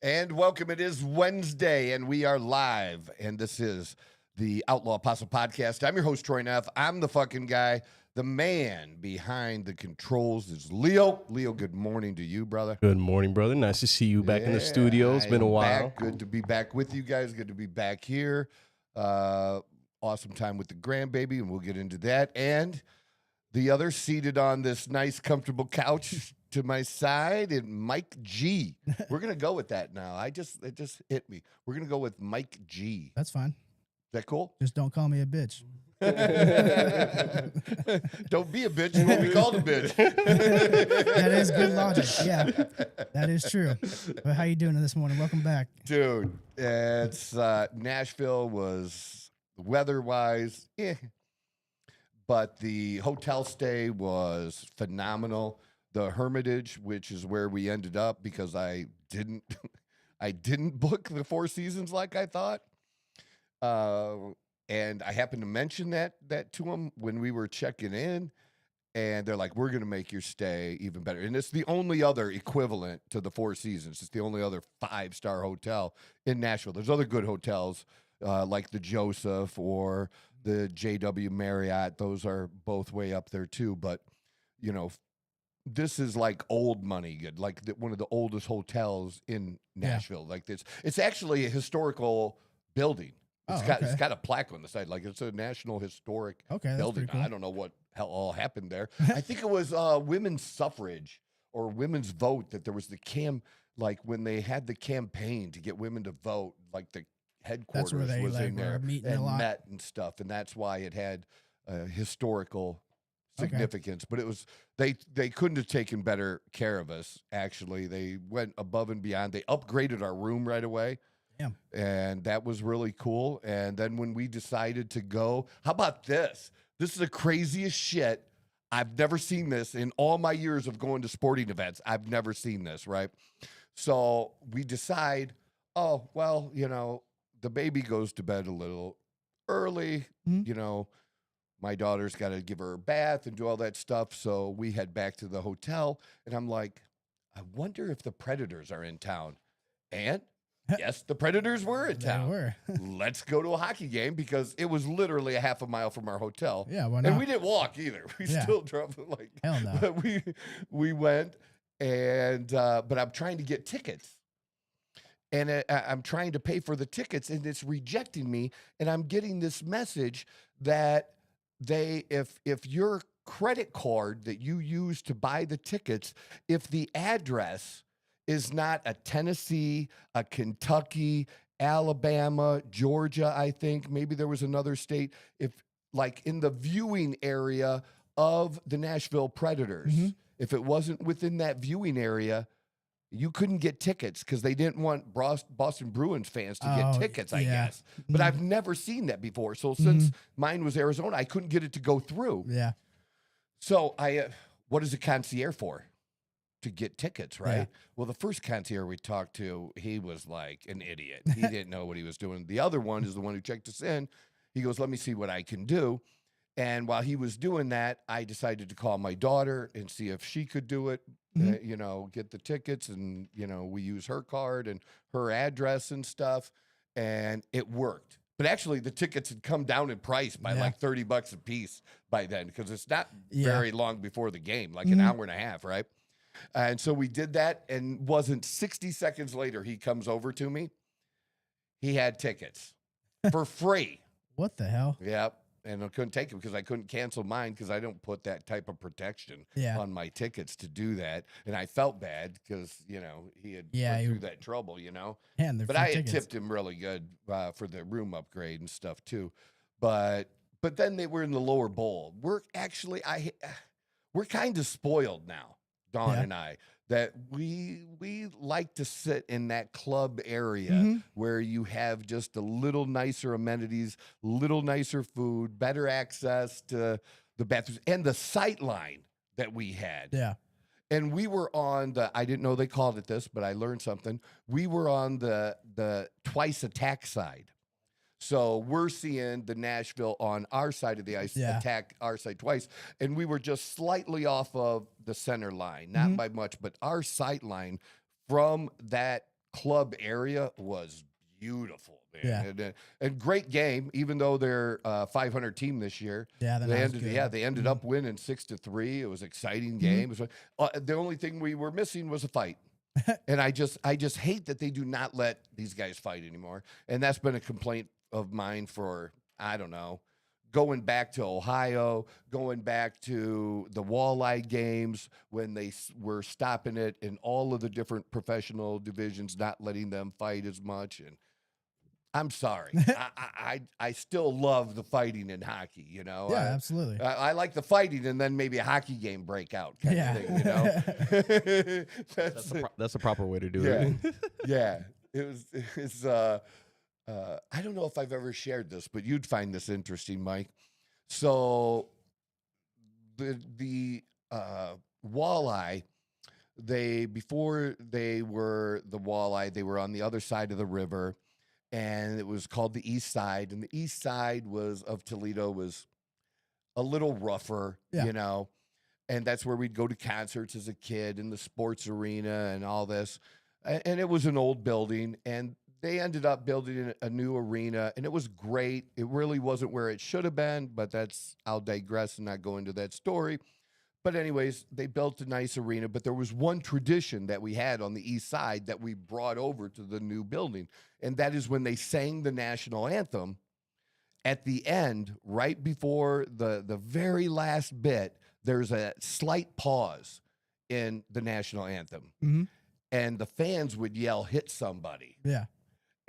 And welcome. It is Wednesday, and we are live. And this is the Outlaw Apostle Podcast. I'm your host, Troy Neff. I'm the fucking guy. The man behind the controls is Leo. Leo, good morning to you, brother. Good morning, brother. Nice to see you back in the studio. It's been a while. Good to be back with you guys. Good to be back here. Awesome time with the grandbaby, and we'll get into that. And the other seated on this nice, comfortable couch to my side, and Mike G. We're gonna go with that now. It just hit me. We're gonna go with Mike G. That's fine. Is that cool? Just don't call me a bitch. Don't be a bitch. You won't be called a bitch. That is good logic. Yeah, that is true. But how you doing this morning? Welcome back, dude. It's Nashville was weather-wise, but the hotel stay was phenomenal. The Hermitage, which is where we ended up because I didn't book the Four Seasons like I thought. And I happened to mention that to them when we were checking in, and they're like, "We're going to make your stay even better." And it's the only other equivalent to the Four Seasons. It's the only other 5-star hotel in Nashville. There's other good hotels like the Joseph or the JW Marriott. Those are both way up there too. But you know, this is like old money good, like one of the oldest hotels in Nashville. Yeah. Like this, it's actually a historical building. It's got a plaque on the side, like it's a National Historic building. Cool. I don't know what hell all happened there. I think it was women's suffrage or women's vote that there was like when they had the campaign to get women to vote, like the headquarters was in there and met and stuff, and that's why it had historical significance. But it was they couldn't have taken better care of us. Actually, they went above and beyond. They upgraded our room right away. Yeah. And that was really cool. And then when we decided to go, how about this? This is the craziest shit. I've never seen this in all my years of going to sporting events. I've never seen this, right? So we decide, oh, well, the baby goes to bed a little early. Mm-hmm. My daughter's got to give her a bath and do all that stuff. So we head back to the hotel. And I'm like, I wonder if the Predators are in town. And yes, the Predators were in town. They were. Let's go to a hockey game because it was literally a half a mile from our hotel. Yeah, why not? And we didn't walk either. We still drove hell no. But we went, and but I'm trying to get tickets, and I'm trying to pay for the tickets, and it's rejecting me. And I'm getting this message that if your credit card that you use to buy the tickets, if the address is not a Tennessee, a Kentucky, Alabama, Georgia, I think. Maybe there was another state. If like in the viewing area of the Nashville Predators, if it wasn't within that viewing area, you couldn't get tickets because they didn't want Boston Bruins fans to get tickets, I guess. But I've never seen that before. So since mine was Arizona, I couldn't get it to go through. Yeah. So what is a concierge for? To get tickets, right? Yeah. Well, the first concierge we talked to, he was like an idiot. He didn't know what he was doing. The other one is the one who checked us in. He goes, let me see what I can do. And while he was doing that, I decided to call my daughter and see if she could do it, get the tickets. And, we use her card and her address and stuff. And it worked. But actually, the tickets had come down in price by like $30 a piece by then because it's not very long before the game, like an hour and a half, right? And so we did that, and wasn't 60 seconds later, he comes over to me. He had tickets for free. What the hell? Yep. And I couldn't take it because I couldn't cancel mine because I don't put that type of protection on my tickets to do that. And I felt bad because, he had went through that trouble, But I had tipped him really good for the room upgrade and stuff too. But then they were in the lower bowl. We're actually, we're kind of spoiled now. Dawn and I, that we like to sit in that club area where you have just a little nicer amenities, little nicer food, better access to the bathrooms, and the sight line that we had. Yeah. And we were on I didn't know they called it this, but I learned something. We were on the twice attack side. So we're seeing the Nashville on our side of the ice attack our side twice. And we were just slightly off of the center line, not by much, but our sight line from that club area was beautiful, man. Yeah. And great game, even though they're 500 team this year. Yeah, They ended up winning 6-3. It was an exciting game. It was, the only thing we were missing was a fight. And I just hate that they do not let these guys fight anymore. And that's been a complaint of mine for, I don't know, going back to Ohio, going back to the walleye games when they were stopping it in all of the different professional divisions, not letting them fight as much. And I'm sorry. I still love the fighting in hockey, you know? Yeah, absolutely. I like the fighting and then maybe a hockey game breakout kind of thing, you know? That's the proper way to do it. Yeah. It's I don't know if I've ever shared this, but you'd find this interesting, Mike. So the walleye, before they were the walleye, they were on the other side of the river, and it was called the east side. And the east side of Toledo was a little rougher, you know, and that's where we'd go to concerts as a kid in the sports arena and all this. And it was an old building, and they ended up building a new arena, and it was great. It really wasn't where it should have been, but I'll digress and not go into that story. But anyways, they built a nice arena, but there was one tradition that we had on the east side that we brought over to the new building, and that is when they sang the national anthem at the end, right before the very last bit, there's a slight pause in the national anthem, and the fans would yell, "Hit somebody." Yeah.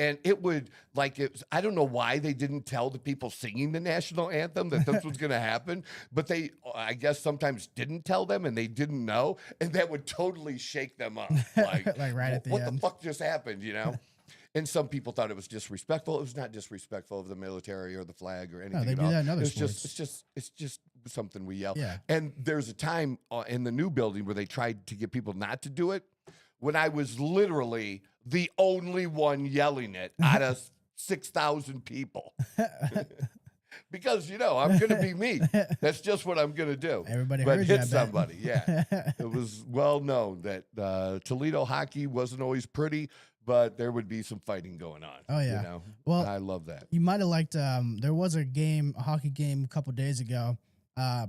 And it would, I don't know why they didn't tell the people singing the national anthem that this was going to happen, but they, I guess, sometimes didn't tell them and they didn't know, and that would totally shake them up. Like right at the end. What the fuck just happened, you know? And some people thought it was disrespectful. It was not disrespectful of the military or the flag or anything. No, they do that in other sports. It's just something we yell. Yeah. And there's a time in the new building where they tried to get people not to do it, when I was literally the only one yelling it out of 6,000 people. Because, you know, I'm going to be me. That's just what I'm going to do. Everybody but heard hit you, somebody, yeah. It was well known that Toledo hockey wasn't always pretty, but there would be some fighting going on. Oh, yeah. You know? Well, I love that. You might have liked, there was a hockey game a couple days ago.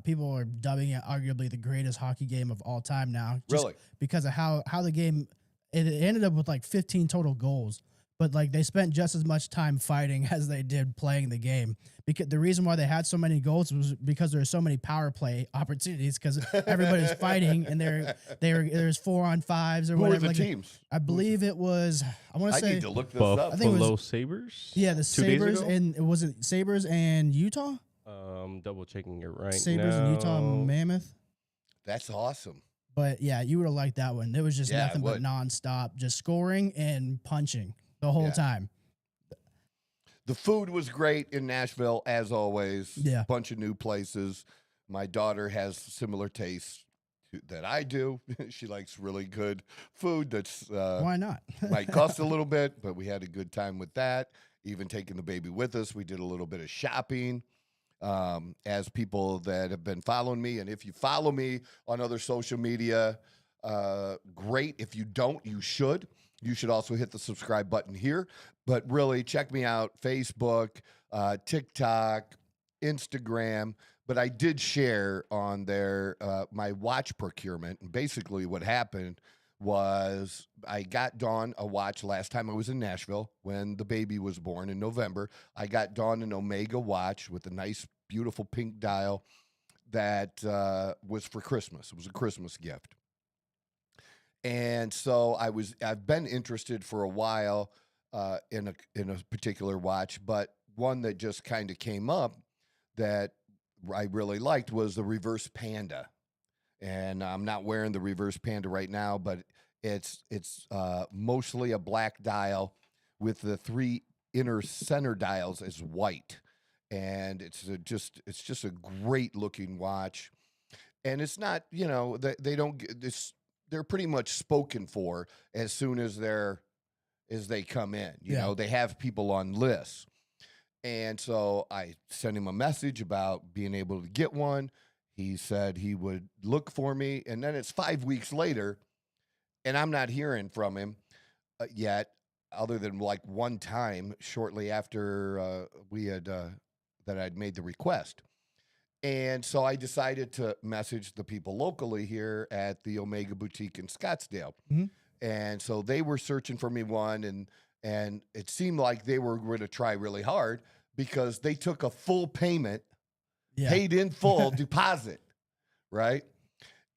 People are dubbing it arguably the greatest hockey game of all time now. Really? Because of how the game, it ended up with like 15 total goals. But like they spent just as much time fighting as they did playing the game. Because the reason why they had so many goals was because there are so many power play opportunities because everybody's fighting and there's 4-on-5s or Who whatever. were the teams? I believe it was. I want to say. I need to look this up. I think it Buffalo was, Sabres? Yeah, the 2 days Sabres ago? and was it Sabres and Utah? Double checking it right Sabres now. and Utah Mammoth. That's awesome. But yeah, you would have liked that one. It was just Yeah, nothing but nonstop, just scoring and punching the whole Yeah. time. The food was great in Nashville, as always. Yeah. Bunch of new places. My daughter has similar tastes that I do. She likes really good food that's Why not? might cost a little bit, but we had a good time with that. Even taking the baby with us, we did a little bit of shopping. As people that have been following me, and if you follow me on other social media, great. If you don't, you should. You should also hit the subscribe button here. But really, check me out, Facebook, TikTok, Instagram. But I did share on there my watch procurement. And basically what happened was I got Dawn a watch last time I was in Nashville when the baby was born in November. I got Dawn an Omega watch with a nice, beautiful pink dial that was for Christmas. It was a Christmas gift. And so I've been interested for a while in a particular watch, but one that just kind of came up that I really liked was the Reverse Panda. And I'm not wearing the Reverse Panda right now, but it's mostly a black dial with the 3 inner center dials as white. And it's just a great looking watch. And it's not, you know, they don't get this. They're pretty much spoken for as soon as they come in. You know, they have people on lists. And so I sent him a message about being able to get one. He said he would look for me. And then it's 5 weeks later, and I'm not hearing from him. yet, other than like one time shortly after we had that I'd made the request. And so I decided to message the people locally here at the Omega Boutique in Scottsdale. Mm-hmm. And so they were searching for me one, and it seemed like they were going to try really hard because they took a full payment, paid in full deposit, right?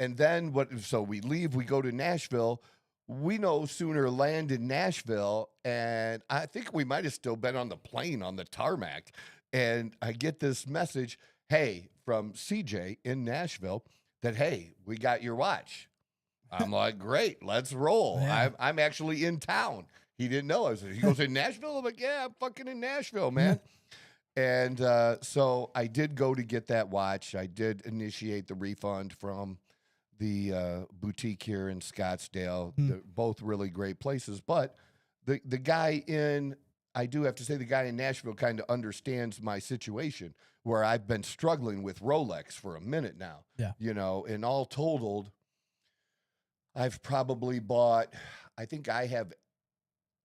And then so we leave, we go to Nashville. We no sooner land in Nashville, and I think we might have still been on the plane on the tarmac. And I get this message, hey, from CJ in Nashville, that, hey, we got your watch. I'm like, great, let's roll. Yeah. I'm actually in town. He didn't know. He goes, in Nashville? I'm like, yeah, I'm fucking in Nashville, man. And so I did go to get that watch. I did initiate the refund from the boutique here in Scottsdale. They're both really great places. But the guy I do have to say, the guy in Nashville kind of understands my situation where I've been struggling with Rolex for a minute now. Yeah. You know, and all totaled, I've probably bought, I think I have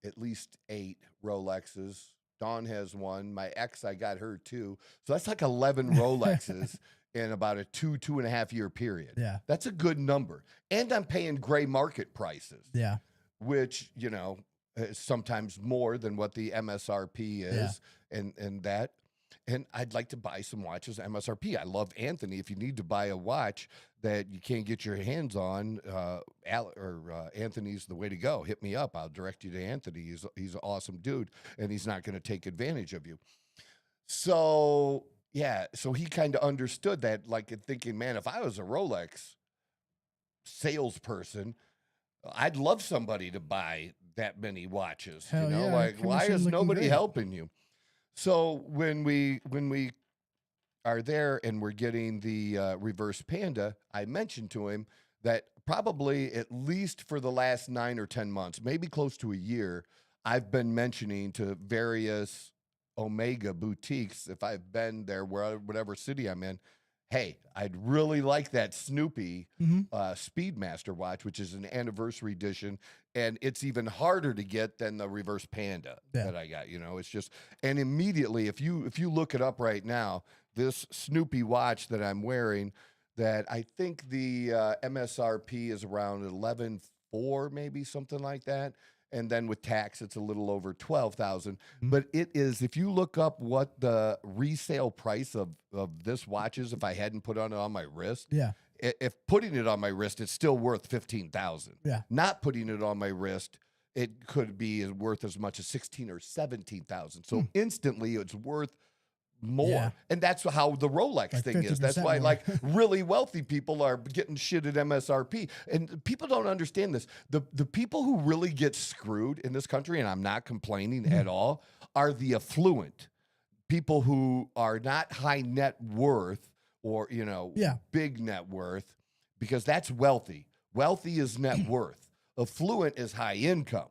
at least 8 Rolexes. Dawn has one. My ex, I got her 2. So that's like 11 Rolexes in about a 2.5 year period. Yeah. That's a good number. And I'm paying gray market prices. Yeah. Which, you know, is sometimes more than what the MSRP is and that. And I'd like to buy some watches MSRP. I love Anthony. If you need to buy a watch that you can't get your hands on, Anthony's the way to go. Hit me up. I'll direct you to Anthony. He's an awesome dude, and he's not going to take advantage of you. So, yeah. So he kind of understood that, like thinking, man, if I was a Rolex salesperson, I'd love somebody to buy that many watches. Hell you know, yeah, like, why is looking nobody great. helping you? So when we are there and we're getting the reverse Panda, I mentioned to him that probably at least for the last 9 or 10 months, maybe close to a year, I've been mentioning to various Omega boutiques, if I've been there, whatever city I'm in, hey, I'd really like that Snoopy Speedmaster watch, which is an anniversary edition, and it's even harder to get than the reverse Panda that I got. You know, it's just, and immediately, if you look it up right now, this Snoopy watch that I'm wearing, that I think the MSRP is around 11.4, maybe something like that. And then with tax, it's a little over 12,000. But it is, if you look up what the resale price of this watch is, if I hadn't put it on my wrist, if putting it on my wrist, it's still worth 15,000. Yeah. Not putting it on my wrist, it could be worth as much as 16 or 17,000. So instantly, it's worth more. Yeah. And that's how the Rolex Like thing is. That's 50% why more. like really wealthy people are getting shit at MSRP. And people don't understand this. The people who really get screwed in this country, and I'm not complaining at all, are the affluent. People who are not high net worth or, you know, big net worth, because that's wealthy. Wealthy is net worth. Affluent is high income.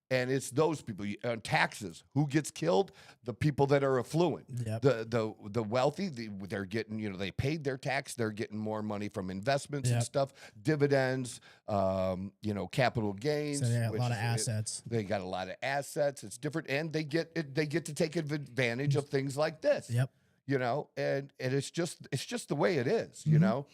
And it's those people on taxes. Who gets killed? The people that are affluent. Yep. The wealthy, they're getting, you know, they paid their tax. They're getting more money from investments and stuff, dividends, you know, capital gains. So they got a lot of assets. They got a lot of assets. It's different, and they get to take advantage of things like this. Yep. You know, and it's just the way it is. You know,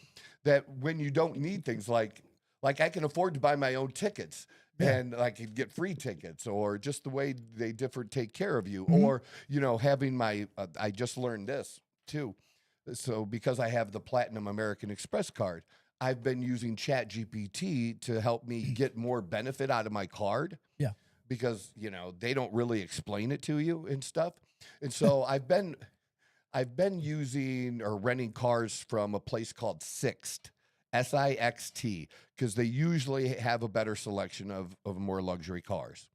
that when you don't need things like I can afford to buy my own tickets. And I could get free tickets, or just the way they take care of you, or, you know, having my, I just learned this too. So because I have the Platinum American Express card, I've been using ChatGPT to help me get more benefit out of my card. Yeah. Because, you know, they don't really explain it to you and stuff. And so I've been using or renting cars from a place called Sixt. SIXT, because they usually have a better selection of more luxury cars.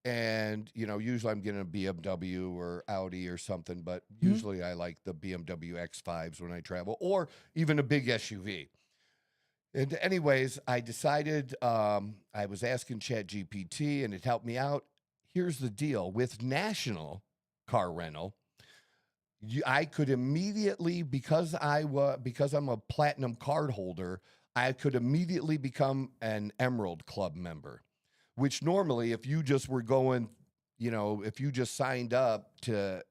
And, you know, usually I'm getting a BMW or Audi or something, but usually I like the BMW X5s when I travel, or even a big SUV. And anyways, I decided, I was asking ChatGPT and it helped me out. Here's the deal with national car rental. I could immediately, because I'm a platinum card holder, I could immediately become an Emerald Club member, which normally if you just were going, if you just signed up to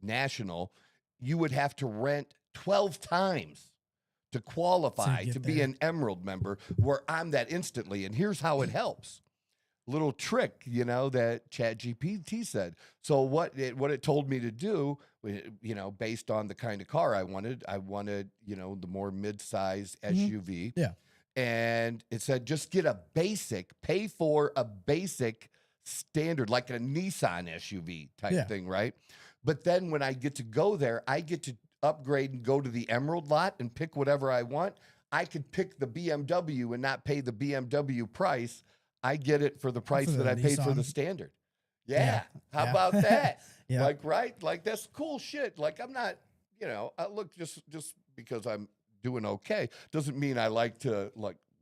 National, you would have to rent 12 times to qualify to be an Emerald member, where I'm that instantly. And here's how it helps. Little trick, that ChatGPT said. So what it told me to do, based on the kind of car I wanted, the more mid-sized SUV. Yeah. And it said, just get pay for a basic standard, like a Nissan SUV type thing, right? But then when I get to go there, I get to upgrade and go to the Emerald lot and pick whatever I want. I could pick the BMW and not pay the BMW price. I get it for the price that I paid for the standard. Yeah. How about that? Yeah. Like, right? Like, that's cool shit. Like, I'm not, I look, just because I'm doing okay doesn't mean I like to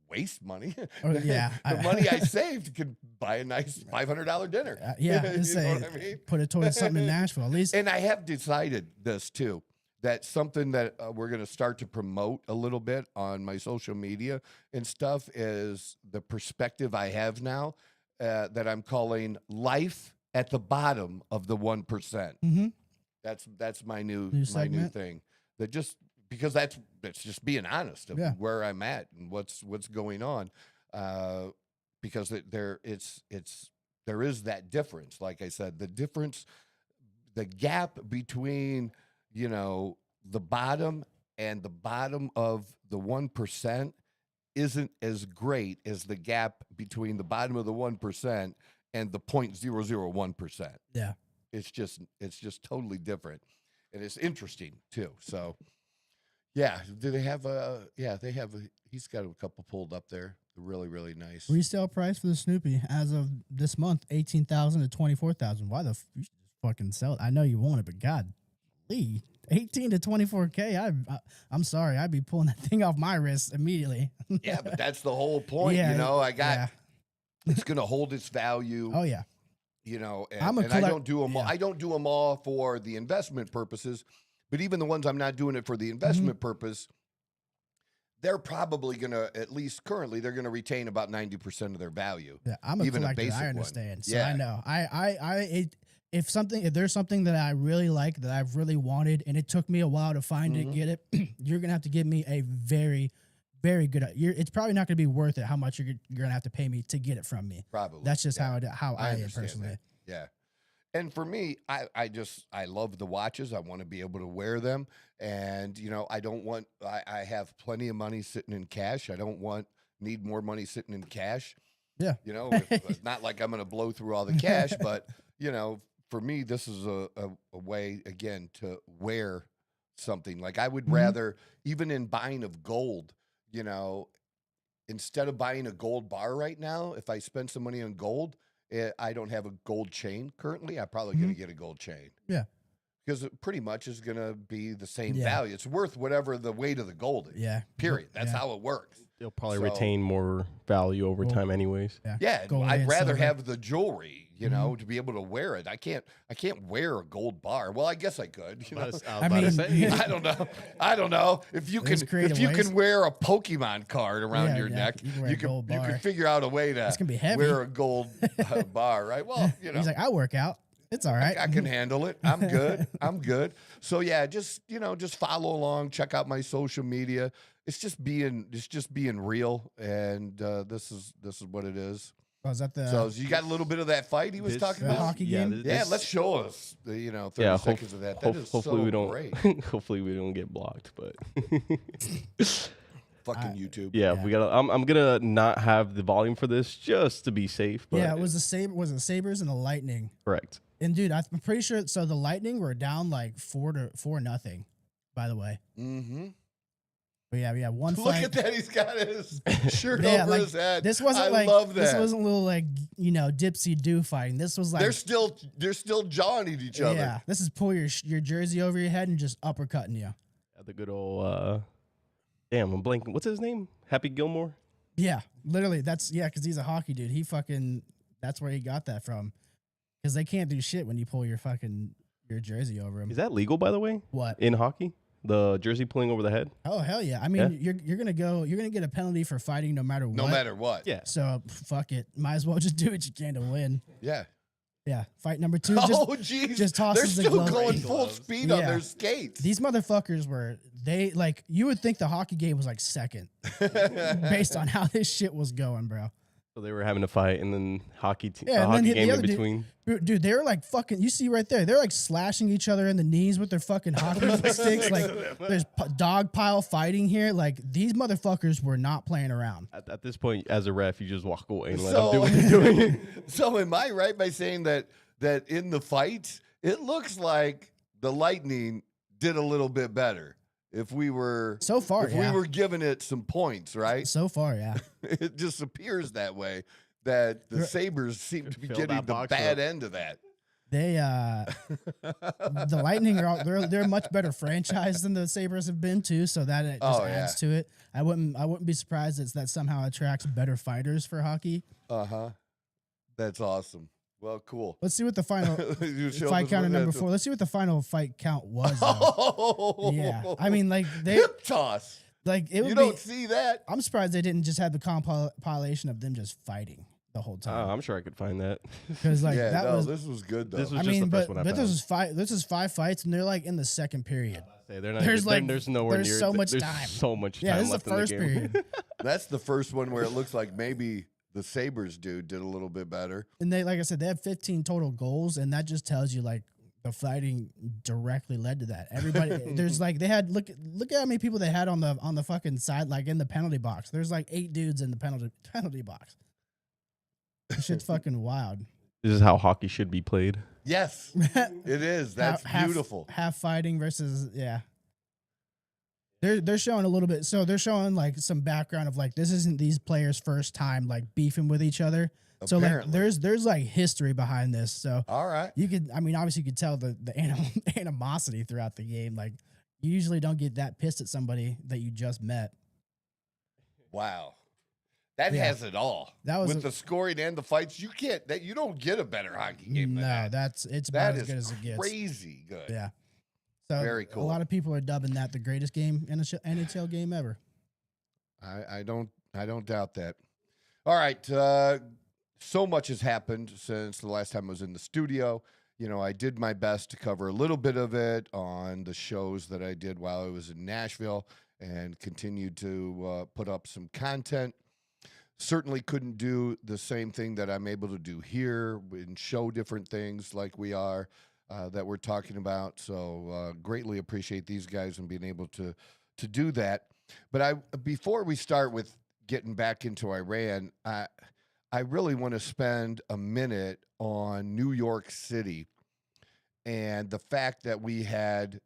waste money. The money I saved could buy a nice $500 dinner. Yeah. Know what I mean? Put it towards something in Nashville, at least. And I have decided this too, that something that we're going to start to promote a little bit on my social media and stuff is the perspective I have now that I'm calling life at the bottom of the 1%. Mm-hmm. That's my new thing. That just because that's just being honest of where I'm at and what's going on. Because there is that difference. Like I said, the gap between the bottom and the bottom of the 1% isn't as great as the gap between the bottom of the 1% and the 0.001%. Yeah. It's just totally different. And it's interesting too. So yeah, he's got a couple pulled up there. Really, really nice. Resale price for the Snoopy as of this month, $18,000 to $24,000. Why you should just fucking sell it? I know you want it, but God, Lee, $18,000 to $24,000. I'm sorry, I'd be pulling that thing off my wrist immediately. Yeah, but that's the whole point. It's gonna hold its value. Oh yeah. And I don't do them all. I don't do them all for the investment purposes, but even the ones I'm not doing it for the investment purpose, they're probably gonna, at least currently, they're gonna retain about 90% of their value. Yeah, I'm a even collector. A basic I understand. One. So I know. If there's something that I really like, that I've really wanted, and it took me a while to find it, get it, you're gonna have to give me a very, very good. It's probably not gonna be worth it. How much you're gonna have to pay me to get it from me? Probably. That's just how I am personally. That. Yeah. And for me, I love the watches. I want to be able to wear them. And, I have plenty of money sitting in cash. I don't need more money sitting in cash. Yeah. It's not like I'm going to blow through all the cash, but, for me, this is a way, again, to wear something. Like I would rather, even in buying of gold, instead of buying a gold bar right now, if I spend some money on gold, I don't have a gold chain currently. I'm probably going to get a gold chain. Yeah. Because it pretty much is going to be the same value. It's worth whatever the weight of the gold is. Yeah. Period. That's how it works. They'll probably retain more value over time anyways. Yeah. I'd rather have the jewelry, to be able to wear it. I can't wear a gold bar. Well, I guess I could. I don't know. If you can wear a Pokemon card around your neck, you can figure out a way to wear a gold bar, right? Well, He's like, I work out. It's all right. I can handle it. I'm good. I'm good. So yeah, just follow along, check out my social media. It's just being real, and this is what it is. Oh, is that so you got a little bit of that fight he was talking about? Hockey game? Let's show us 30 seconds of that. That is hopefully we don't great. Hopefully we don't get blocked, but fucking YouTube. We gotta I'm gonna not have the volume for this just to be safe. But it was the Sabres and the Lightning. Correct. And dude, I'm pretty sure. So the Lightning were down like 4-0. By the way. Mm-hmm. But yeah, one fight. Look at that, he's got his shirt over his head. This wasn't love that. This wasn't a little dipsy do fighting. This was like they're still jawing at each other. Yeah, this is pull your jersey over your head and just uppercutting you. The good old damn, I'm blanking. What's his name? Happy Gilmore? Yeah, literally. Because he's a hockey dude. That's where he got that from. Because they can't do shit when you pull your jersey over him. Is that legal, by the way? What? In hockey? The jersey pulling over the head? Oh hell yeah! I mean, you're gonna get a penalty for fighting no matter what. No matter what. Yeah. So fuck it. Might as well just do what you can to win. Yeah. Yeah. Fight number 2. Jeez. Just They're tosses the still glove. going full speed on Yeah. their skates. These motherfuckers were you would think the hockey game was like second based on how this shit was going, bro. So they were having a fight, and then the hockey and then game the in other between. Dude, they were like fucking. You see right there, they're like slashing each other in the knees with their fucking hockey sticks. Like there's dog pile fighting here. Like these motherfuckers were not playing around. At this point, as a ref, you just walk away and let So- them do what they're doing. So am I right by saying that in the fight, it looks like the Lightning did a little bit better if we were So far, if yeah. we were giving it some points, right? So far, yeah. It just appears that way that the Right. Sabres seem to be Fill getting that the box bad up. end of that. They the Lightning they're a much better franchise than the Sabres have been too, so that it just adds to it. I wouldn't be surprised that somehow attracts better fighters for hockey. Uh-huh. That's awesome. Well, cool. Let's see what the final You showed fight us count what number that- 4. Let's see what the final fight count was. though. Oh, Yeah, I mean, like hip toss. like it would You be. don't see that. I'm surprised they didn't just have the compilation of them just fighting the whole time. I'm sure I could find that. Because like Yeah, that no, was. this was good though. This was I just mean, the first but one I found. this is 5 fights and they're like in the second period. Say, they're not, There's there's nowhere there's near. so much there's time. so much time Yeah, this is left the first in the game. period. That's the first one where it looks like maybe the Sabres dude did a little bit better. And they, like I said, they had 15 total goals, and that just tells you like the fighting directly led to that. Everybody, there's like they had look at how many people they had on the fucking side, like in the penalty box. There's like 8 dudes in the penalty box. This shit's fucking wild. This is how hockey should be played. Yes, it is. That's beautiful. Half fighting versus They're showing a little bit. So they're showing like some background of like this isn't these players' first time like beefing with each other. So like Apparently. there's like history behind this. So All right. you could, I mean, obviously you could tell the animosity throughout the game. Like you usually don't get that pissed at somebody that you just met. Wow. That Yeah. has it all. That was with the scoring and the fights. You don't get a better hockey game than that. it's That about as is good as it gets. crazy good. Yeah. So Very cool. A lot of people are dubbing that the greatest game NHL game ever. I don't doubt that. All right. So much has happened since the last time I was in the studio. You know, I did my best to cover a little bit of it on the shows that I did while I was in Nashville and continued to put up some content. Certainly couldn't do the same thing that I'm able to do here and show different things like we are that we're talking about. So greatly appreciate these guys and being able to do that. But before we start with getting back into Iran, I really want to spend a minute on New York City and the fact that we had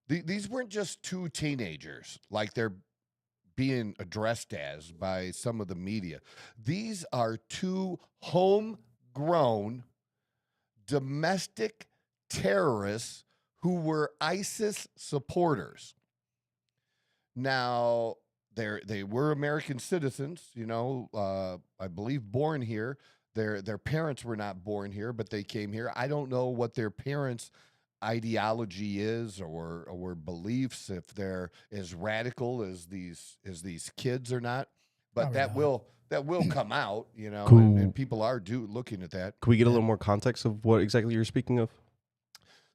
these weren't just 2 teenagers like they're being addressed as by some of the media. These are 2 homegrown domestic terrorists who were ISIS supporters. Now, they were American citizens, you know, I believe born here. Their parents were not born here, but they came here. I don't know what their parents' ideology is or beliefs, if they're as radical as these kids or not. But Probably that will come out, you know, Cool. and people are looking at that. Can we get a little more context of what exactly you're speaking of?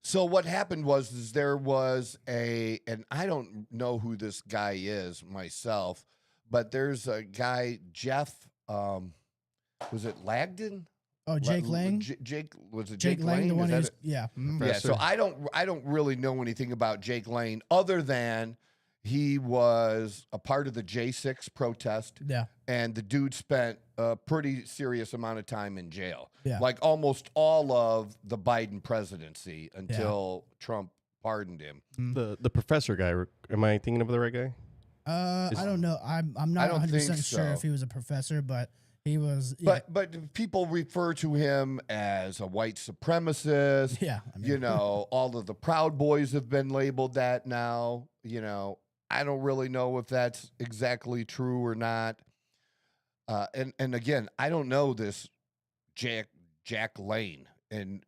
So what happened was there was and I don't know who this guy is myself, but there's a guy, Jeff, was it Lagdon? Oh, Jake Lang? Jake, was it Jake Lang, the one Is who's, that yeah. Mhm. Yeah, so I don't really know anything about Jake Lane other than he was a part of the J6 protest, Yeah. and the dude spent a pretty serious amount of time in jail. Yeah. Like almost all of the Biden presidency until Trump pardoned him. The professor guy. Am I thinking of the right guy? I don't know. I'm not I don't 100% think sure so. if he was a professor, but he was. Yeah. But people refer to him as a white supremacist. Yeah. I mean, You know, all of the Proud Boys have been labeled that now. You know, I don't really know if that's exactly true or not. And again, I don't know this Jack Lane, and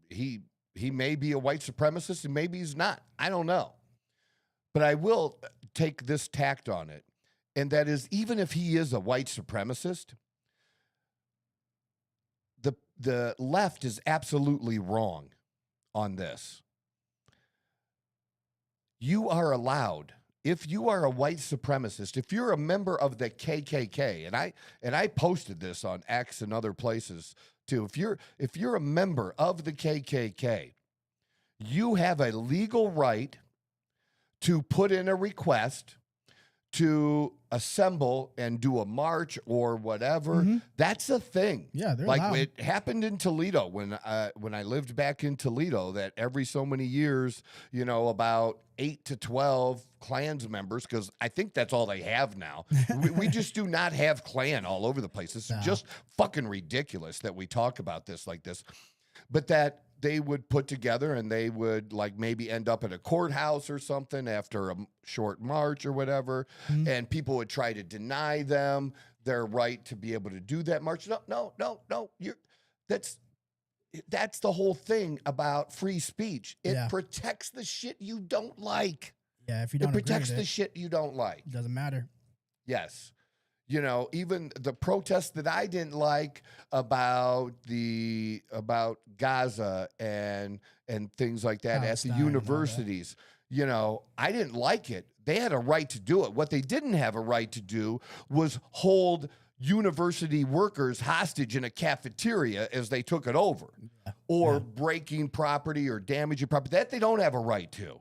he he may be a white supremacist and maybe he's not. I don't know. But I will take this tact on it. And that is, even if he is a white supremacist, the left is absolutely wrong on this. You are allowed, if you are a white supremacist, if you're a member of the KKK, and I posted this on X and other places too. If you're a member of the KKK, you have a legal right to put in a request to assemble and do a march or whatever. That's a thing. Yeah, they're like allowed. it happened in Toledo when I lived back in Toledo, that every so many years, about 8 to 12 Klans members, because I think that's all they have now. we just do not have Klan all over the place. It's just fucking ridiculous that we talk about this like this. But that they would put together and they would like maybe end up at a courthouse or something after a short march or whatever. And people would try to deny them their right to be able to do that march. No. That's the whole thing about free speech. It protects the shit you don't like. Yeah, if you don't It protects agree with the shit you don't like. it doesn't matter. Yes. Even the protests that I didn't like about Gaza and things like that Palestine at and the all that. universities, I didn't like it. They had a right to do it. What they didn't have a right to do was hold university workers hostage in a cafeteria as they took it over, or breaking property or damaging property. That they don't have a right to.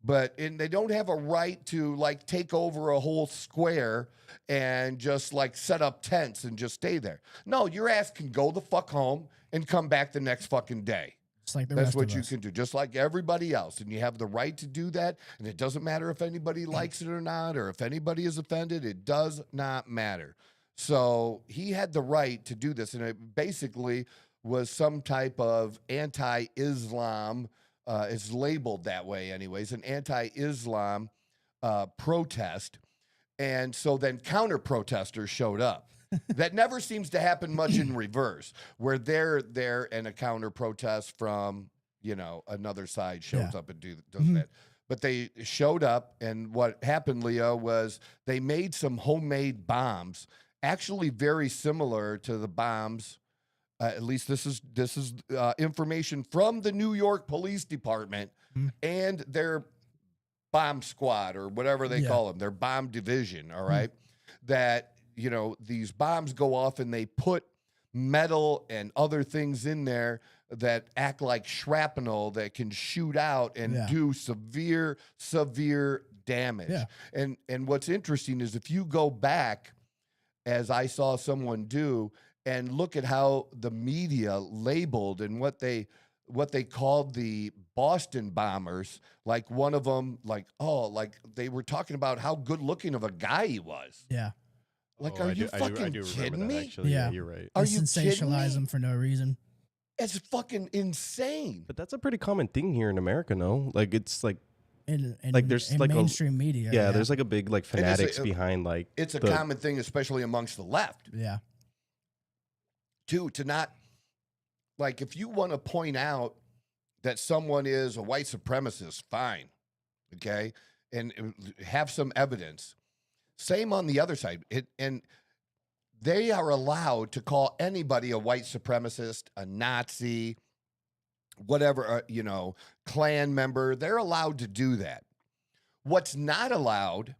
And they don't have a right to like take over a whole square and just like set up tents and just stay there. No, your ass can go the fuck home and come back the next fucking day. It's like That's what you can do, just like everybody else. And you have the right to do that. And it doesn't matter if anybody likes it or not, or if anybody is offended. It does not matter. So he had the right to do this. And it basically was some type of anti-Islam, it's labeled that way anyways, an anti-Islam protest. And so then counter-protesters showed up. That never seems to happen much in reverse, where they're there and a counter-protest from, another side shows up and does that. But they showed up, and what happened, Leo, was they made some homemade bombs, actually very similar to the bombs. At least this is information from the New York Police Department and their bomb squad, or whatever they call them, their bomb division, all right? That, these bombs go off and they put metal and other things in there that act like shrapnel that can shoot out and do severe damage. Yeah. And what's interesting is if you go back, as I saw someone do, and look at how the media labeled and what they called the Boston bombers, like one of them, like they were talking about how good looking of a guy he was. Yeah. Like, are you fucking kidding me? Actually. Yeah, you're right. Are you sensationalize him for no reason? It's fucking insane. But that's a pretty common thing here in America, no? Like, it's like, there's in like mainstream media. Yeah, there's like a big like fanatics behind like. It's a common thing, especially amongst the left. Yeah. To not, like, if you want to point out that someone is a white supremacist, fine, okay, and have some evidence. Same on the other side. And they are allowed to call anybody a white supremacist, a Nazi, whatever, Klan member. They're allowed to do that. What's not allowed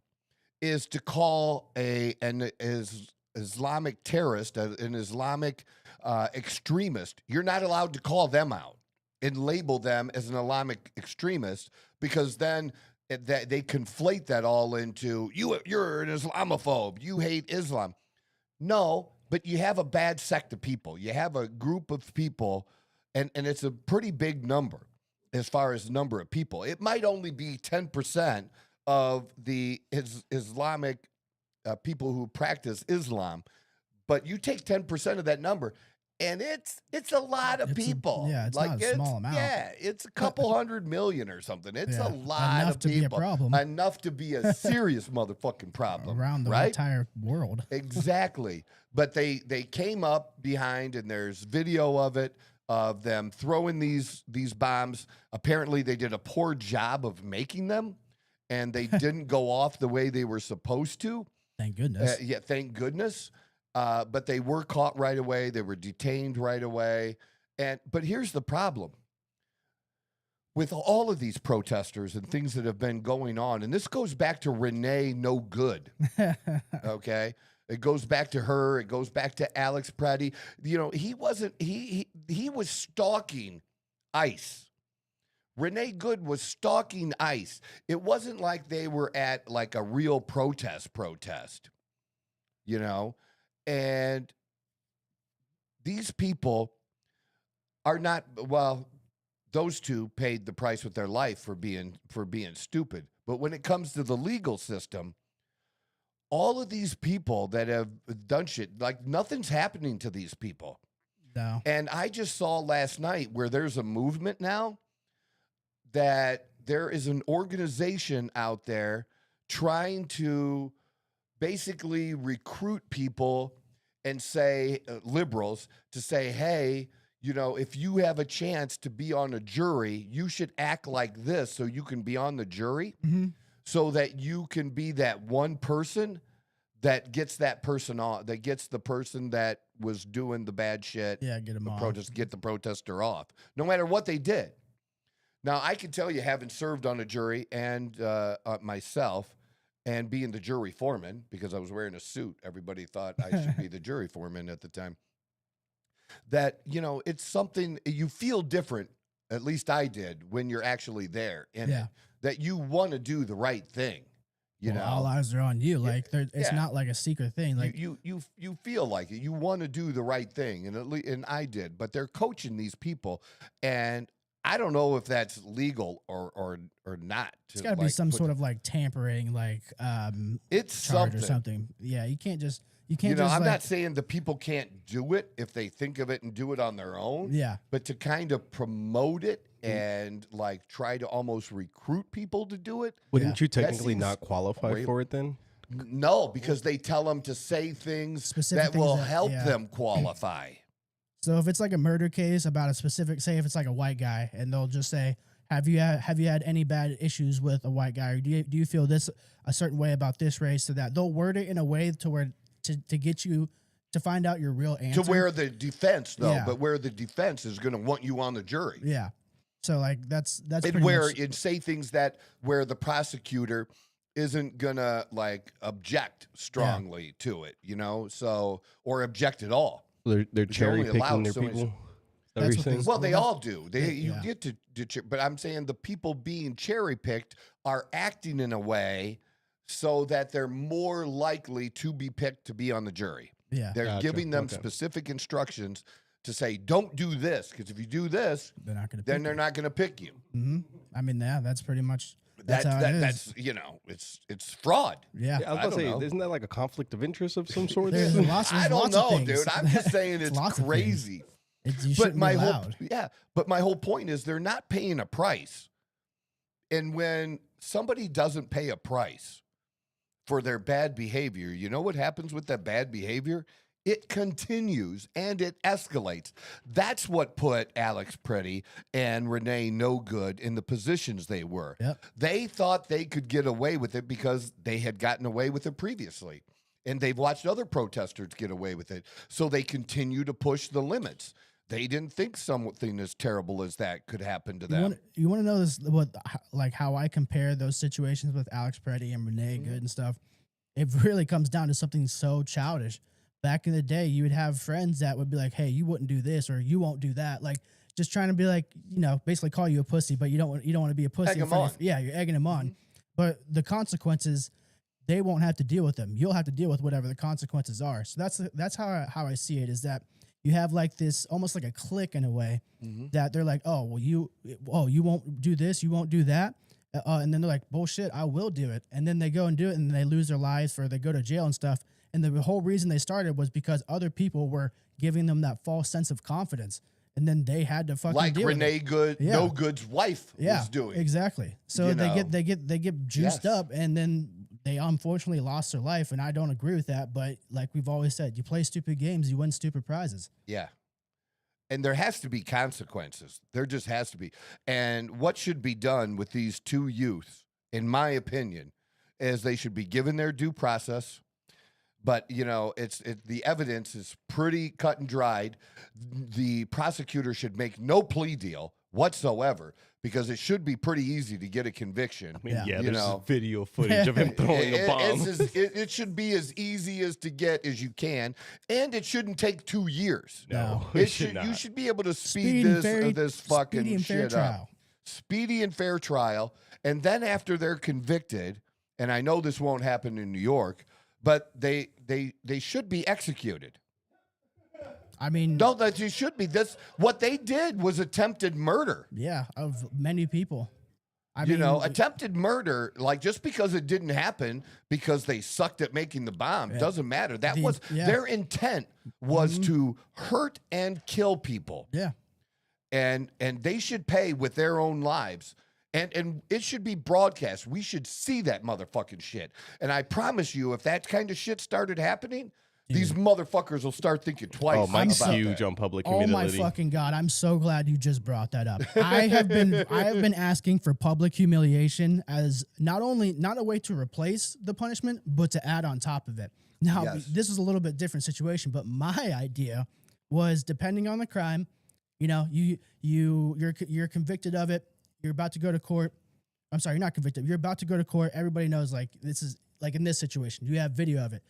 is to call an Islamic terrorist, an Islamic extremist. You're not allowed to call them out and label them as an Islamic extremist, because then they conflate that all into you're an Islamophobe. You hate Islam. No, but you have a bad sect of people. You have a group of people, and it's a pretty big number as far as the number of people. It might only be 10% of the Islamic people who practice Islam, but you take 10% of that number, and it's a lot of people. It's not a small amount. Yeah, it's a couple 100 million or something. It's a lot enough of to people. be a problem. Enough to be a serious motherfucking problem. Around the right? entire world. Exactly. But they came up behind, and there's video of it, of them throwing these bombs. Apparently, they did a poor job of making them, and they didn't go off the way they were supposed to. Thank goodness. Yeah, thank goodness. But they were caught right away. They were detained right away. But here's the problem. With all of these protesters and things that have been going on, and this goes back to Renee No Good, okay? It goes back to her. It goes back to Alex Pretty. You know, he was stalking ICE. Renee Good was stalking ICE. It wasn't like they were at like a real protest, you know? And these people are not, well, those two paid the price with their life for being stupid. But when it comes to the legal system, all of these people that have done shit, like nothing's happening to these people. No. And I just saw last night where there's a movement now that there is an organization out there trying to basically recruit people and say, liberals, to say, hey, you know, if you have a chance to be on a jury, you should act like this so you can be on the jury. Mm-hmm. So that you can be that one person that gets that person off, that gets the person that was doing the bad shit. Yeah, get them off. Get the protester off, no matter what they did. Now, I can tell you, having served on a jury and myself, and being the jury foreman, because I was wearing a suit, everybody thought I should be the jury foreman at the time, that, you know, it's something you feel different, at least I did, when you're actually there. And that you want to do the right thing, you know. All eyes are on you. Like it's not like a secret thing. Like you feel like it. You want to do the right thing, and I did. But they're coaching these people, and I don't know if that's legal or not. It's got to be some sort of like tampering, like it's charge or something. Yeah, you can't just. You know, I'm not saying the people can't do it if they think of it and do it on their own. Yeah. But to kind of promote it and like try to almost recruit people to do it. Wouldn't you technically not qualify for it then? No, because they tell them to say things that will help them qualify. So if it's like a murder case about a specific, say if it's like a white guy, and they'll just say, have you had any bad issues with a white guy, or do you feel this a certain way about this race, so that they'll word it in a way to where to get you to find out your real answer. To where the defense, though, but where the defense is going to want you on the jury. Yeah. So like that's and where it say things that where the prosecutor isn't gonna like object strongly to it, you know, so or object at all. They're cherry picking their people. Well, they all do. You get to, but I'm saying the people being cherry picked are acting in a way so that they're more likely to be picked to be on the jury. Yeah, they're giving them specific instructions to say, "Don't do this," because if you do this, they're not going to pick you. Mm-hmm. I mean, that's pretty much that's you know, it's fraud. Yeah, I was about to say, isn't that like a conflict of interest of some sort? I don't know, dude. I'm just saying it's crazy. But my whole point is they're not paying a price, and when somebody doesn't pay a price for their bad behavior, you know what happens with that bad behavior? It continues and it escalates. That's what put Alex Pretty and Renee No Good in the positions they were. Yep. They thought they could get away with it because they had gotten away with it previously. And they've watched other protesters get away with it. So they continue to push the limits. They didn't think something as terrible as that could happen to them. You want to know this? Like how I compare those situations with Alex Pretty and Renee Good and stuff? It really comes down to something so childish. Back in the day, you would have friends that would be like, "Hey, you wouldn't do this or you won't do that." Like just trying to be like, you know, basically call you a pussy, but you don't want to be a pussy. You're egging them on. But the consequences, they won't have to deal with them. You'll have to deal with whatever the consequences are. So that's how I see it. Is that you have like this almost like a clique in a way that they're like, oh, well, you won't do this, you won't do that. And then they're like, bullshit, I will do it. And then they go and do it and they lose their lives or they go to jail and stuff. And the whole reason they started was because other people were giving them that false sense of confidence. And then they had to fucking like deal Renee with it. Good, No Good's wife was doing. Exactly. So they get juiced up and then they unfortunately lost their life. And I don't agree with that. But like we've always said, you play stupid games, you win stupid prizes. Yeah. And there has to be consequences. There just has to be. And what should be done with these two youths, in my opinion, is they should be given their due process. But, you know, the evidence is pretty cut and dried. The prosecutor should make no plea deal whatsoever, because it should be pretty easy to get a conviction. I mean, Yeah. there's video footage of him throwing a bomb. It should be as easy as to get as you can, and it shouldn't take 2 years. No, You it should not. should be able to Speedy speed and this speedy fucking and fair shit trial. up. Speedy and fair trial, and then after they're convicted, and I know this won't happen in New York, but they should be executed. I mean, No, that you should be. This what they did was attempted murder. yeah, of many people. I You mean, know, attempted murder, like just because it didn't happen because they sucked at making the bomb, doesn't matter. That was their intent was to hurt and kill people. yeah. And they should pay with their own lives. And it should be broadcast. We should see that motherfucking shit. And I promise you, if that kind of shit started happening, these motherfuckers will start thinking twice. Oh, Mike's about huge that. on public Oh my humility. fucking god! I'm so glad you just brought that up. I have been asking for public humiliation as not a way to replace the punishment, but to add on top of it. Now, Yes. this is a little bit different situation, but my idea was, depending on the crime, you know, you're convicted of it. You're about to go to court. I'm sorry, you're not convicted. You're about to go to court. Everybody knows, like, this is like in this situation. You have video of it.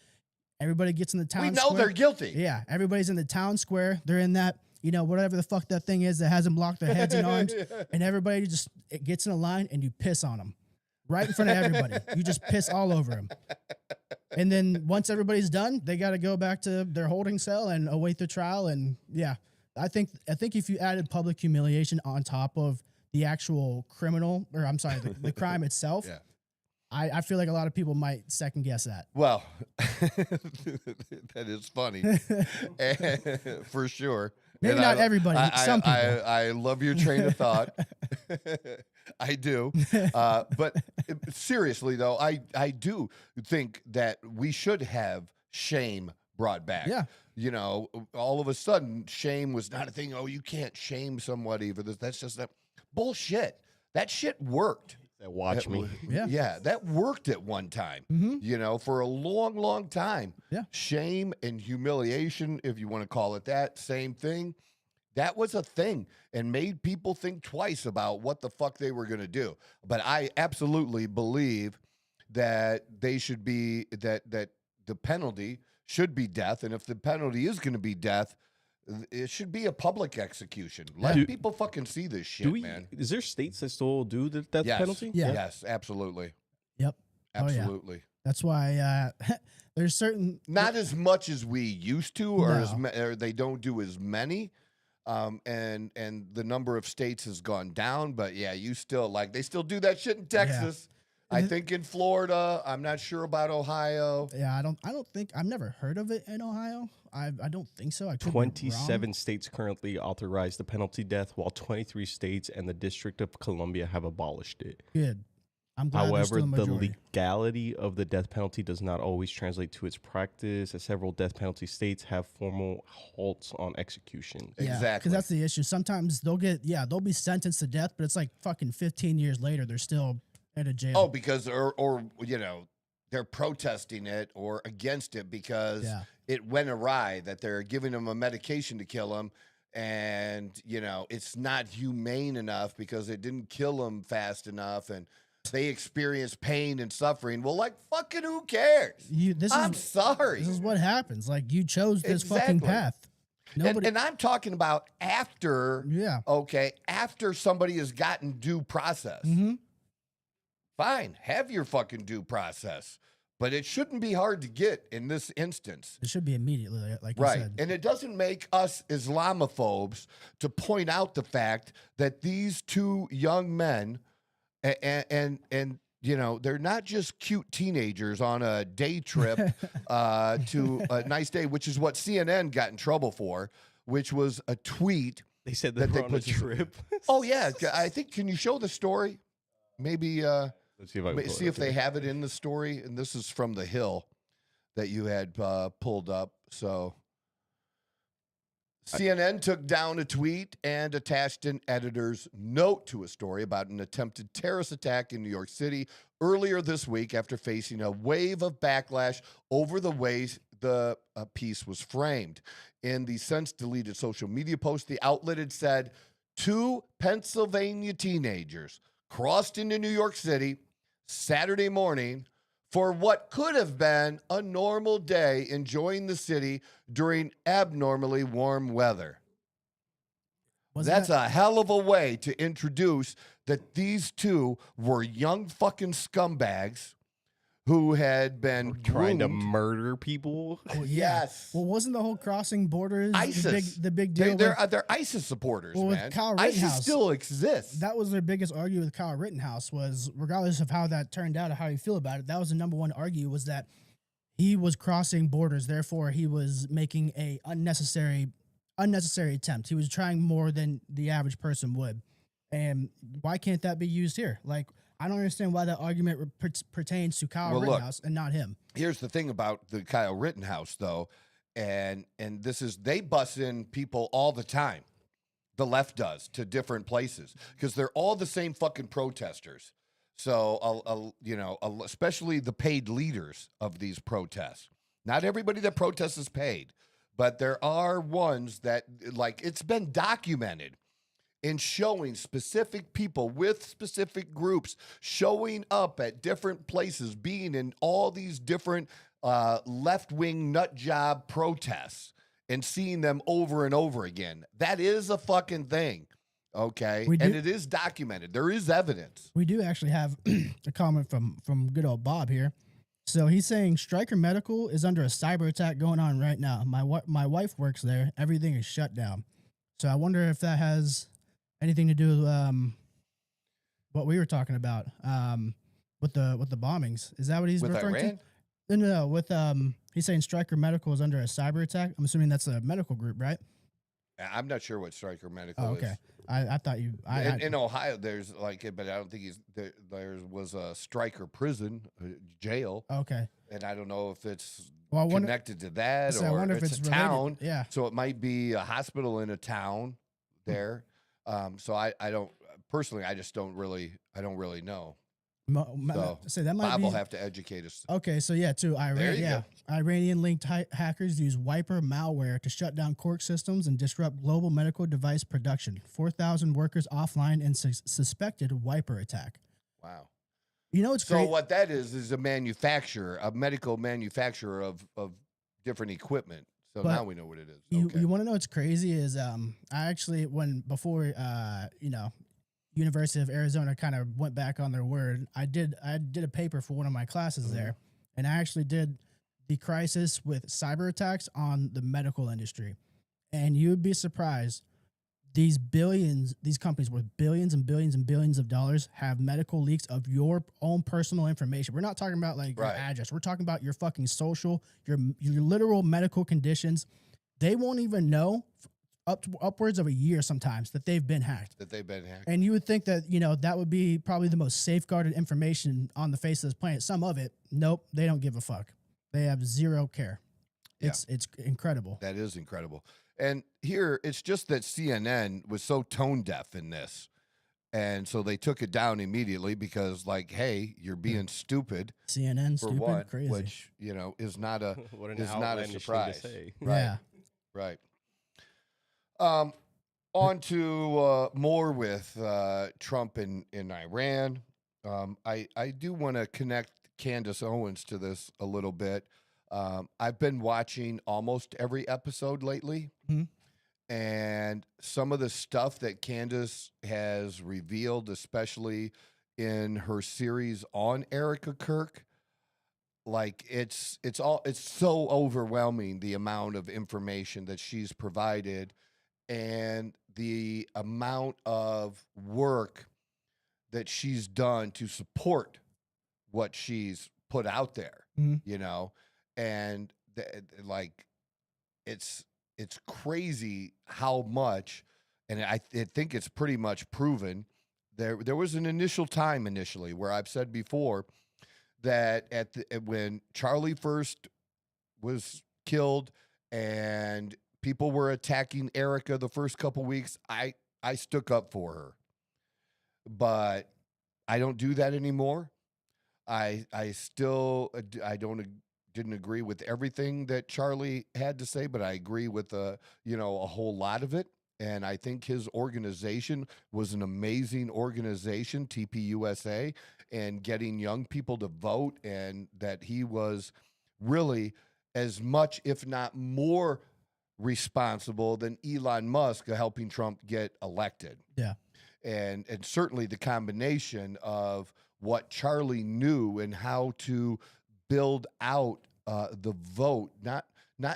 Everybody gets in the town We know square. they're guilty. Yeah, everybody's in the town square. They're in that, you know, whatever the fuck that thing is that hasn't blocked their heads and arms. And everybody just gets in a line and you piss on them right in front of everybody. You just piss all over them. And then once everybody's done, they got to go back to their holding cell and await the trial. And yeah, I think if you added public humiliation on top of the actual criminal, or I'm sorry, the crime itself, Yeah. I feel like a lot of people might second guess that. Well, that is funny. For sure. Maybe And not everybody, but some people. I love your train of thought. I do. But seriously, though, I do think that we should have shame brought back. Yeah. You know, all of a sudden, shame was not a thing. Oh, you can't shame somebody for this. That's just that bullshit. That shit worked. Watch me. Yeah. That worked at one time, you know, for a long, long time. Yeah. Shame and humiliation, if you want to call it that, same thing. That was a thing and made people think twice about what the fuck they were going to do. But I absolutely believe that they should be, that the penalty should be death. And if the penalty is going to be death, it should be a public execution. Let people fucking see this shit, man. Is there states that still do the death penalty? Yeah. Yes, absolutely. Yep. Absolutely. Oh, yeah. That's why there's certain. Not as much as we used to, or No. or they don't do as many. And the number of states has gone down, but yeah, you still they still do that shit in Texas. I think in Florida. I'm not sure about Ohio. Yeah, I don't think I've never heard of it in Ohio. I don't think so. I could be 27 wrong. states currently authorize the penalty death, while 23 states and the District of Columbia have abolished it. Good. I'm glad there's However, still a the majority. legality of the death penalty does not always translate to its practice, as several death penalty states have formal halts on execution. Yeah, Exactly. because that's the issue. Sometimes they'll be sentenced to death, but it's like fucking 15 years later they're still in a jail. Oh, because or you know, they're protesting it or against it because it went awry, that they're giving them a medication to kill them, and you know it's not humane enough because it didn't kill them fast enough, and they experience pain and suffering. Well, like fucking who cares? I'm sorry. This is what happens. Like, you chose this fucking Exactly. path. Nobody. And I'm talking about after. Yeah. Okay, after somebody has gotten due process. Mm-hmm. Fine, have your fucking due process, but it shouldn't be hard to get in this instance. It should be immediately, like you Right. said. And it doesn't make us Islamophobes to point out the fact that these two young men, and you know, they're not just cute teenagers on a day trip to a nice day, which is what CNN got in trouble for, which was a tweet. They said that That they they were on a put- trip. Oh, yeah. I think, can you show the story? Maybe Let's see if I can pull see it if up they here. have it in the story. And this is from the Hill that you had pulled up. So CNN took down a tweet and attached an editor's note to a story about an attempted terrorist attack in New York City earlier this week after facing a wave of backlash over the way the piece was framed. In the since deleted social media post, the outlet had said 2 Pennsylvania teenagers crossed into New York City Saturday morning for what could have been a normal day, enjoying the city during abnormally warm weather. That's a hell of a way to introduce that these 2 were young fucking scumbags who had been trying to groomed. murder people. Well, yeah. Yes. Well, wasn't the whole crossing borders ISIS. the big deal? They're ISIS supporters, Well, with man. Kyle ISIS Rittenhouse, still exists. that was their biggest argument with Kyle Rittenhouse was, regardless of how that turned out or how you feel about it, that was the number one argue, was that he was crossing borders. Therefore, he was making a unnecessary attempt. He was trying more than the average person would. And why can't that be used here? Like, I don't understand why that argument pertains to Kyle Rittenhouse and not him. Here's the thing about the Kyle Rittenhouse, though, and this is, they bus in people all the time. The left does, to different places, because they're all the same fucking protesters. So, especially the paid leaders of these protests. Not everybody that protests is paid, but there are ones that, like, it's been documented in showing specific people with specific groups showing up at different places, being in all these different left-wing nut job protests and seeing them over and over again. That is a fucking thing, okay? And it is documented. There is evidence. We do actually have a comment from good old Bob here. So he's saying Stryker Medical is under a cyber attack going on right now. My wife works there. Everything is shut down. So I wonder if that has anything to do with what we were talking about with the bombings. Is that what he's referring Iran? to? No. With he's saying Stryker Medical is under a cyber attack. I'm assuming that's a medical group, right? I'm not sure what Stryker Medical is. I thought you. In Ohio, there's like it, but I don't think there was a Stryker prison jail. Okay. And I don't know if it's connected to that so or if it's a town. Yeah. So it might be a hospital in a town there. So I don't personally. I don't really know. So that might Bob be. will have to educate us. Okay, so yeah, too. Iranian-linked hackers use wiper malware to shut down court systems and disrupt global medical device production. 4,000 workers offline in suspected wiper attack. Wow. You know, it's great. So what that is a manufacturer, a medical manufacturer of different equipment. So now we know what it is. You want to know what's crazy is I actually before University of Arizona kind of went back on their word. I did a paper for one of my classes there, and I actually did the crisis with cyber attacks on the medical industry. And you would be surprised, these companies worth billions and billions and billions of dollars have medical leaks of your own personal information. We're not talking about like your address. We're talking about your fucking social, your literal medical conditions. They won't even know upwards of a year sometimes that they've been hacked. And you would think that, that would be probably the most safeguarded information on the face of this planet. Some of it, nope, they don't give a fuck. They have zero care. Yeah. It's incredible. That is incredible. And here, it's just that CNN was so tone deaf in this. And so they took it down immediately because, like, hey, you're being stupid. CNN, for stupid, one, crazy. Which, is not a surprise. To say. Right. On to more with Trump in Iran. I do want to connect Candace Owens to this a little bit. I've been watching almost every episode lately, and some of the stuff that Candace has revealed, especially in her series on Erica Kirk, like it's so overwhelming, the amount of information that she's provided and the amount of work that she's done to support what she's put out there, and like it's crazy how much, and I think it's pretty much proven. There was an initial time where I've said before that when Charlie first was killed and people were attacking Erica the first couple weeks, I stuck up for her. But I don't do that anymore. I still didn't agree with everything that Charlie had to say, but I agree with a whole lot of it. And I think his organization was an amazing organization, TPUSA, and getting young people to vote, and that he was really as much, if not more, responsible than Elon Musk helping Trump get elected. Yeah. And certainly the combination of what Charlie knew and how to build out the vote, not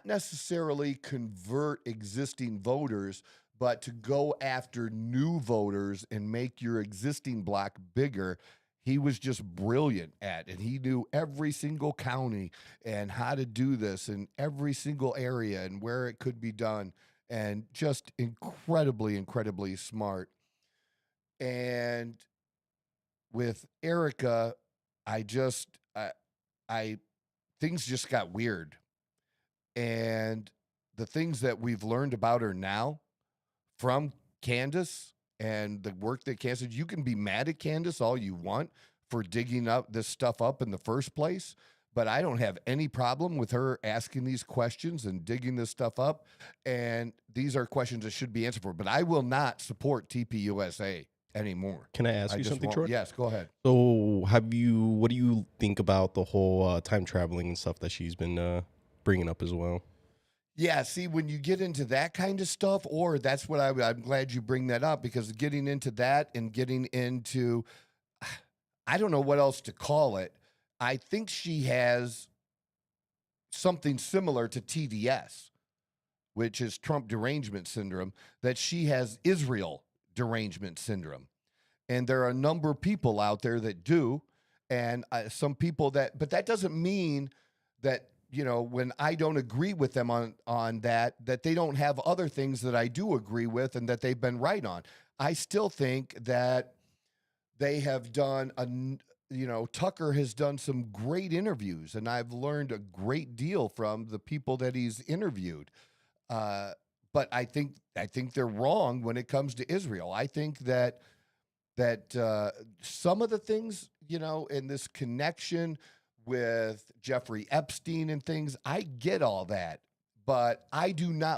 necessarily convert existing voters, but to go after new voters and make your existing block bigger. He was just brilliant at, and he knew every single county and how to do this in every single area and where it could be done, and just incredibly, incredibly smart. And with Erica, I things just got weird. And the things that we've learned about her now from Candace and the work that Candace, you can be mad at Candace all you want for digging up this stuff up in the first place, but I don't have any problem with her asking these questions and digging this stuff up. And these are questions that should be answered for, but I will not support TPUSA anymore. Can I ask you something, Troy? Yes, go ahead. So what do you think about the whole time traveling and stuff that she's been bringing up as well? Yeah, see, when you get into that kind of stuff, or that's what I'm glad you bring that up, because getting into that and getting into, I don't know what else to call it. I think she has something similar to TDS, which is Trump derangement syndrome, that she has Israel derangement syndrome. And there are a number of people out there that do, and some people that, but that doesn't mean that, when I don't agree with them on that they don't have other things that I do agree with and that they've been right on. I still think that they have done Tucker has done some great interviews, and I've learned a great deal from the people that he's interviewed. But I think they're wrong when it comes to Israel. I think that some of the things, in this connection with Jeffrey Epstein and things, I get all that, but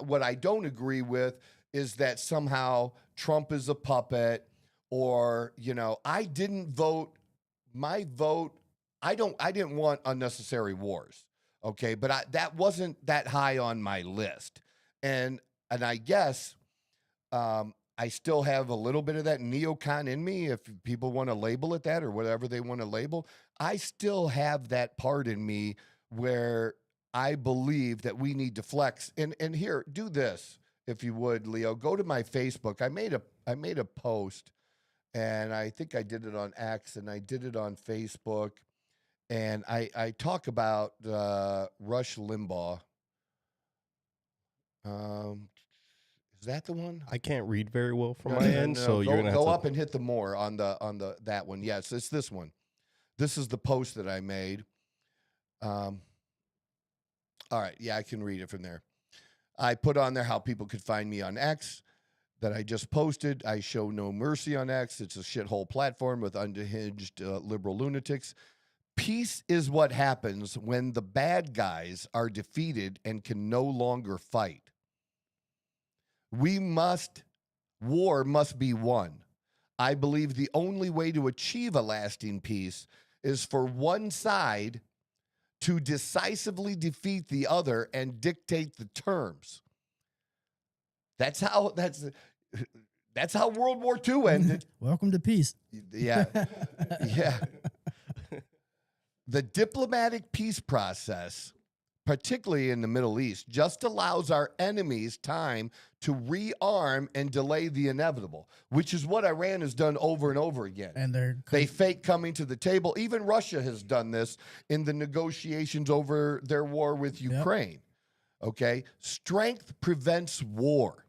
what I don't agree with is that somehow Trump is a puppet, or, I didn't vote, my vote, I didn't want unnecessary wars. Okay. But that wasn't that high on my list. And I guess, I still have a little bit of that neocon in me, if people want to label it that or whatever they want to label. I still have that part in me where I believe that we need to flex. And here, do this, if you would, Leo. Go to my Facebook. I made a post, and I think I did it on X, and I did it on Facebook. And I talk about Rush Limbaugh. Is that the one? I can't read very well from my end, so you're gonna have go to up and hit the more on the that one. Yes, it's this one. This is the post that I made. All right, yeah, I can read it from there. I put on there how people could find me on X that I just posted. I show no mercy on X. It's a shithole platform with unhinged liberal lunatics. Peace is what happens when the bad guys are defeated and can no longer fight. War must be won. I believe the only way to achieve a lasting peace is for one side to decisively defeat the other and dictate the terms. That's how World War II ended. Welcome to peace. Yeah. Yeah. The diplomatic peace process, particularly in the Middle East, just allows our enemies time to rearm and delay the inevitable, which is what Iran has done over and over again. And they fake coming to the table. Even Russia has done this in the negotiations over their war with Ukraine. Yep. Okay? Strength prevents war.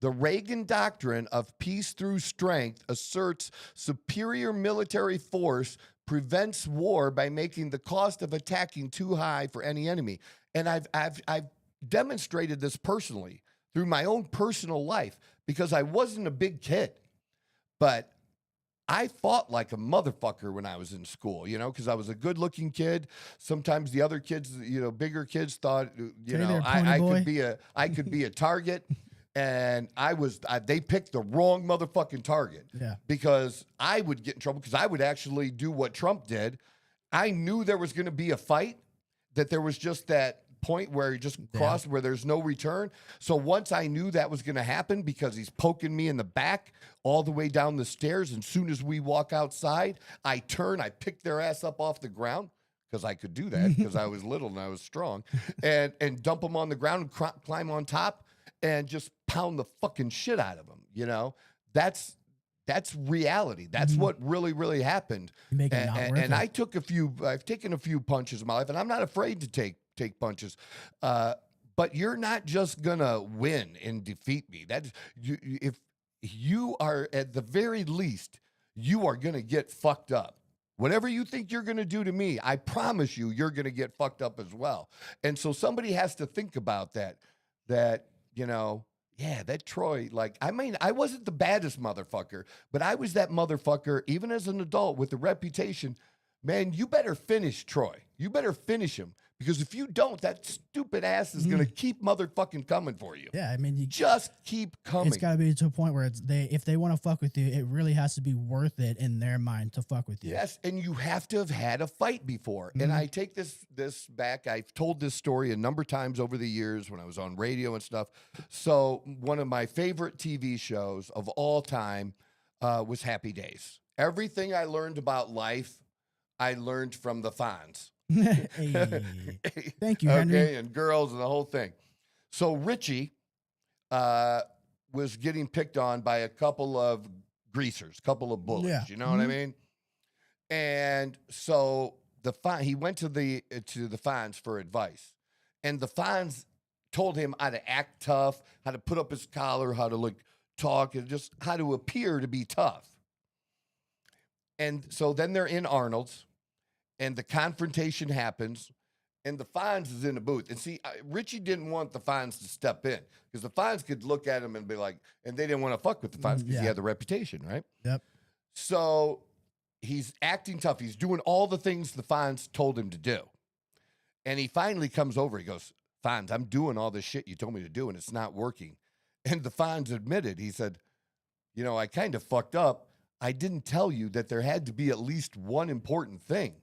The Reagan doctrine of peace through strength asserts superior military force prevents war by making the cost of attacking too high for any enemy. And I've demonstrated this personally through my own personal life because I wasn't a big kid, but I fought like a motherfucker when I was in school, because I was a good-looking kid. Sometimes the other kids, bigger kids thought, I could be a target, and they picked the wrong motherfucking target. Yeah. Because I would get in trouble because I would actually do what Trump did. I knew there was going to be a fight, that there was just that point where he just crossed where there's no return. So once I knew that was going to happen because he's poking me in the back all the way down the stairs, and soon as we walk outside, I turn, I pick their ass up off the ground because I could do that because I was little and I was strong, and dump them on the ground and climb on top and just pound the fucking shit out of them. That's reality. That's what really, really happened. And I've taken a few punches in my life, and I'm not afraid to take punches. But you're not just gonna win and defeat me. If you are, at the very least, you are gonna get fucked up. Whatever you think you're gonna do to me, I promise you're gonna get fucked up as well. And so somebody has to think about that. That Troy, I wasn't the baddest motherfucker, but I was that motherfucker, even as an adult with a reputation. Man, you better finish Troy. You better finish him. Because if you don't, that stupid ass is going to keep motherfucking coming for you. Yeah, I mean, you just keep coming. It's got to be to a point where if they want to fuck with you, it really has to be worth it in their mind to fuck with you. Yes, and you have to have had a fight before. And I take this back. I've told this story a number of times over the years when I was on radio and stuff. So one of my favorite TV shows of all time was Happy Days. Everything I learned about life, I learned from the Fonz. Hey. Thank you, Henry. Okay, and girls and the whole thing. So Richie was getting picked on by a couple of greasers, couple of bullies. Yeah. You know what I mean? And so he went to the Fonz for advice, and the Fonz told him how to act tough, how to put up his collar, how to talk, and just how to appear to be tough. And so then they're in Arnold's. And the confrontation happens, and the Fonz is in the booth. And see, Richie didn't want the Fonz to step in because the Fonz could look at him and be like, and they didn't want to fuck with the Fonz because he had the reputation, right? Yep. So he's acting tough. He's doing all the things the Fonz told him to do. And he finally comes over. He goes, Fonz, I'm doing all this shit you told me to do, and it's not working. And the Fonz admitted, he said, I kind of fucked up. I didn't tell you that there had to be at least one important thing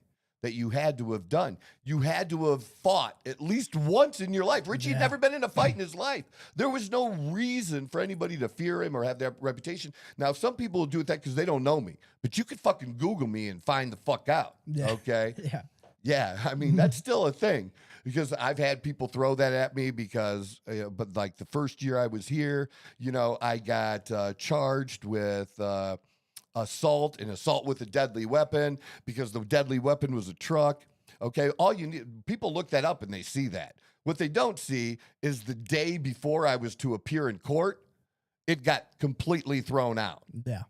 that you had to have done. You had to have fought at least once in your life. Richie had never been in a fight in his life. There was no reason for anybody to fear him or have that reputation. Now, some people will do that because they don't know me, but you could fucking Google me and find the fuck out, okay? Yeah, I mean, that's still a thing because I've had people throw that at me because, but like the first year I was here, I got charged with assault with a deadly weapon because the deadly weapon was a truck. Okay, all you need, people look that up and they see that. What they don't see is the day before I was to appear in court, it got completely thrown out. Yeah.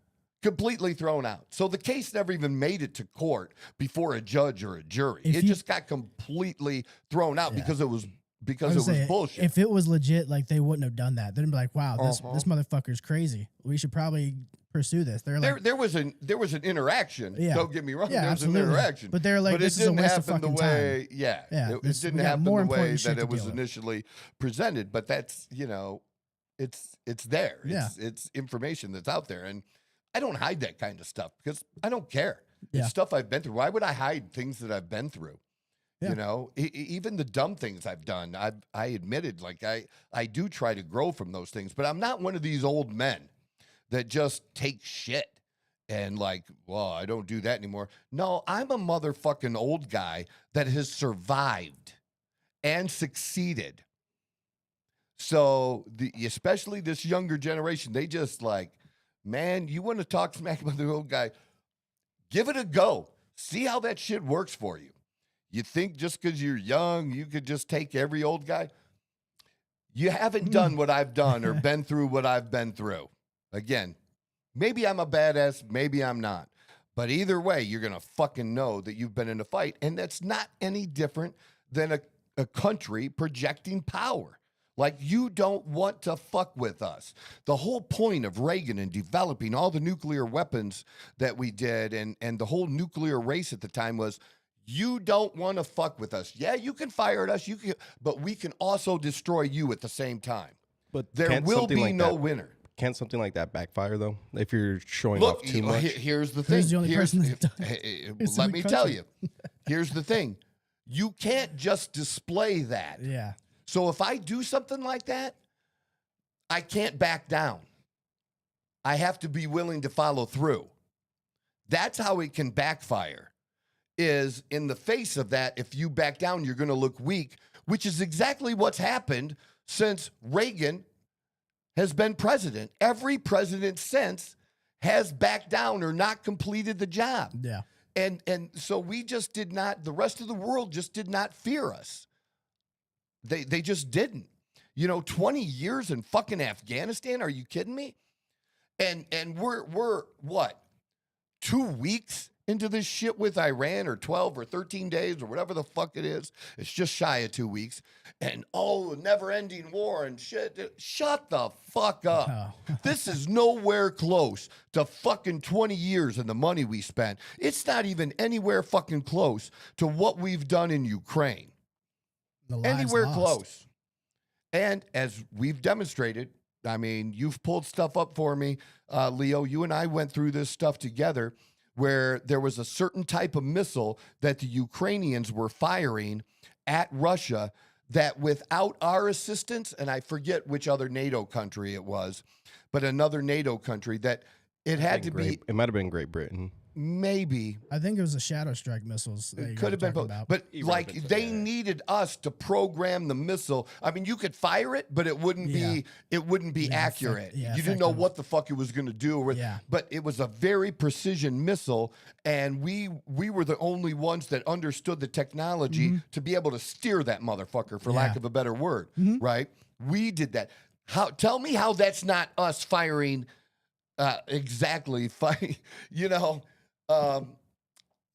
Completely thrown out. So the case never even made it to court before a judge or a jury. It just got completely thrown out because it was bullshit. If it was legit, they wouldn't have done that. They'd be like, "Wow, this motherfucker's crazy. We should probably pursue this." They're like, there was an interaction. Yeah. Don't get me wrong. Yeah, there was an interaction. But they're like, but this it is a didn't waste of happen the fucking way. time. Yeah. It we didn't got happen more the way important shit that to it was deal with. initially presented. But that's it's there. It's information that's out there, and I don't hide that kind of stuff because I don't care. Yeah. It's stuff I've been through. Why would I hide things that I've been through? Yeah. Even the dumb things I've done, I admitted, I do try to grow from those things, but I'm not one of these old men that just take shit and I don't do that anymore. No, I'm a motherfucking old guy that has survived and succeeded. So especially this younger generation, they just man, you want to talk smack about the old guy, give it a go. See how that shit works for you. You think just because you're young, you could just take every old guy? You haven't done what I've done or been through what I've been through. Again, maybe I'm a badass, maybe I'm not. But either way, you're going to fucking know that you've been in a fight. And that's not any different than a country projecting power. Like, you don't want to fuck with us. The whole point of Reagan and developing all the nuclear weapons that we did and the whole nuclear race at the time was, you don't want to fuck with us. Yeah, you can fire at us, but we can also destroy you at the same time. But There will be no winner. Can't something like that backfire though? If you're showing Look, off too much. here's the thing. Who's the only person that does? Let me tell you. Here's the thing. You can't just display that. Yeah. So if I do something like that, I can't back down. I have to be willing to follow through. That's how it can backfire, is in the face of that, if you back down, you're going to look weak, which is exactly what's happened since Reagan has been president. Every president since has backed down or not completed the job. Yeah. And so we just did not, the rest of the world just did not fear us. They just didn't. 20 years in fucking Afghanistan, are you kidding me? And we're what? 2 weeks into this shit with Iran, or 12 or 13 days or whatever the fuck it is. It's just shy of 2 weeks. And never-ending war and shit. Shut the fuck up. Oh. This is nowhere close to fucking 20 years and the money we spent. It's not even anywhere fucking close to what we've done in Ukraine. The lives Anywhere lost. close. And as we've demonstrated, I mean, you've pulled stuff up for me, Leo. You and I went through this stuff together, where there was a certain type of missile that the Ukrainians were firing at Russia that, without our assistance, and I forget which other NATO country it was, but another NATO country, that it had to be. It might have been Great Britain. Maybe. I think it was the Shadow Strike missiles. It could have been both. But like, they needed us to program the missile. I mean, you could fire it, but it wouldn't be accurate. You didn't know what the fuck it was going to do. But it was a very precision missile, and we were the only ones that understood the technology to be able to steer that motherfucker, for lack of a better word, right? We did that. Tell me how that's not us firing exactly.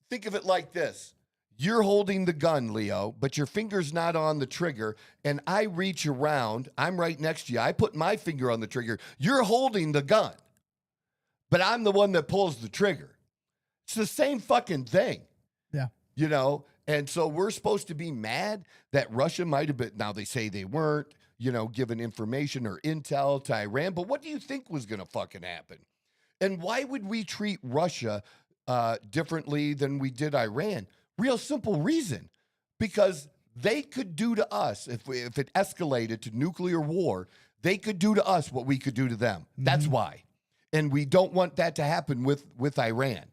Think of it like this. You're holding the gun, Leo, but your finger's not on the trigger, and I reach around. I'm right next to you. I put my finger on the trigger. You're holding the gun, but I'm the one that pulls the trigger. It's the same fucking thing. Yeah. And so we're supposed to be mad that Russia might have been, now they say they weren't, given information or intel to Iran, but what do you think was going to fucking happen? And why would we treat Russia differently than we did Iran? Real simple reason. Because they could do to us, if it escalated to nuclear war, they could do to us what we could do to them. That's why. And we don't want that to happen with Iran.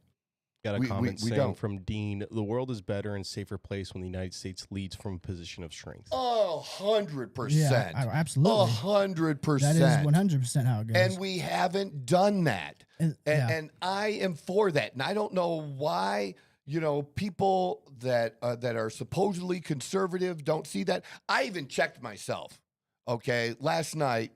Got a comment we saying don't. from Dean, the world is better and safer place when the United States leads from a position of strength. 100%. Yeah, absolutely. 100%. That is 100% how it goes. And we haven't done that. And I am for that. And I don't know why, people that are supposedly conservative don't see that. I even checked myself. Okay. Last night,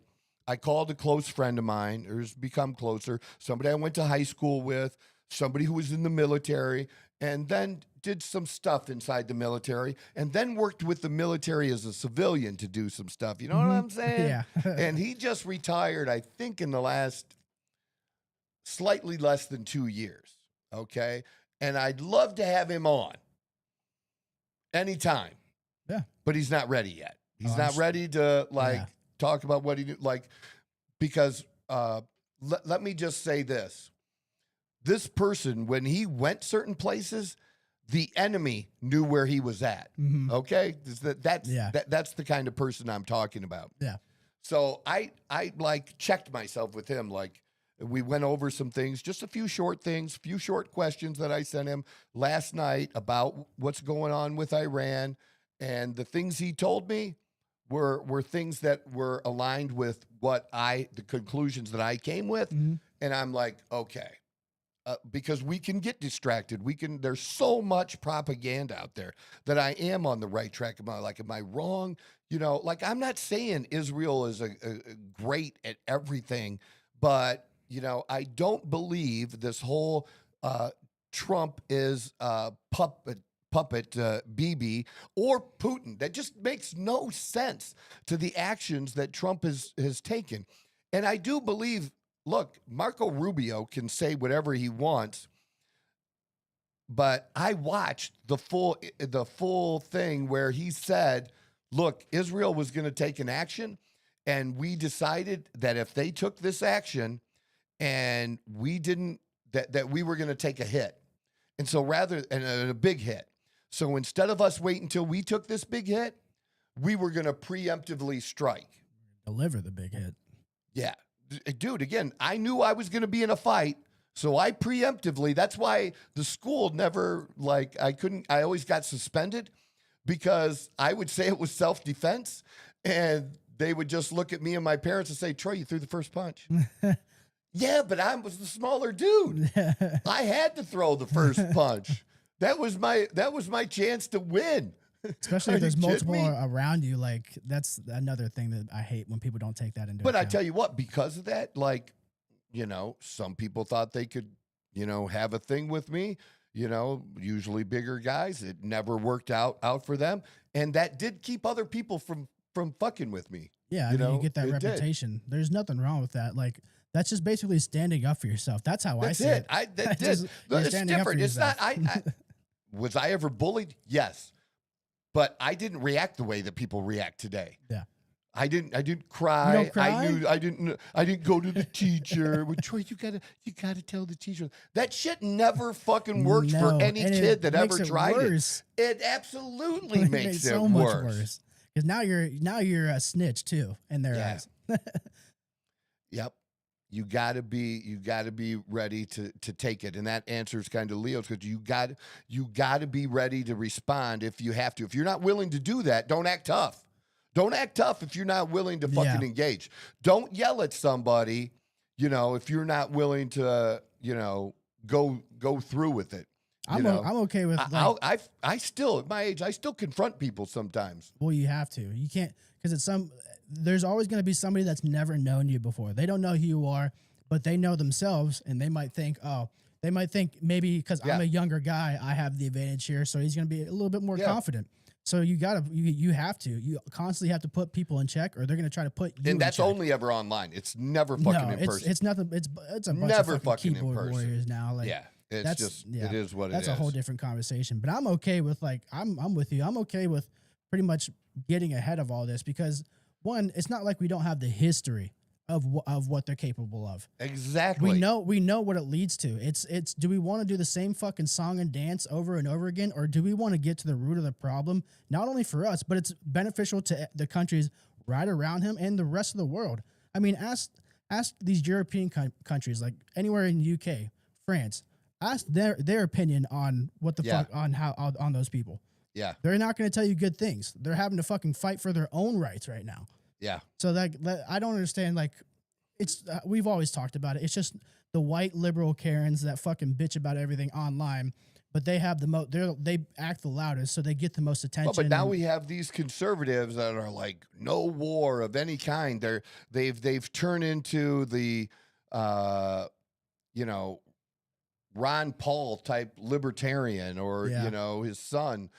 I called a close friend of mine, who's become closer, somebody I went to high school with, somebody who was in the military, and then did some stuff inside the military, and then worked with the military as a civilian to do some stuff. You know what I'm saying? Yeah. And he just retired, I think, in the last slightly less than 2 years. Okay. And I'd love to have him on anytime. Yeah. But he's not ready yet. He's not ready to talk about what he do, because let me just say this. This person, when he went certain places, the enemy knew where he was at. Okay? That's the kind of person I'm talking about. Yeah. So I checked myself with him. We went over some things, just a few short things, few short questions that I sent him last night about what's going on with Iran. And the things he told me were things that were aligned with the conclusions that I came with. And I'm like, okay. Because we can get distracted. There's so much propaganda out there that I am on the right track. Am I wrong? I'm not saying Israel is a great at everything, but, I don't believe this whole Trump is puppet Bibi or Putin. That just makes no sense to the actions that Trump has taken. And I do believe, look, Marco Rubio can say whatever he wants, but I watched the full thing where he said, look, Israel was going to take an action, and we decided that if they took this action and we didn't, that we were going to take a hit. And so and a big hit. So instead of us waiting until we took this big hit, we were going to preemptively strike. Deliver the big hit. Yeah. Dude, again, I knew I was going to be in a fight. So I preemptively, that's why the school never, I always got suspended, because I would say it was self-defense, and they would just look at me and my parents and say, Troy, you threw the first punch. Yeah, but I was the smaller dude. I had to throw the first punch. That was my chance to win. Especially if there's multiple around you. Like, that's another thing that I hate, when people don't take that into account. But I tell you what, because of that, some people thought they could, have a thing with me, usually bigger guys. It never worked out for them. And that did keep other people from fucking with me. Yeah, you get that reputation. There's nothing wrong with that. Like, that's just basically standing up for yourself. That's how I see it. It's different. It's not. Was I ever bullied? Yes, but I didn't react the way that people react today. Yeah, I didn't cry. You don't cry? I didn't go to the teacher. Well, Troy, you gotta tell the teacher. That shit never fucking works for any kid that ever tried it. It absolutely makes it so worse. Much worse. Because now you're a snitch too in their eyes. Yep. You gotta be ready to take it. And that answers kind of Leo's, because you gotta be ready to respond if you have to. If you're not willing to do that, don't act tough. Don't act tough if you're not willing to fucking engage. Don't yell at somebody, if you're not willing to, go through with it. I'm okay with. I still, at my age, I still confront people sometimes. Well, you have to. You can't, because there's always going to be somebody that's never known you before. They don't know who you are, but they know themselves, and they might think, maybe because I'm a younger guy, I have the advantage here, so he's going to be a little bit more confident. So you constantly have to put people in check, or they're going to try to put you. And that's in check. Only ever online. It's never fucking in person. It's nothing. It's a bunch never of fucking keyboard in person. warriors now. Like, it is what it is. That's a whole different conversation. But I'm okay with I'm with you. I'm okay with pretty much getting ahead of all this, because one, it's not like we don't have the history of what they're capable of. Exactly. We know what it leads to. It's do we want to do the same fucking song and dance over and over again, or do we want to get to the root of the problem? Not only for us, but it's beneficial to the countries right around him and the rest of the world. I mean, ask these European countries, like anywhere in UK, France. Ask their opinion on what the fuck on those people. Yeah, they're not going to tell you good things. They're having to fucking fight for their own rights right now. Yeah. So that I don't understand. Like, it's we've always talked about it. It's just the white liberal Karens that fucking bitch about everything online, but they have they act the loudest, so they get the most attention. But now we have these conservatives that are like, no war of any kind. They've turned into the Ron Paul type libertarian, or his son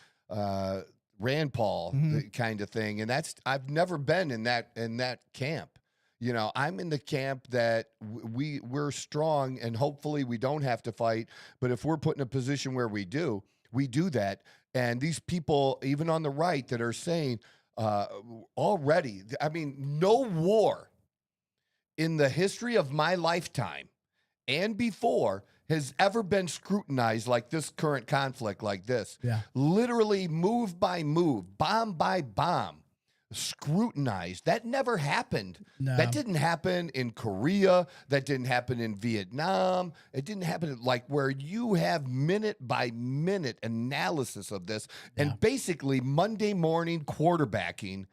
Rand Paul kind of thing. And I've never been in that camp. I'm in the camp that we're strong, and hopefully we don't have to fight. But if we're put in a position where we do that. And these people, even on the right, that are saying already, I mean, no war in the history of my lifetime and before has ever been scrutinized like this current conflict, like this. Yeah. Literally move by move, bomb by bomb, scrutinized. That never happened. No. That didn't happen in Korea. That didn't happen in Vietnam. It didn't happen where you have minute by minute analysis of this, and basically Monday morning quarterbacking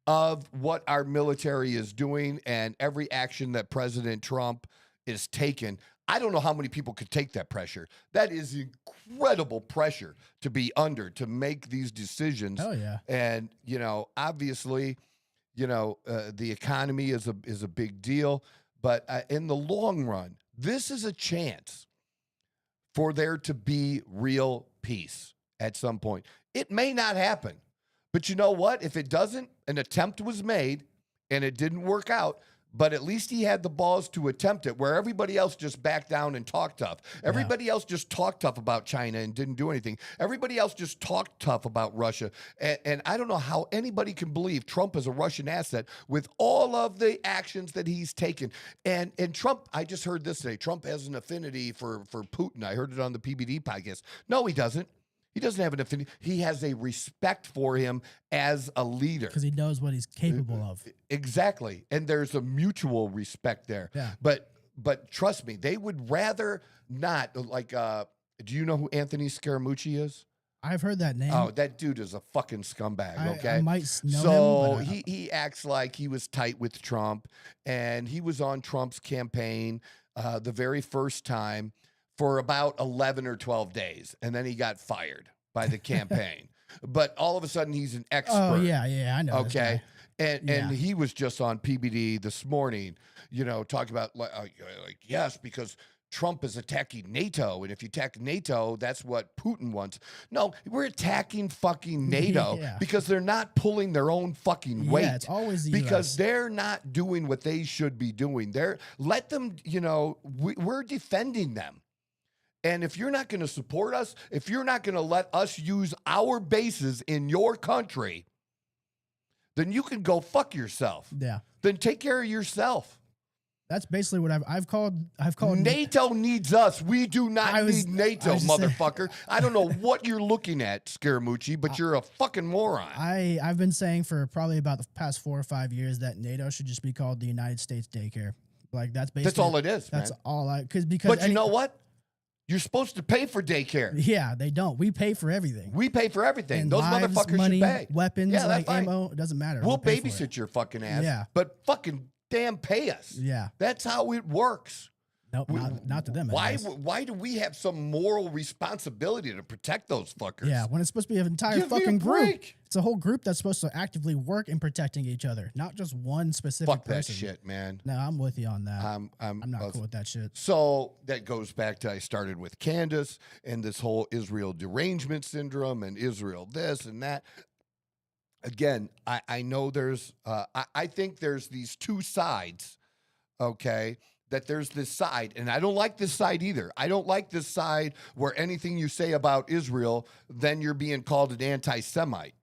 of what our military is doing and every action that President Trump is taking. I don't know how many people could take that pressure. That is incredible pressure to be under, to make these decisions. Oh yeah. And obviously, the economy is a big deal, but in the long run, this is a chance for there to be real peace. at some point. It may not happen. But you know what? If it doesn't, an attempt was made and it didn't work out, but at least he had the balls to attempt it, where everybody else just backed down and talked tough. Everybody else just talked tough about China and didn't do anything. Everybody else just talked tough about Russia. And I don't know how anybody can believe Trump is a Russian asset with all of the actions that he's taken. And Trump, I just heard this today, Trump has an affinity for Putin. I heard it on the PBD podcast. No, he doesn't. He doesn't have an affinity. He has a respect for him as a leader. Because he knows what he's capable of. Exactly. And there's a mutual respect there. Yeah. But trust me, they would rather not, like, do you know who Anthony Scaramucci is? I've heard that name. Oh, that dude is a fucking scumbag, okay? I might know so him. So he acts like he was tight with Trump, and he was on Trump's campaign the very first time for about 11 or 12 days, and then he got fired by the campaign. But all of a sudden, he's an expert. Oh, yeah, I know. Okay, and he was just on PBD this morning, talking about, like yes, because Trump is attacking NATO, and if you attack NATO, that's what Putin wants. No, we're attacking fucking NATO because they're not pulling their own fucking weight. Yeah, it's always the because US. They're not doing what they should be doing. Let them, we're defending them. And if you're not going to support us, if you're not going to let us use our bases in your country, then you can go fuck yourself. Yeah. Then take care of yourself. That's basically what I've called. NATO needs us. We do not need NATO, motherfucker. I don't know what you're looking at, Scaramucci, but you're a fucking moron. I've been saying for probably about the past 4 or 5 years that NATO should just be called the United States Daycare. Like that's basically that's all it is. That's man. all because. But you know what? You're supposed to pay for daycare. Yeah, they don't. We pay for everything. We pay for everything. And Those lives, motherfuckers money, should pay. Weapons, yeah, like fine. ammo. It doesn't matter. We'll pay for it. babysit your fucking ass. Yeah. But fucking damn pay us. Yeah. That's how it works. Nope, not to them. Why do we have some moral responsibility to protect those fuckers? Yeah, when it's supposed to be an entire fucking group. It's a whole group that's supposed to actively work in protecting each other, not just one specific Fuck person. that shit, man. No, I'm with you on that. I'm not cool with that shit. So that goes back to I started with Candace and this whole Israel derangement syndrome and Israel this and that. Again, I know there's I think there's these two sides, okay? That there's this side, and I don't like this side either. I don't like this side where anything you say about Israel, then you're being called an anti-Semite.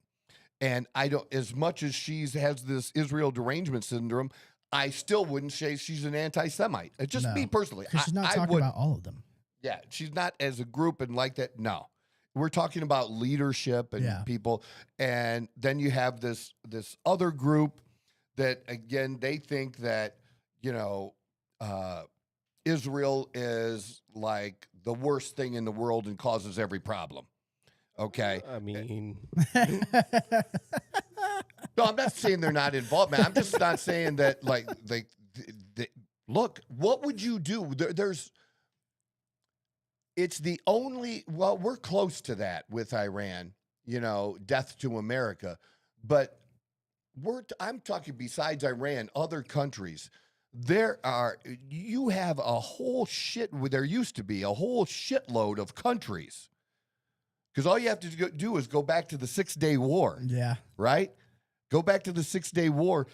And I don't, as much as has this Israel derangement syndrome, I still wouldn't say she's an anti-Semite. It's just me personally. Because she's not talking about all of them. Yeah, she's not as a group and like that. No. We're talking about leadership and people. And then you have this other group that, again, they think that, Israel is like the worst thing in the world and causes every problem. Okay. I mean, no, I'm not saying they're not involved, man. I'm just not saying that like look, what would you do? It's the only, well, we're close to that with Iran, death to America, but I'm talking besides Iran, other countries. There used to be a whole shitload of countries. Because all you have to do is go back to the 6-Day War. Yeah. Right? Go back to the 6-Day War.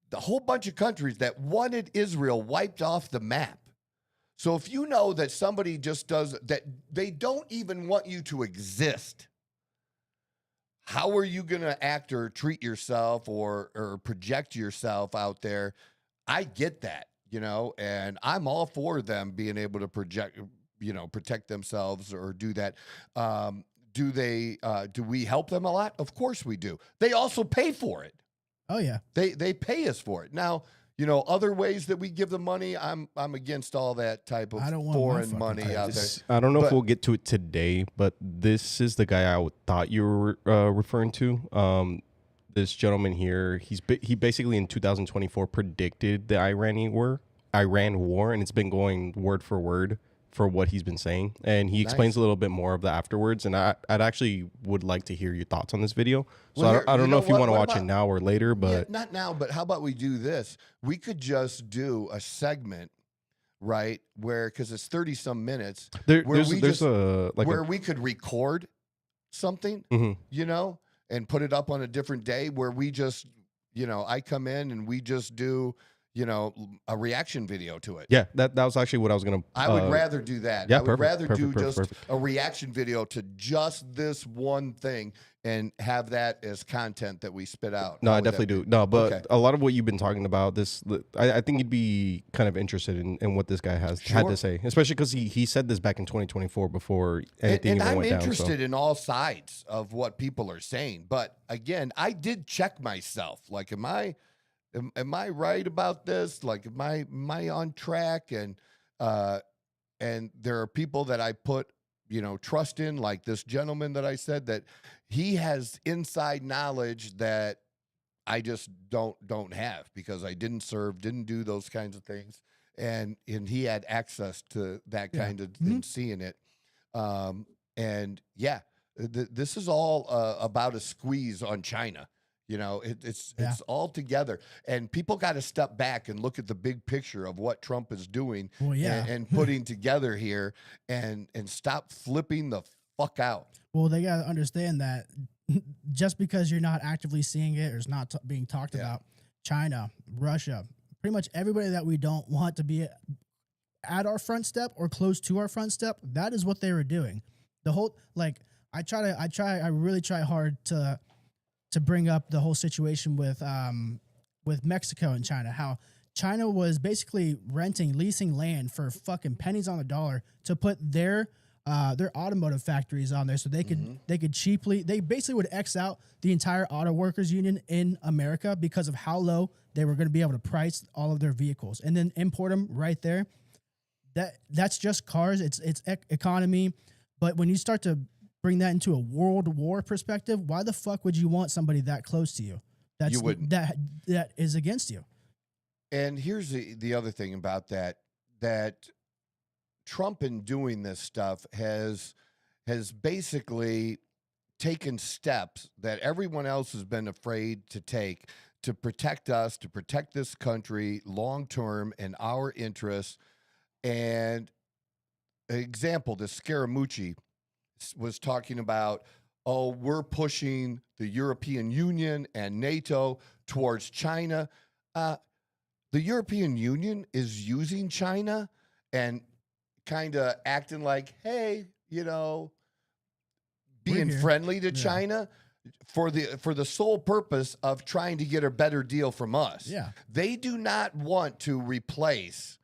The whole bunch of countries that wanted Israel wiped off the map. So if you know that somebody just does that, they don't even want you to exist. How are you going to act or treat yourself or project yourself out there? I get that, and I'm all for them being able to protect themselves or do that. Do we help them a lot? Of course we do. They also pay for it. Oh yeah. They pay us for it. Now, other ways that we give them money, I'm against all that type of foreign money out there. I don't know if we'll get to it today, but this is the guy I thought you were referring to. This gentleman here, he basically in 2024 predicted the Iran war, and it's been going word for word for what he's been saying, and he explains a little bit more of that afterwards. And I'd actually would like to hear your thoughts on this video. So well, I don't know if you want to watch it now or later, but not now. But how about we do this? We could just do a segment, right? Where because it's 30 some minutes, where we could record. something, Mm-hmm. and put it up on a different day where we just, I come in and we just do, a reaction video to it. Yeah, that was actually what I was gonna. I would rather do that. Yeah, I would rather do just perfect. a reaction video to just this one thing and have that as content that we spit out. No, How I would definitely that do. be? No, but Okay. a lot of what you've been talking about, I think you'd be kind of interested in what this guy had Sure. to say, especially because he said this back in 2024 before anything And even I'm went down. interested in all sides of what people are saying. But again, I did check myself. Like, am I right about this? Like, am I on track? And there are people that I put, trust in, like this gentleman that I said that he has inside knowledge that I just don't have because I didn't serve, didn't do those kinds of things. And he had access to that kind of and seeing it. And yeah, this is all about a squeeze on China. It's all together, and people got to step back and look at the big picture of what Trump is doing and putting together here, and stop flipping the fuck out. Well, they got to understand that just because you're not actively seeing it or it's not being talked about, China, Russia, pretty much everybody that we don't want to be at our front step or close to our front step, that is what they were doing. The whole, like, I really try hard to bring up the whole situation with Mexico and China, how China was basically leasing land for fucking pennies on the dollar to put their automotive factories on there so they could cheaply, they basically would X out the entire auto workers union in America because of how low they were going to be able to price all of their vehicles and then import them right there. That's just cars. It's economy. But when you start to bring that into a world war perspective, why the fuck would you want somebody that close to you? You wouldn't. That is against you. And here's the other thing about that Trump in doing this stuff has basically taken steps that everyone else has been afraid to take to protect us, to protect this country long term and our interests. And an example, the Scaramucci was talking about, we're pushing the European Union and NATO towards China. The European Union is using China and kind of acting like, hey, being friendly to China for the sole purpose of trying to get a better deal from us. Yeah. They do not want to replace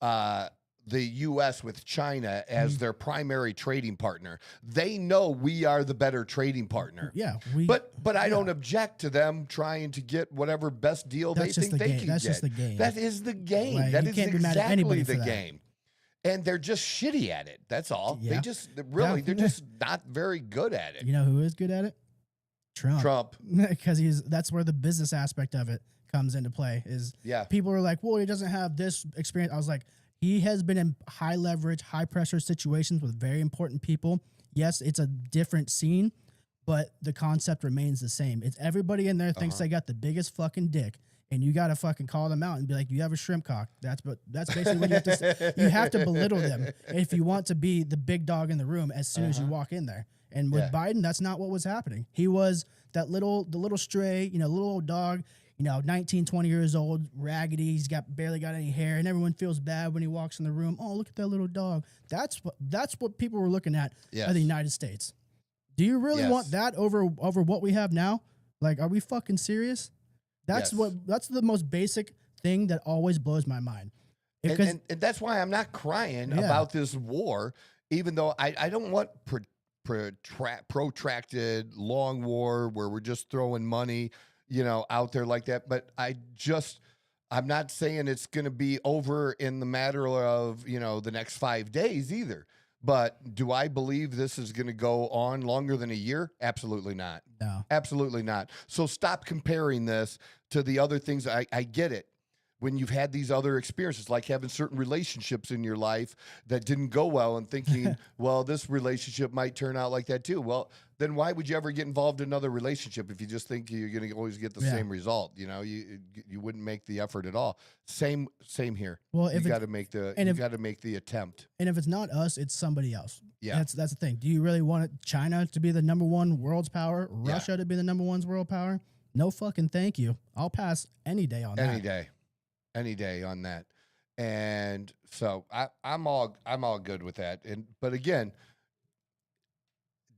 the U.S. with China as their primary trading partner. They know we are the better trading partner. Yeah. But I don't object to them trying to get whatever best deal they think they can get. That's just the game. That is the game. Like, that you is can't be mad at exactly anybody for the that. game. And they're just shitty at it. That's all. Yeah. They're just not very good at it. You know who is good at it? Trump. Because that's where the business aspect of it comes into play. People are like, well, he doesn't have this experience. I was like, he has been in high leverage, high pressure situations with very important people. Yes, it's a different scene, but the concept remains the same. It's everybody in there thinks they got the biggest fucking dick, and you got to fucking call them out and be like, you have a shrimp cock. That's basically what you have to say. You have to belittle them if you want to be the big dog in the room as soon as you walk in there. And with Biden, that's not what was happening. He was the little stray, little old dog, 19, 20 years old, raggedy. He's barely got any hair, and everyone feels bad when he walks in the room. Oh, look at that little dog. That's what people were looking at in the United States. Do you really want that over what we have now? Like, are we fucking serious? That's the most basic thing that always blows my mind. And that's why I'm not crying about this war, even though I don't want protracted long war where we're just throwing money out there like that. But I'm not saying it's going to be over in the matter of, the next 5 days either. But do I believe this is going to go on longer than a year? Absolutely not. No. Absolutely not. So stop comparing this to the other things. I get it. When you've had these other experiences, like having certain relationships in your life that didn't go well and thinking, well, this relationship might turn out like that too. Well, then why would you ever get involved in another relationship if you just think you're going to always get the same result? You know, you wouldn't make the effort at all. Same here. Well, if you got to make the attempt. And if it's not us, it's somebody else. Yeah, that's the thing. Do you really want China to be the number one world's power? Russia to be the number one world power? No fucking thank you. I'll pass any day on that. Any day on that. And so I'm all good with that. But again,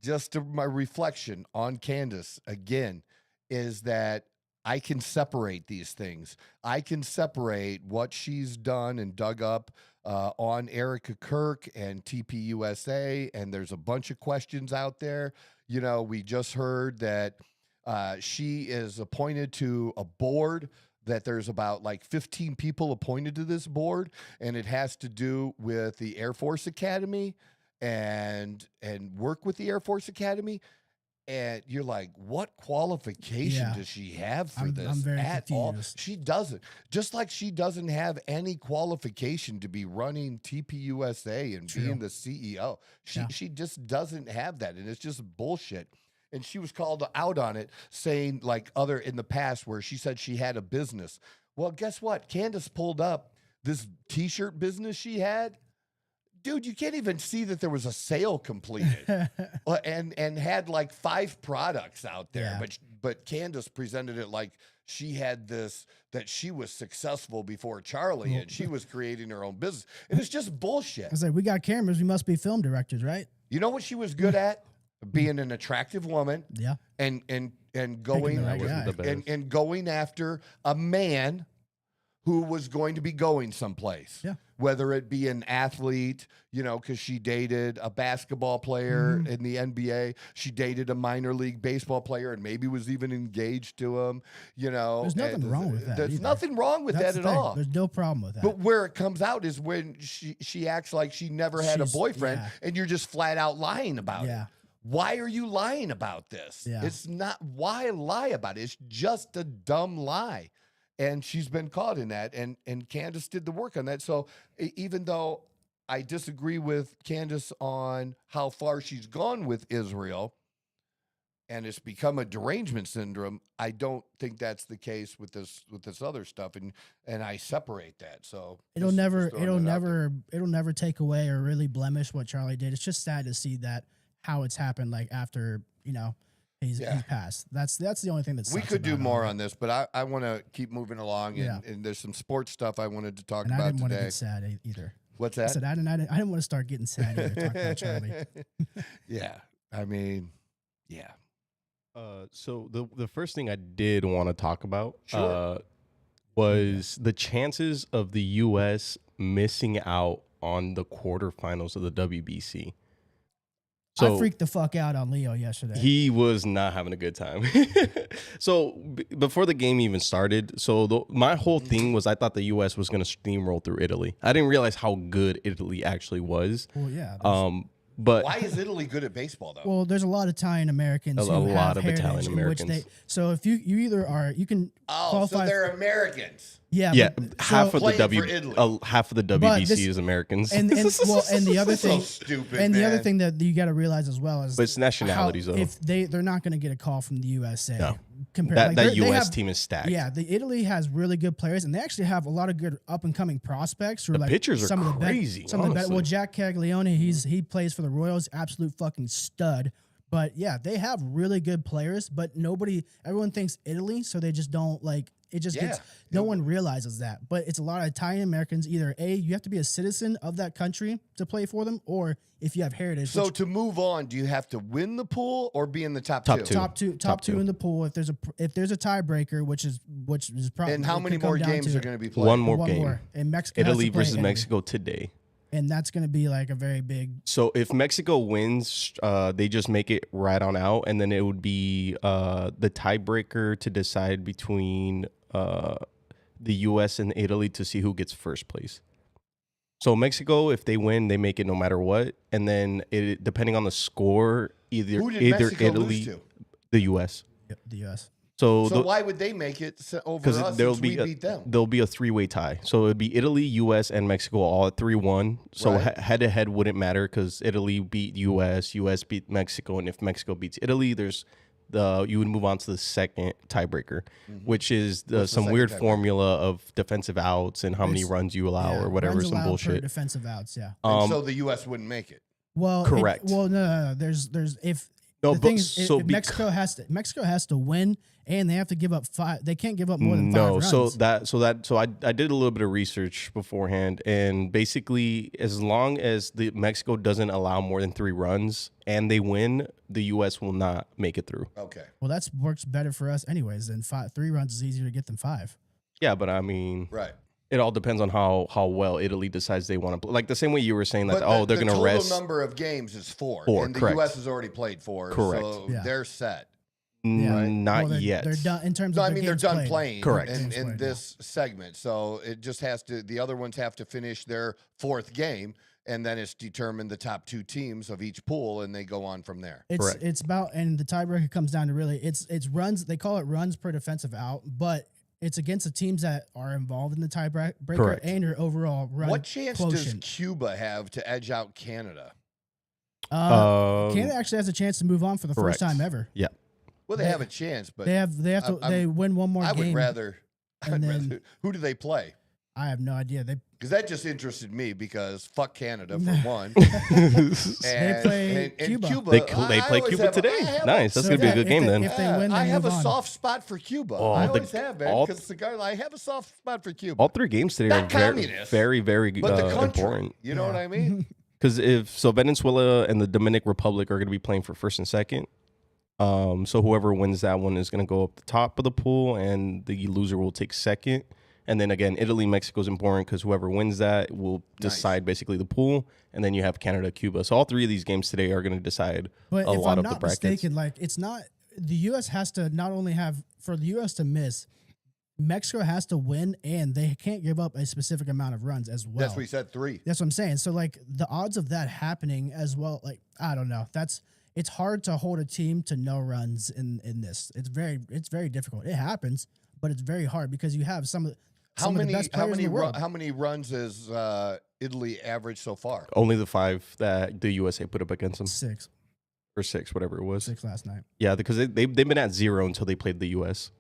just my reflection on Candace again is that I can separate these things. I can separate what she's done and dug up on Erica Kirk and TPUSA, and there's a bunch of questions out there. You know, we just heard that she is appointed to a board that there's about like 15 people appointed to this board, and it has to do with the Air Force Academy and work with the Air Force Academy. And you're like, what qualification does she have for this? I'm very at all? confused. She doesn't. Just like she doesn't have any qualification to be running TPUSA and being the CEO. She just doesn't have that, and it's just bullshit. And she was called out on it, saying like other in the past where she said she had a business. Well, guess what? Candace pulled up this T-shirt business she had. Dude, you can't even see that there was a sale completed and had like 5 products out there. Yeah. But Candace presented it like she had this, that she was successful before Charlie and she was creating her own business. And it's just bullshit. I was like, we got cameras. We must be film directors, right? You know what she was good at? Being an attractive woman. Yeah. And going and going after a man who was going to be going someplace. Yeah. Whether it be an athlete, you know, because she dated a basketball player in the NBA. She dated a minor league baseball player and maybe was even engaged to him, you know. There's nothing wrong with that. There's nothing wrong with that at all. There's no problem with that. But where it comes out is when she acts like she never had a boyfriend and you're just flat out lying about it. Why are you lying about this? Yeah. It's not, why lie about it? It's just a dumb lie. And she's been caught in that, and Candace did the work on that. So even though I disagree with Candace on how far she's gone with Israel, and it's become a derangement syndrome, I don't think that's the case with this other stuff, and I separate that. So it'll never take away or really blemish what Charlie did. It's just sad to see that how it's happened, like after, you know, he's passed. That's the only thing that we could do more on this, but I want to keep moving along, and there's some sports stuff I wanted to talk about today. I didn't want to get sad either. What's that? I said I didn't want to start getting sad either. Talking about Charlie. Yeah, I mean, yeah. So the first thing I did want to talk about was the chances of the U.S. missing out on the quarterfinals of the WBC. So I freaked the fuck out on Leo yesterday. He was not having a good time. So before the game even started, my whole thing was I thought the U.S. was going to steamroll through Italy. I didn't realize how good Italy actually was. Well, yeah. But why is Italy good at baseball, though? Well, there's a lot of Italian Americans. A lot of Italian Americans. So if you either are, you can qualify. So they're Americans. Yeah, yeah. Half of the WBC is Americans. And the other thing, so stupid, and man. the other thing that you got to realize as well is, but it's nationalities though. If they're not going to get a call from the USA. No. Compared that U.S. team is stacked. Yeah, the Italy has really good players, and they actually have a lot of good up and coming prospects. Who are the pitchers are crazy. Some of the better. Well, Jack Caglione, he plays for the Royals, absolute fucking stud. But yeah, they have really good players, but everyone thinks Italy, so they just don't like. It just gets, no one realizes that. But it's a lot of Italian Americans. Either A, you have to be a citizen of that country to play for them, or if you have heritage. So to move on, do you have to win the pool or be in the top two? Top two in the pool. If there's a tiebreaker, which is probably. And how many more games are going to be played? One more game. And Mexico. Italy versus Mexico today. And that's going to be like a very big. So if Mexico wins, they just make it right on out, and then it would be the tiebreaker to decide between the U.S. and Italy to see who gets first place. So Mexico, if they win, they make it no matter what, and then depending on the score, either Mexico Italy, lose to? the U.S. Yep, the U.S. So why would they make it over us since we beat them? There'll be a 3-way tie. So it'd be Italy, U.S., and Mexico all at 3-1. So head-to-head wouldn't matter because Italy beat U.S., U.S. beat Mexico, and if Mexico beats Italy, you would move on to the second tiebreaker, which is some weird formula of defensive outs and how many runs you allow or whatever, runs some bullshit. Per defensive outs, yeah. And so the U.S. wouldn't make it. Well, correct. No. There's if the thing is, if Mexico has to win, and they have to give up 5. They can't give up more than 5 runs. So I did a little bit of research beforehand, and basically, as long as the Mexico doesn't allow more than 3 runs and they win, the U.S. will not make it through. Okay. Well, that works better for us, anyways. Than 3 runs is easier to get than 5. Yeah, but I mean, right. It all depends on how well Italy decides they want to play. Like the same way you were saying that, they're going to rest. The total number of games is 4. And the correct. U.S. has already played 4. Correct. So they're set. Yeah. Not yet. They're done in terms of they're done playing. Correct. In this segment. So it just has to, the other ones have to finish their 4th game, and then it's determined the top 2 teams of each pool, and they go on from there. It's about, and the tiebreaker comes down to really, it's runs. They call it runs per defensive out, but it's against the teams that are involved in the tiebreaker and your overall run. What chance quotient. does Cuba have to edge out Canada? Canada actually has a chance to move on for the first time ever. Yeah. Well, they have a chance, but they win one more game. I would rather. Who do they play? I have no idea. Because that just interested me because fuck Canada for one. They play Cuba. They play Cuba today. Nice. That's going to be a good game then. If they win, I have a soft spot for Cuba. I always have, man. Because I have a soft spot for Cuba. All 3 games today are very, very important. You know what I mean? Because Venezuela and the Dominican Republic are going to be playing for 1st and 2nd. So whoever wins that one is going to go up the top of the pool, and the loser will take 2nd. And then again, Italy, Mexico is important because whoever wins that will decide basically the pool. And then you have Canada, Cuba. So all 3 of these games today are going to decide a lot of the brackets. But if I'm not mistaken, like it's not the U.S. has to not only have for the U.S. to miss, Mexico has to win, and they can't give up a specific amount of runs as well. That's what we said 3. That's what I'm saying. So like the odds of that happening as well, like I don't know. It's hard to hold a team to no runs in this. It's very difficult. It happens, but it's very hard because you have some of the best players in the world. How many runs has Italy averaged so far? Only the 5 that the USA put up against them. 6 or 6, whatever it was. 6 last night. Yeah, because they've been at 0 until they played the US.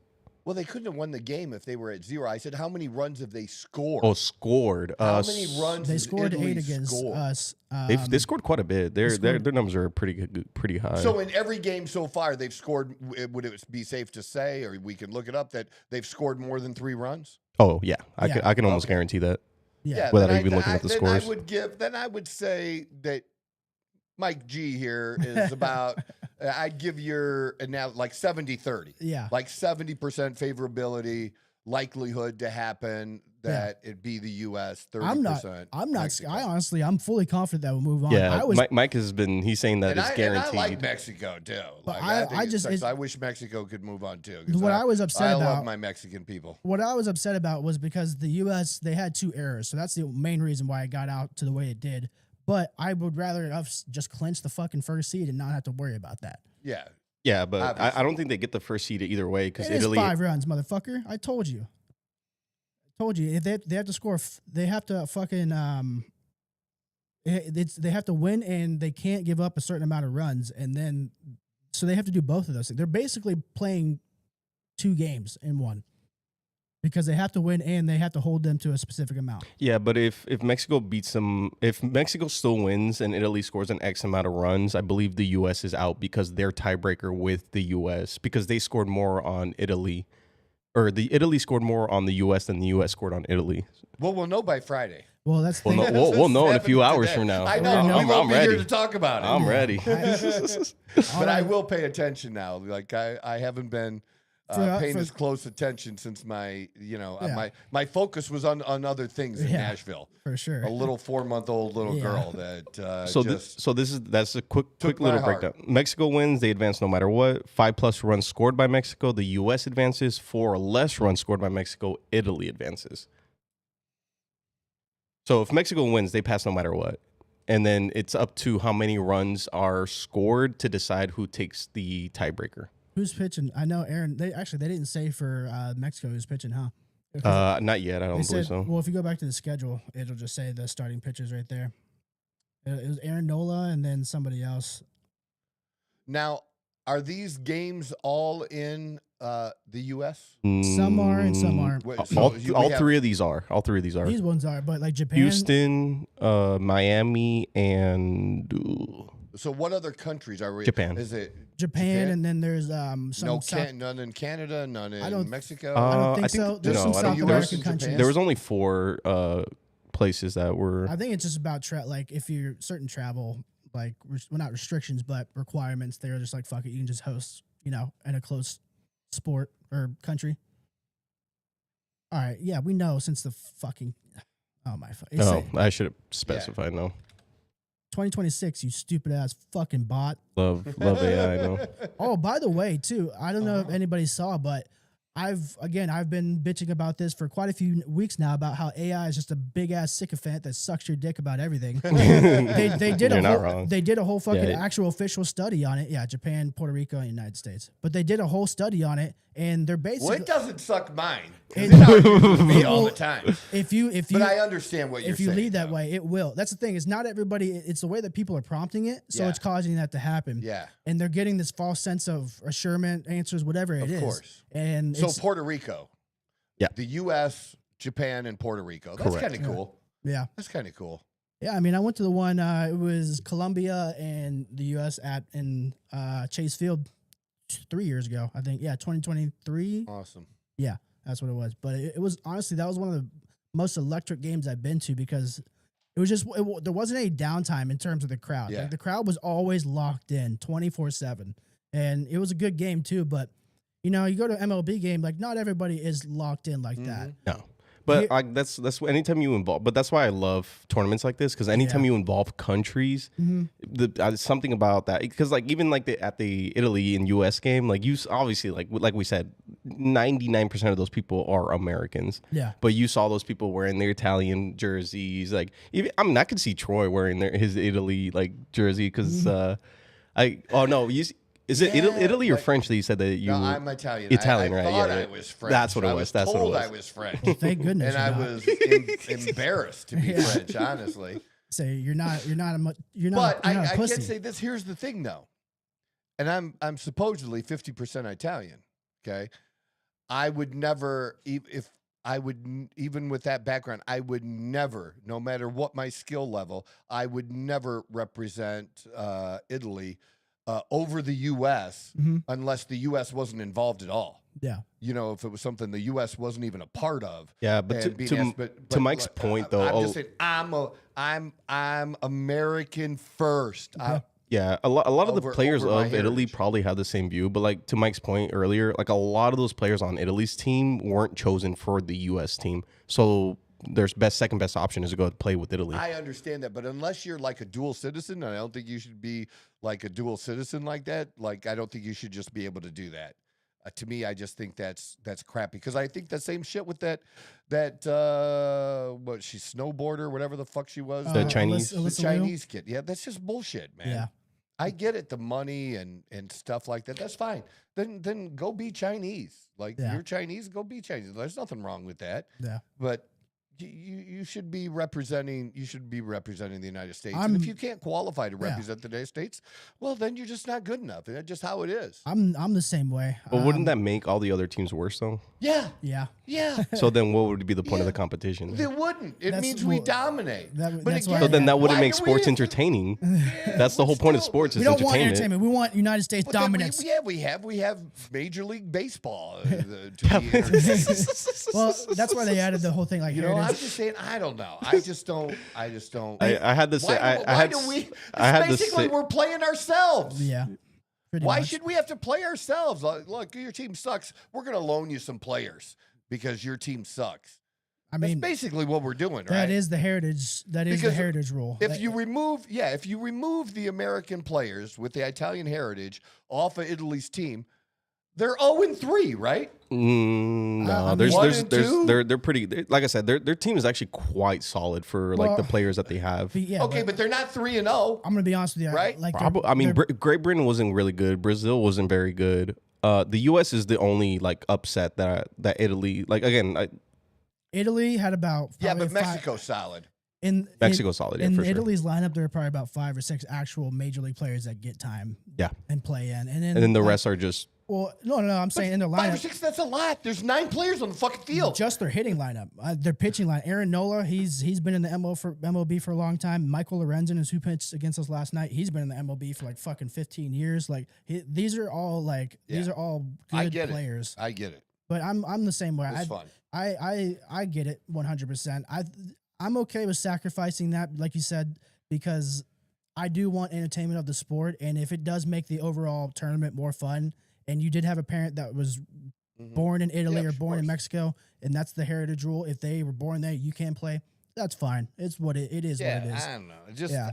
Well, they couldn't have won the game if they were at 0. I said, how many runs have they scored? Oh, scored. How many runs? They scored Italy 8 against us. They scored quite a bit. Their numbers are pretty high. So in every game so far, they've scored. Would it be safe to say, or we can look it up, that they've scored more than 3 runs? Oh yeah, I can almost guarantee that. Yeah, without even looking at the scores. I would say that Mike G here is about. I'd give your like 70-30. Yeah. Like 70% favorability, likelihood to happen that it'd be the U.S. 30%. I'm fully confident that we'll move on. Yeah, Mike has been. He's saying that it's guaranteed. And I like Mexico too. But like, I wish Mexico could move on too. I love my Mexican people. What I was upset about was because the U.S. they had 2 errors, so that's the main reason why it got out to the way it did. But I would rather us just clinch the fucking first seed and not have to worry about that. Yeah. Yeah, but I don't think they get the first seed either way because Italy is 5 runs, motherfucker. I told you. If they have to score, they have to fucking they have to win, and they can't give up a certain amount of runs, and then so they have to do both of those things. They're basically playing 2 games in one. Because they have to win and they have to hold them to a specific amount. Yeah, but if Mexico beats them, if Mexico still wins and Italy scores an X amount of runs, I believe the U.S. is out because they're tiebreaker with the U.S. because they scored more on Italy, or the Italy scored more on the U.S. than the U.S. scored on Italy. Well, we'll know by Friday. Well, that's we'll know in a few hours from now. I know. We won't be ready. here to talk about it. I'm ready. But I will pay attention now. Like I haven't been. Paying as close attention since my focus was on other things in Nashville. For sure. A little 4-month-old girl that that's a quick little breakdown. Mexico wins, they advance no matter what. 5+ runs scored by Mexico, the U.S. advances. 4 or less runs scored by Mexico, Italy advances. So if Mexico wins, they pass no matter what. And then it's up to how many runs are scored to decide who takes the tiebreaker. Who's pitching? I know Aaron. They didn't say for Mexico who's pitching, huh? Because Not yet. I don't believe so. Well, if you go back to the schedule, it'll just say the starting pitchers right there. It was Aaron Nola and then somebody else. Now, are these games all in the U.S.? Some are and some aren't. Wait, All have- three of these are. All three of these are. These ones are, but like Japan. Houston, Miami, and So what other countries are we? Japan. Is it Japan, and then there's some none in Canada, none in Mexico. I don't think I so. think- There's no, some I South don't think American there's- countries. there was only 4 places that were. I think it's just about like if you're certain travel, like not restrictions, but requirements. They're just like fuck it, you can just host, in a close sport or country. All right, yeah, we know since the fucking I should have specified. No, 2026, you stupid ass fucking bot. love AI. No, Oh, by the way, too, I don't know if anybody saw, but I've been bitching about this for quite a few weeks now about how AI is just a big ass sycophant that sucks your dick about everything. They did You're not wrong. They did a whole fucking Yeah. actual official study on it. Yeah, Japan, Puerto Rico, and United States. But they did a whole study on it, and they're basically Well, it doesn't suck mine. It argues me all the time. if you But I understand what you're if you saying. lead that though. way, it will. That's the thing. It's not everybody. It's the way that people are prompting it, so Yeah. it's causing that to happen. Yeah. And they're getting this false sense of assurement answers, whatever it is. Of course. And So it's, Puerto Rico. Yeah. The U.S., Japan, and Puerto Rico. That's Correct. kind of cool. yeah. That's kind of cool. Yeah, I mean, I went to the one. It was Colombia and the U.S. in Chase Field 3 years ago. I think, 2023. Awesome. Yeah, that's what it was. But it was honestly that was one of the most electric games I've been to because it was just there wasn't any downtime in terms of the crowd. Yeah. Like the crowd was always locked in 24/7, and it was a good game too. But you go to MLB game, like not everybody is locked in like that. no. But that's anytime you involve. But that's why I love tournaments like this because anytime you involve countries, something about that. Because like even like at the Italy and U.S. game, like you obviously like we said, 99% of those people are Americans. Yeah. But you saw those people wearing their Italian jerseys. Like even I could see Troy wearing his Italy like jersey because Is it Italy or like- French that you said that you? No, I'm Italian. Italian, I right? thought Yeah, I yeah. was French. That's what it I was. That's what it told was. I was French. Thank goodness. And I you're not. was embarrassed to be French, honestly. Say you're not But you're not I a pussy. can say this. Here's the thing, though, and I'm supposedly 50% Italian. Okay, I would never even with that background, I would never, no matter what my skill level, I would never represent Italy over the U.S. unless the U.S. wasn't involved at all. Yeah. If it was something the U.S. wasn't even a part of. Yeah, but and being to asked- but Mike's point, though, I'm just saying I'm American first. Yeah, a lot of the Over- players over my of Italy heritage. probably have the same view, but like to Mike's point earlier, like a lot of those players on Italy's team weren't chosen for the U.S. team, so their second best option is to go play with Italy. I understand that, but unless you're like a dual citizen, and I don't think you should be like a dual citizen like that. Like I don't think you should just be able to do that. To me, I just think that's crappy because I think that same shit with that what she's snowboarder, whatever the fuck she was, The Chinese- the Alyssa Liu? Chinese kid. Yeah, that's just bullshit, man. Yeah. I get it, the money and stuff like that. That's fine. Then go be Chinese. Like Yeah. you're Chinese, go be Chinese. There's nothing wrong with that. Yeah. But you should be representing. You should be representing the United States. I'm- and if you can't qualify to Yeah. represent the United States, well, then you're just not good enough. And that's just how it is. I'm the same way. But wouldn't that make all the other teams worse though? Yeah. Yeah. Yeah. So then, what would be the point of Yeah. the competition? It wouldn't. It That's- means we well, dominate. that's but why- So then that wouldn't why make do sports we- entertaining. That's the but whole point of still, sports We is don't want entertainment. entertainment. We want United States But then dominance. we have Major League Baseball to be entertaining. Well, that's why they added the whole thing like You know, I'm heritage. just saying. I don't know. I just don't. I had to say. Why do we? I had to Basically, say. we're playing ourselves. Yeah. Pretty Why much. should we have to play ourselves? Like, look, your team sucks. We're going to loan you some players because your team sucks. I That's mean, basically what we're doing, right? that is the heritage. That is the Because heritage rule. If you remove the American players with the Italian heritage off of Italy's team, they're 0-3, right? No, I there's mean- 1 and 2? they're pretty. Like I said, their team is actually quite solid for like the Well, players that they have. yeah, Okay, but they're not 3-0. I'm gonna be honest with you. Right? Like Probably, I mean, they're- Great Britain wasn't really good. Brazil wasn't very good. The U.S. is the only like upset that Italy, like again, Italy had about but Mexico's solid. Mexico's solid. In for sure. Italy's lineup, there are probably about 5 or 6 actual major league players that get time. Yeah. And play in, and then the rest are just. Well, no. I'm saying in their 5 or lineup. 6, that's a lot. There's 9 players on the fucking field. Just their hitting lineup, their pitching line. Aaron Nola, he's been in the MLB for a long time. Michael Lorenzen is who pitched against us last night. He's been in the MLB for like fucking 15 years. Like these are all good players. I get it. But I'm the same way. It's fun. I get it 100%. I'm okay with sacrificing that, like you said, because I do want entertainment of the sport, and if it does make the overall tournament more fun, and you did have a parent that was born in Italy or born in Mexico, and that's the heritage rule. If they were born there, you can play. That's fine. It's what it is. Yeah, what it is. I don't know.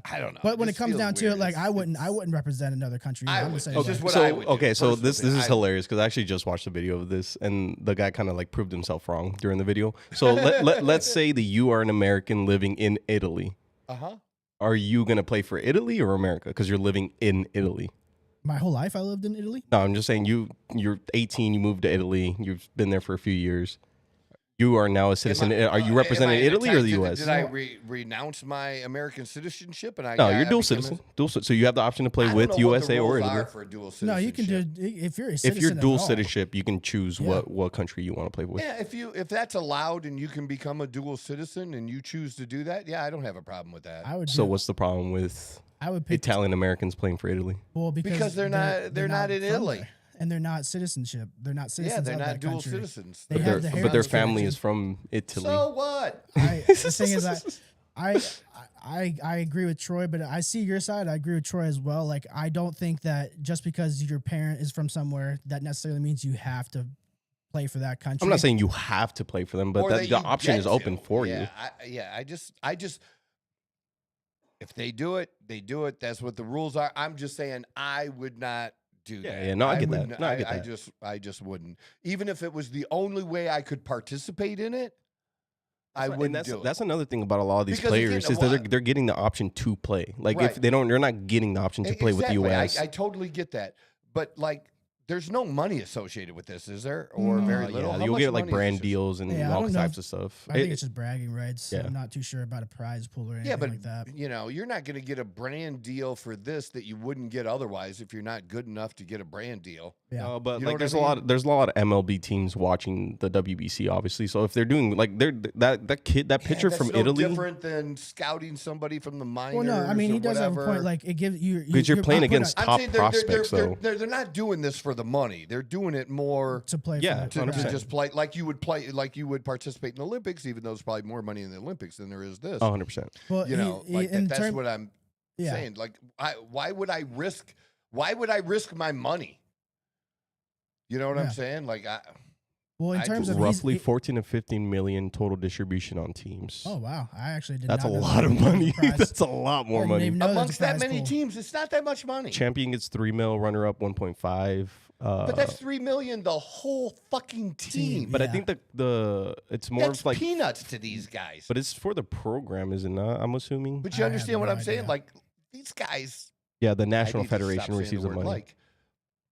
I don't know. But when it comes down to it, like I wouldn't represent another country. This is hilarious because I actually just watched a video of this, and the guy kind of like proved himself wrong during the video. So let's say that you are an American living in Italy. Are you gonna play for Italy or America because you're living in Italy? My whole life I lived in Italy. No, I'm just saying you're 18. You moved to Italy. You've been there for a few years. You are now a citizen. Are you representing Italy or the U.S.? Did I renounce my American citizenship? And you're dual citizen. So you have the option to play with USA or Italy. No, you can do if you're a citizen. If you're dual citizenship, you can choose what country you want to play with. Yeah, if that's allowed and you can become a dual citizen and you choose to do that, I don't have a problem with that. So what's the problem with Italian Americans playing for Italy? Well, because they're not in Italy. And they're not citizenship. They're not citizens. Yeah, they're of not that dual country. citizens. But their family is from Italy. So what? The thing is, I agree with Troy, but I see your side. I agree with Troy as well. Like, I don't think that just because your parent is from somewhere, that necessarily means you have to play for that country. I'm not saying you have to play for them, but the option is open for you. I just if they do it, they do it. That's what the rules are. I'm just saying I would not do that. Yeah, no, I get that. No, I get that. I just wouldn't. Even if it was the only way I could participate in it, I wouldn't do it. That's another thing about a lot of these players is that they're getting the option to play. Like if they're not getting the option to play with the U.S. I totally get that, but like, there's no money associated with this, is there? Or very little? Yeah, you'll get like brand deals and all types of stuff. I think it's just bragging rights. Yeah. I'm not too sure about a prize pool or anything like that. You're not going to get a brand deal for this that you wouldn't get otherwise if you're not good enough to get a brand deal. Yeah, but like there's a lot of MLB teams watching the WBC, obviously. So if they're doing like that pitcher from Italy, different than scouting somebody from the minors. Well, no, I mean he does have a point. Like it gives you because you're playing against top prospects. They're not doing this for the money. They're doing it more to play. Yeah, to just play like you would participate in the Olympics, even though there's probably more money in the Olympics than there is this. 100%. Well, that's what I'm saying. Like, why would I risk my money? You know what I'm saying? Like, in terms of roughly 14 to 15 million total distribution on teams. Oh wow, I actually did. That's a lot of money. That's a lot more money amongst that many teams. It's not that much money. Champion gets $3 million, runner up 1.5. But that's $3 million the whole fucking team. But I think it's more of like peanuts to these guys. But it's for the program, is it not? I'm assuming. But you understand what I'm saying? Like these guys. Yeah, the National Federation receives the money.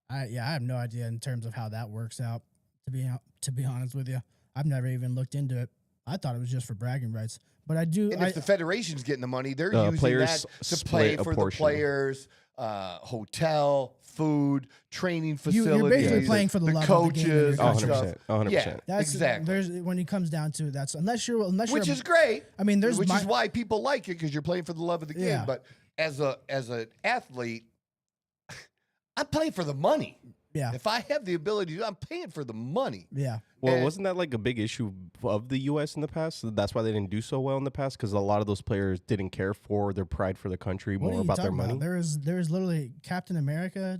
I have no idea in terms of how that works out. To be honest with you, I've never even looked into it. I thought it was just for bragging rights, but I do. And if the federation's getting the money, they're using that to pay for the players, hotel, food, training facilities. You're basically playing for the love coaches, of the game. 100%. Yeah, exactly. There's when it comes down to it, that's unless you're which is great. I mean, which is why people like it because you're playing for the love of the game. Yeah. But as an athlete, I'm playing for the money. Yeah. If I have the ability to, I'm paying for the money. Yeah. Well, wasn't that like a big issue of the U.S. in the past? That's why they didn't do so well in the past because a lot of those players didn't care for their pride for the country, more about their money. There was literally Captain America,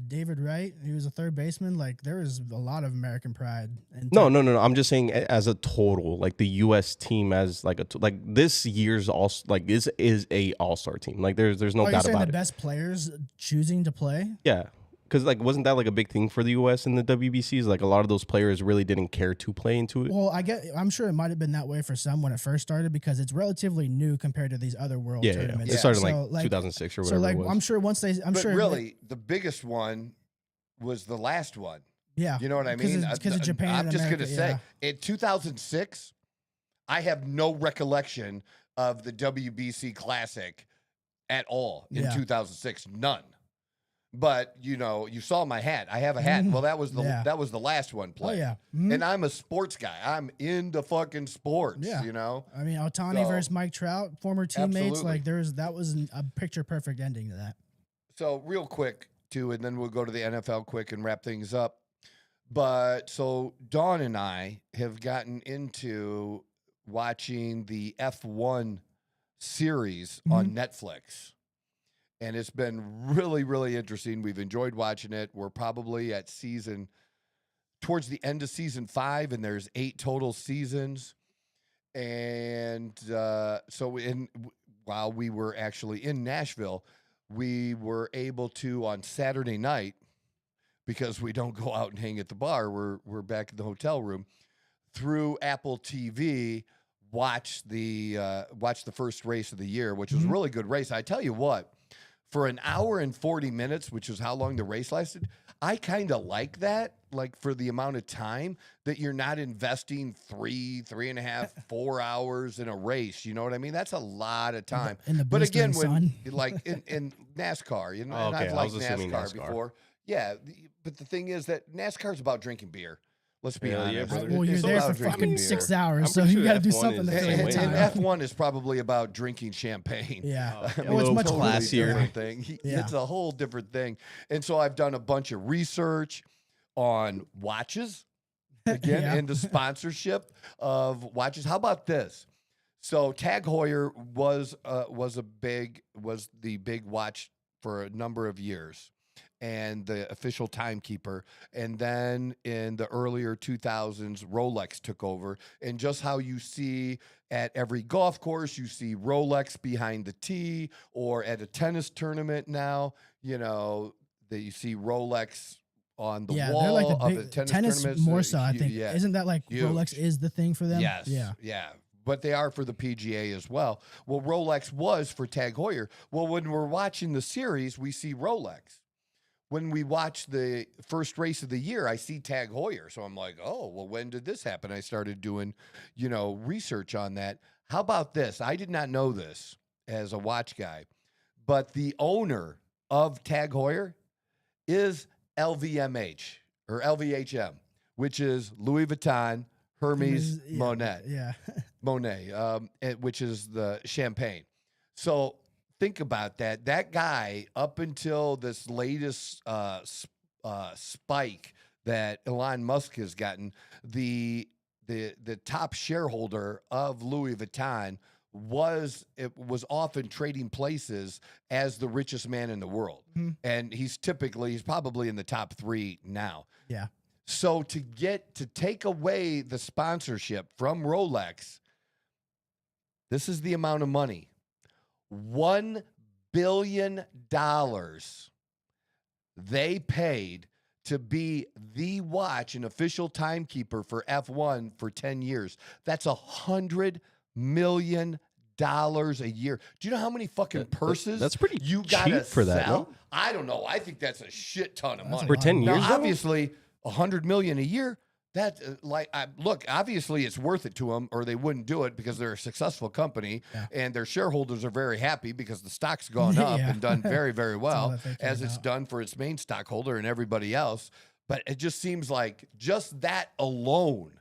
David Wright. He was a third baseman. Like there was a lot of American pride. No. I'm just saying as a total, like the U.S. team as like this year's is a all-star team. Like there's no doubt about it. The best players choosing to play. Yeah. Because like wasn't that like a big thing for the U.S. in the WBCs? Like a lot of those players really didn't care to play into it. Well, I'm sure it might have been that way for some when it first started because it's relatively new compared to these other world tournaments. It started in 2006 or whatever. So like it was. I'm sure once they, But really, the biggest one was the last one. Yeah. You know what I mean? Because of Japan. I'm and just America, going to say, in 2006, I have no recollection of the WBC Classic at all in 2006. None. But you saw my hat. I have a hat. Well, that was the last one played. Oh yeah. And I'm a sports guy. I'm into fucking sports. Yeah. I mean, Ohtani versus Mike Trout, former teammates. Absolutely. Like that was a picture perfect ending to that. So real quick too, and then we'll go to the NFL quick and wrap things up. But so Dawn and I have gotten into watching the F1 series on Netflix. And it's been really, really interesting. We've enjoyed watching it. We're probably at towards the end of season 5, and there's 8 total seasons. And while we were actually in Nashville, we were able to, on Saturday night, because we don't go out and hang at the bar, we're back in the hotel room, through Apple TV, watch the first race of the year, which was a really good race. I tell you what, for an hour and 40 minutes, which is how long the race lasted, I kind of like that, like for the amount of time that you're not investing 3.5, 4 hours in a race. You know what I mean? That's a lot of time. But again, when like in NASCAR, I've liked NASCAR before. Yeah, but the thing is that NASCAR is about drinking beer. Let's be honest. Well, you're there for fucking 6 hours, so pretty you sure got to do F1 something to is fill the your same time. way. And F1 is probably about drinking champagne. Yeah. I mean, Well, it's much totally classier. different thing. It's a whole different thing. And so I've done a bunch of research on watches, again, and the sponsorship of watches. How about this? So Tag Heuer was the big watch for a number of years, and the official timekeeper. And then in the earlier 2000s, Rolex took over. And just how you see at every golf course, you see Rolex behind the tee, or at a tennis tournament now, that you see Rolex on the wall they're like the of big, the tennis tournaments. more so, I think. Yeah, Isn't that like huge. Rolex is the thing for them? Yes. Yeah. But they are for the PGA as well. Well, Rolex was for Tag Heuer. Well, when we're watching the series, we see Rolex. When we watch the first race of the year, I see Tag Heuer. So I'm like, oh, well, when did this happen? I started doing, research on that. How about this? I did not know this as a watch guy, but the owner of Tag Heuer is LVMH or LVHM, which is Louis Vuitton, Hermes, Monet. Yeah. Monet, which is the champagne. So think about that. That guy, up until this latest spike that Elon Musk has gotten, the top shareholder of Louis Vuitton was often trading places as the richest man in the world. And he's probably in the top 3 now. Yeah. So to take away the sponsorship from Rolex, this is the amount of money. $1 billion they paid to be the watch and official timekeeper for F1 for 10 years. That's $100 million a year. Do you know how many fucking purses that's pretty you gotta cheap for that, sell? no? I don't know. I think that's a shit ton of money. For 10 years, Now, though? obviously, $100 million a year. That look, obviously it's worth it to them, or they wouldn't do it, because they're a successful company and their shareholders are very happy because the stock's gone up and done very, very well, as it's done for its main stockholder and everybody else. But it just seems like just that alone,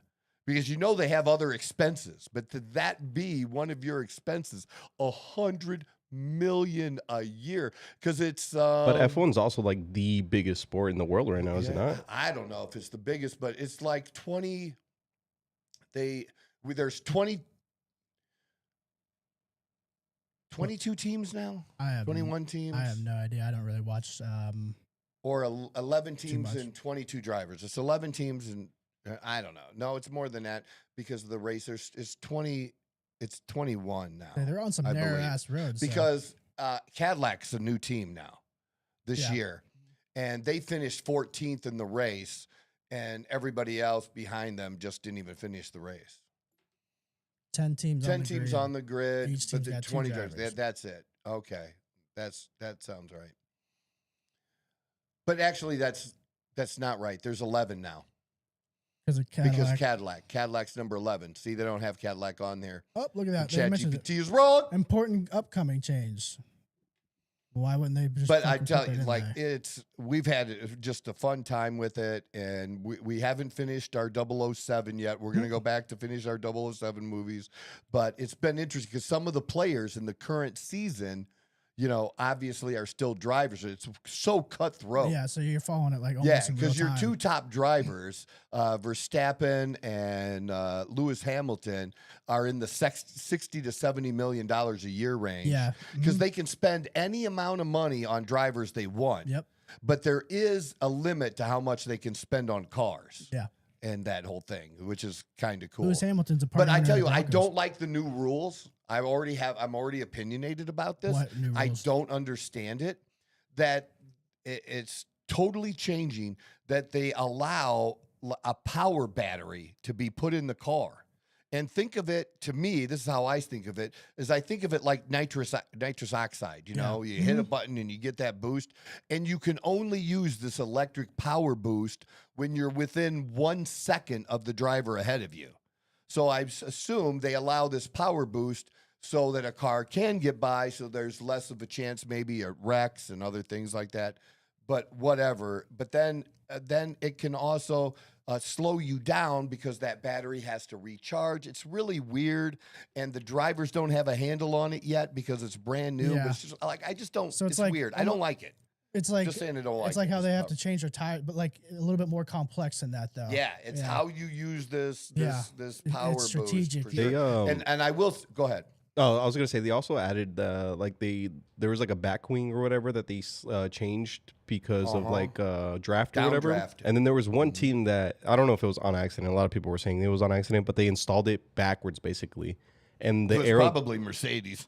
because they have other expenses, but to that be one of your expenses, $100 million a year, because it's but F1's also like the biggest sport in the world right now, is it not? I don't know if it's the biggest, but it's like 20. There's 22 teams now. 21 teams. I have no idea. I don't really watch. Or 11 teams and 22 drivers. It's 11 teams and I don't know. No, it's more than that, because of the racers. It's 20. It's 21 now. They're on some narrow ass roads. Because Cadillac's a new team now this year. And they finished 14th in the race, and everybody else behind them just didn't even finish the race. 10 teams. 10 teams on the grid, Each but team's got 20 2 drivers. That's it. Okay. That sounds right. But actually, that's That's not right. There's 11 now. Because Cadillac's number 11. See, they don't have Cadillac on there. Oh, look at that. They mentioned it. ChatGPT is wrong. Important upcoming change. Why wouldn't they just But I fucking tell put you, that in like, there? we've had just a fun time with it, and we haven't finished our 007 yet. We're going to go back to finish our 007 movies, but it's been interesting because some of the players in the current season, you know, obviously are still drivers. It's so cutthroat. Yeah, so you're following it like almost Yeah, in real because your time. two top drivers, Verstappen and Lewis Hamilton, are in the 60 to $70 million a year range. Yeah. Because they can spend any amount of money on drivers they want. Yep. But there is a limit to how much they can spend on cars. Yeah. And that whole thing, which is kind of cool. Lewis Hamilton's a part But I owner tell of you, the I Broncos. don't like the new rules. I'm already opinionated about this. What new I rules? don't understand it. That it's totally changing. That they allow a power battery to be put in the car. And think of it, to me, this is how I think of it, is I think of it like nitrous oxide. You know, you hit a button and you get that boost. And you can only use this electric power boost when you're within 1 second of the driver ahead of you. So I assume they allow this power boost so that a car can get by, so there's less of a chance maybe at wrecks and other things like that. But whatever. But then it can also slow you down because that battery has to recharge. It's really weird, and the drivers don't have a handle on it yet because it's brand new. Yeah. But it's just like I just don't. So it's like weird. I don't like it. It's like Just saying I don't like it's like it. how they have Just- to change their tire, but like a little bit more complex than that though. Yeah, it's how you use this power It's strategic. boost. For They, sure. And I will go ahead. Oh, I was gonna say they also added there was like a back wing or whatever that they changed because of like draft or whatever. Downdraft. And then there was one team that I don't know if it was on accident. A lot of people were saying it was on accident, but they installed it backwards basically. And the It was probably Mercedes.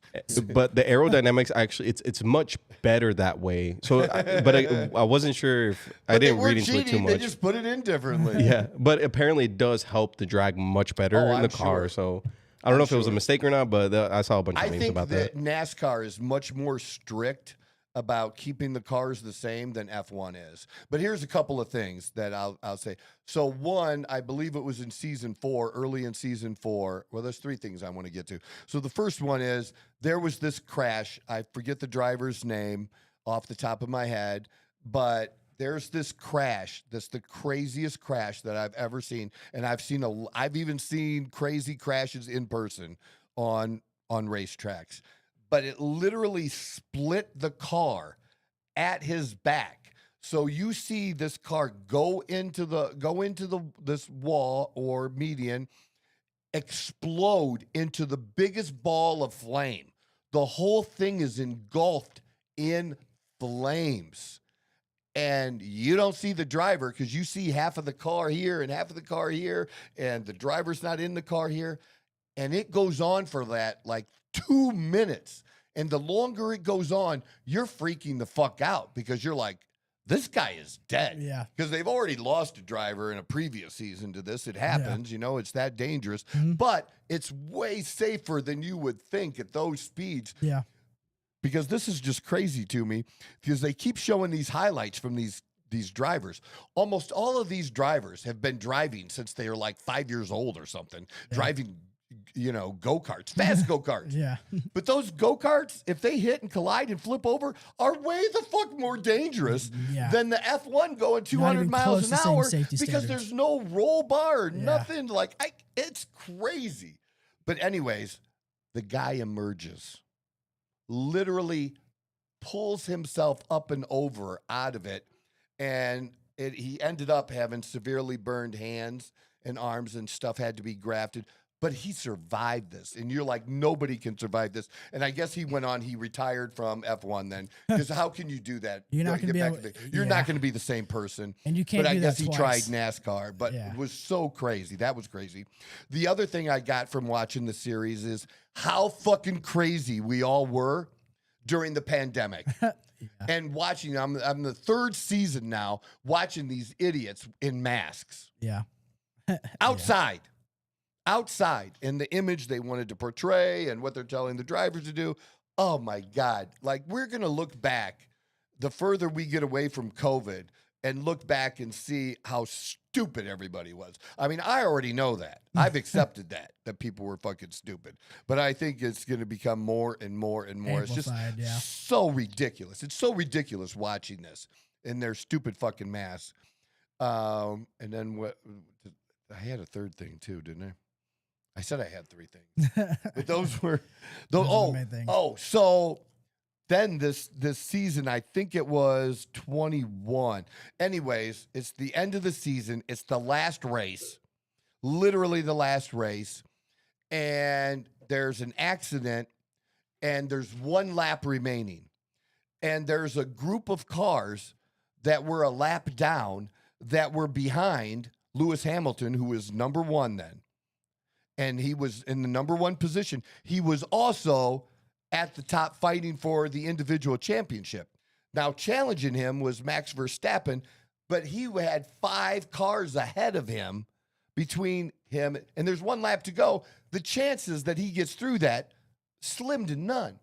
but the aerodynamics actually it's much better that way. So, I wasn't sure if I didn't read into it too much. They just put it in differently. Yeah, but apparently it does help the drag much better in I'm the car. sure. So I don't know if it was a mistake or not, but I saw a bunch of I memes think about that that. NASCAR is much more strict about keeping the cars the same than F1 is. But here's a couple of things that I'll say. So one, I believe it was in season 4, early in season 4. Well, there's 3 things I want to get to. So the first one is there was this crash. I forget the driver's name off the top of my head, but there's this crash. That's the craziest crash that I've ever seen. And I've even seen crazy crashes in person on racetracks. But it literally split the car at his back. So you see this car go into this wall or median, explode into the biggest ball of flame. The whole thing is engulfed in flames. And you don't see the driver because you see half of the car here and half of the car here, and the driver's not in the car here. And it goes on for that like 2 minutes. And the longer it goes on, you're freaking the fuck out because you're like, this guy is dead. Yeah. Because they've already lost a driver in a previous season to this. It happens, you know, it's that dangerous. Mhm. But it's way safer than you would think at those speeds. Yeah. Because this is just crazy to me because they keep showing these highlights from these drivers. Almost all of these drivers have been driving since they were like 5 years old or something, driving, you know, go-karts, fast go-karts. Yeah. But those go-karts, if they hit and collide and flip over, are way the fuck more dangerous Yeah. than the F1 going 200 even miles close an to same hour safety because standards. there's no roll bar, Yeah. nothing. It's crazy. But anyways, the guy emerges, literally pulls himself up and over out of it, and he ended up having severely burned hands and arms and stuff had to be grafted. But he survived this, and you're like, nobody can survive this. And I guess he retired from F1 then, because how can you do that? You're not Get gonna be back able- to You're yeah. not going to be the same person. And you can't But I do guess that he tried twice. NASCAR, but Yeah. it was so crazy. That was crazy. The other thing I got from watching the series is how fucking crazy we all were during the pandemic. And watching, I'm the 3rd season now, watching these idiots in masks Yeah. outside. Outside, and the image they wanted to portray and what they're telling the drivers to do. Oh my God. Like, we're going to look back the further we get away from COVID and look back and see how stupid everybody was. I mean, I already know that. I've accepted that people were fucking stupid. But I think it's going to become more and more and more. Amplified, It's just so ridiculous. It's so ridiculous watching this in their stupid fucking mask. And then what? I had a third thing too, didn't I? I said I had 3 things, but those were Those are the main things. So then this season, I think it was 21. Anyways, it's the end of the season. It's the last race, literally the last race, and there's an accident, and there's 1 lap remaining, and there's a group of cars that were a lap down that were behind Lewis Hamilton, who was number 1 then. And he was in the number 1 position. He was also at the top fighting for the individual championship. Now, challenging him was Max Verstappen, but he had 5 cars ahead of him between him, and there's 1 lap to go. The chances that he gets through that, slim to none.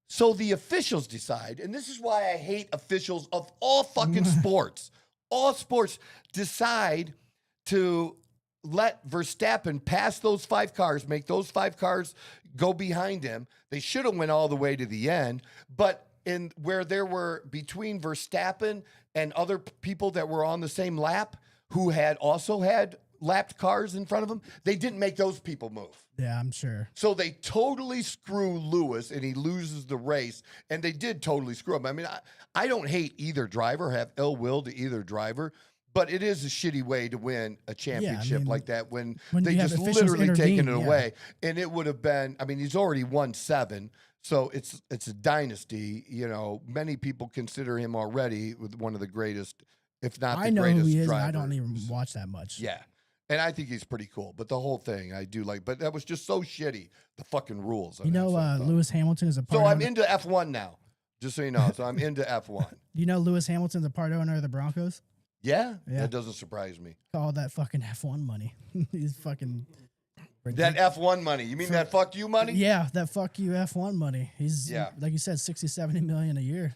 So the officials decide, and this is why I hate officials of all fucking sports. All sports decide to let Verstappen pass those 5 cars, make those 5 cars go behind him. They should have went all the way to the end, but in where there were between Verstappen and other people that were on the same lap who had also had lapped cars in front of them, they didn't make those people move. Yeah, I'm sure. So they totally screw Lewis, and he loses the race, and they did totally screw him. I mean, I don't hate either driver, have ill will to either driver, but it is a shitty way to win a championship like that when they just literally taken it away. And it would have been, I mean, he's already won 7, so it's a dynasty. You know, many people consider him already one of the greatest, if not the greatest driver. I know who he is, and I don't even watch that much. Yeah. And I think he's pretty cool. But the whole thing, I do like. But that was just so shitty, the fucking rules. You know, Lewis Hamilton is a part So I'm into F1 now, just so you know. So I'm into F1. You know Lewis Hamilton's a part owner of the Broncos? Yeah? That doesn't surprise me. All that fucking F1 money. He's fucking... That F1 money. You mean that fuck you money? Yeah, that fuck you F1 money. He's, like you said, 60, 70 million a year.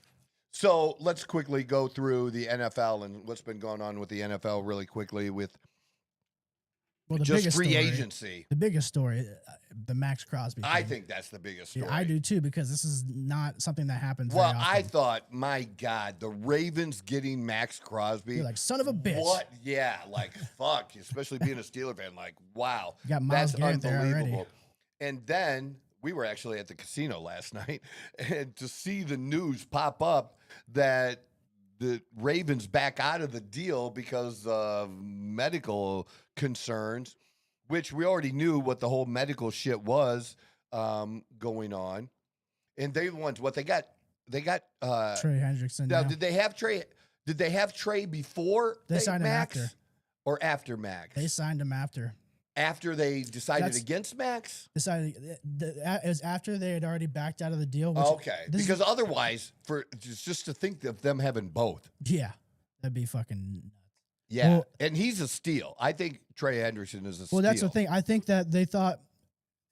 So let's quickly go through the NFL and what's been going on with the NFL really quickly with just free agency. The biggest story, the Max Crosby thing. I think that's the biggest story. Yeah, I do too, because this is not something that happens Well, very often. I thought, my God, the Ravens getting Max Crosby. You're like, son of a bitch. What? Yeah, like, fuck. Especially being a Steeler fan. Like, wow. You got Myles that's Garrett there unbelievable. already. And then we were actually at the casino last night, and to see the news pop up that the Ravens back out of the deal because of medical concerns, which we already knew what the whole medical shit was going on. And they want what they got Trey Hendrickson. Now, did they have Trey? Did they have Trey before they signed Max, him after, or after Max? They signed him after. After they decided against Max? It was after they had already backed out of the deal. Which Because otherwise, for just to think of them having both. Yeah, that'd be fucking nuts. Yeah, well, and he's a steal. I think Trey Hendrickson is a steal. Well, that's the thing. I think that they thought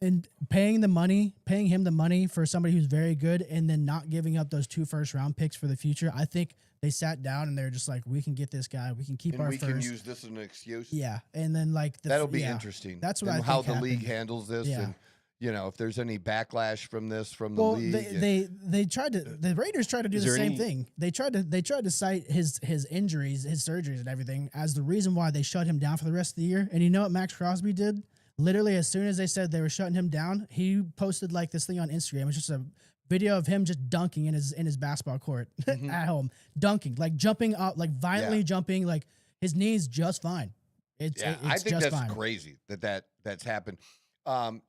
in paying him the money for somebody who's very good and then not giving up those 2 first-round picks for the future, I think they sat down and they're just like, we can get this guy. We can keep our first. We can use this as an excuse. Yeah, and then like that'll be interesting. That's what I think how the happened. league handles this, and if there's any backlash from this from the well, league. they tried to. The Raiders tried to do the same thing. They tried to cite his injuries, his surgeries, and everything as the reason why they shut him down for the rest of the year. And you know what Max Crosby did? Literally, as soon as they said they were shutting him down, he posted like this thing on Instagram. It's just a video of him just dunking in his basketball court at home, dunking, like jumping up, like violently jumping, like his knee's just fine. It's I think just that's fine. crazy that's happened.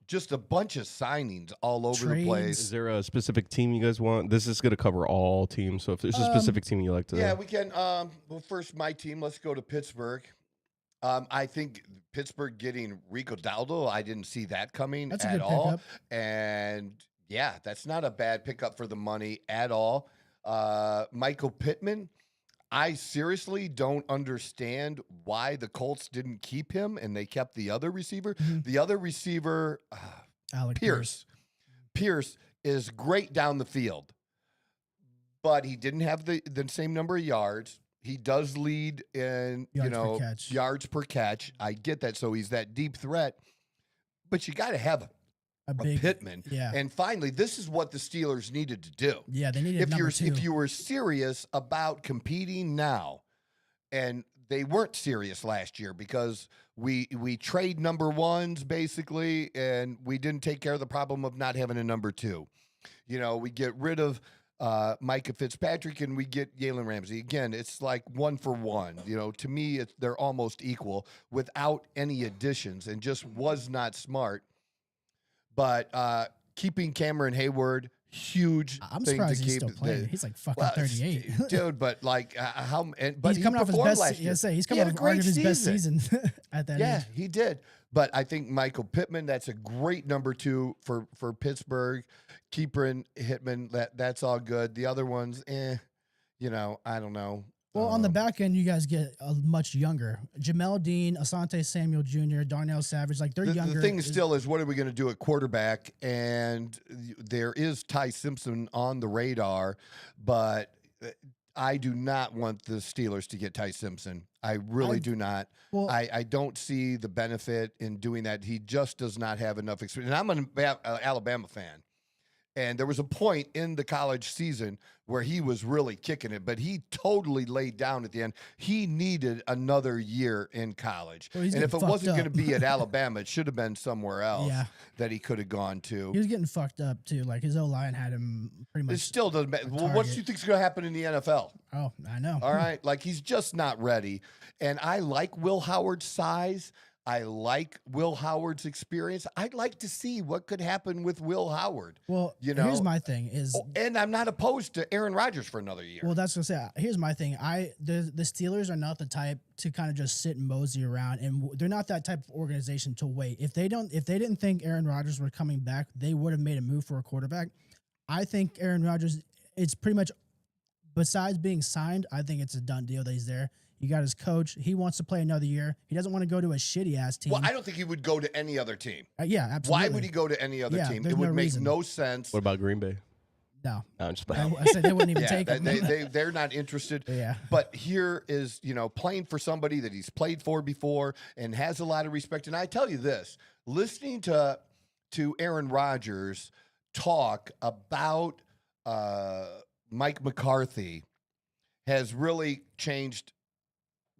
Just a bunch of signings all over the place. Is there a specific team you guys want? This is going to cover all teams. So if there's a specific team you like to, yeah, we can. Well, first my team. Let's go to Pittsburgh. I think Pittsburgh getting Rico Daldo, I didn't see that coming at all. Pickup. And yeah, that's not a bad pickup for the money at all. Michael Pittman, I seriously don't understand why the Colts didn't keep him and they kept the other receiver. The other receiver, Alec Pierce. Pierce is great down the field, but he didn't have the same number of yards. He does lead in yards per catch. I get that. So he's that deep threat, but you got to have a big Pittman. Yeah. And finally, this is what the Steelers needed to do. Yeah, they needed number two. If you were serious about competing now, and they weren't serious last year because we trade number ones basically, and we didn't take care of the problem of not having a number two. We get rid of Micah Fitzpatrick and we get Jalen Ramsey. Again, it's like 1 for 1. To me, they're almost equal without any additions, and just was not smart. But keeping Cameron Hayward, huge I'm thing surprised to he's keep. still playing. He's like fucking 38. Dude, but like but he's coming off his best last year. he's coming off arguably his best season at that age. Yeah, he did. But I think Michael Pittman, that's a great number 2 for Pittsburgh. Keeper and Hitman, that's all good. The other ones, I don't know. Well, on the back end, you guys get much younger. Jamel Dean, Asante Samuel Jr., Darnell Savage, like they're younger. The thing still is, what are we going to do at quarterback? And there is Ty Simpson on the radar, but I do not want the Steelers to get Ty Simpson. I really do not. Well, I don't see the benefit in doing that. He just does not have enough experience. And I'm an Alabama fan. And there was a point in the college season where he was really kicking it, but he totally laid down at the end. He needed another year in college. Well, and if it wasn't going to be at Alabama, it should have been somewhere else that he could have gone to. He was getting fucked up, too. Like, his O-line had him pretty much. It still doesn't matter. Well, what do you think is going to happen in the NFL? Oh, I know. All right? Like, he's just not ready. And I like Will Howard's size. I like Will Howard's experience. I'd like to see what could happen with Will Howard. Well, here's my thing is, and I'm not opposed to Aaron Rodgers for another year. Well, that's what I say. Here's my thing. The Steelers are not the type to kind of just sit and mosey around, and they're not that type of organization to wait. If they didn't think Aaron Rodgers were coming back, they would have made a move for a quarterback. I think Aaron Rodgers, it's pretty much, besides being signed, I think it's a done deal that he's there. You got his coach. He wants to play another year. He doesn't want to go to a shitty-ass team. Well, I don't think he would go to any other team. Yeah, absolutely. Why would he go to any other team? It would make no sense. What about Green Bay? No. I'm just playing. I said they wouldn't even take him. They're not interested. Yeah. But here is, playing for somebody that he's played for before and has a lot of respect. And I tell you this, listening to Aaron Rodgers talk about Mike McCarthy has really changed,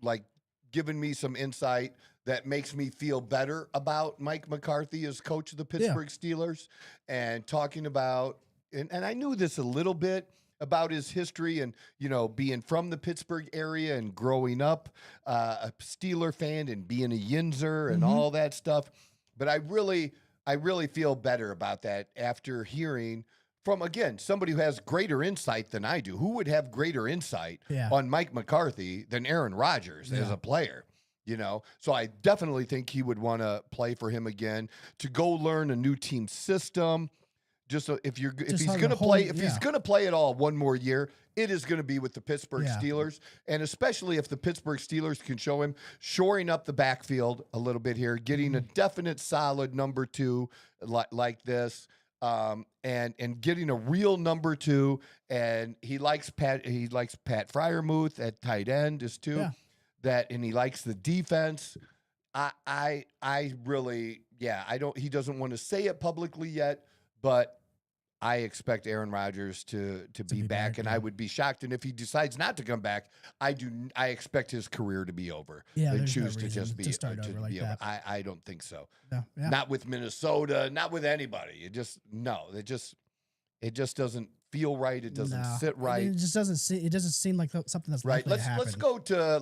like, given me some insight that makes me feel better about Mike McCarthy as coach of the Pittsburgh Steelers, and talking about, and I knew this a little bit about his history and, being from the Pittsburgh area and growing up a Steeler fan and being a Yinzer and all that stuff. But I really feel better about that after hearing from, again, somebody who has greater insight than I do. Who would have greater insight on Mike McCarthy than Aaron Rodgers as a player? So I definitely think he would want to play for him again, to go learn a new team system. Just so if he's going to play at all one more year, it is going to be with the Pittsburgh Steelers, and especially if the Pittsburgh Steelers can show him shoring up the backfield a little bit here, getting a definite solid number 2 like this. And getting a real number 2, and he likes Pat Freiermuth at tight end is too. And he likes the defense. I really, he doesn't want to say it publicly yet, but I expect Aaron Rodgers to be back, and I would be shocked. And if he decides not to come back, I expect his career to be over. Yeah, and choose to just be start over like that. I don't think so. No, Not with Minnesota, not with anybody. It just doesn't feel right. It doesn't sit right. It just doesn't seem. It doesn't seem like something that's right. likely to happen.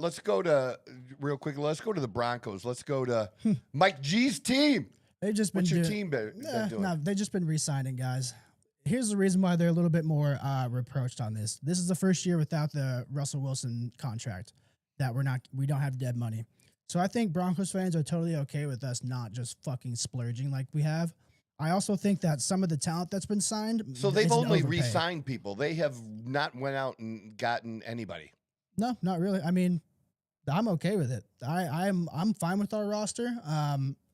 Let's go to real quick. Let's go to the Broncos. Let's go to Mike G's team. They've just been. What's your team been doing? No, they've just been re-signing guys. Here's the reason why they're a little bit more reproached on this. This is the first year without the Russell Wilson contract that we don't have dead money. So I think Broncos fans are totally okay with us not just fucking splurging like we have. I also think that some of the talent that's been signed. So they've only re-signed people. They have not went out and gotten anybody. No, not really. I mean, I'm okay with it. I'm fine with our roster.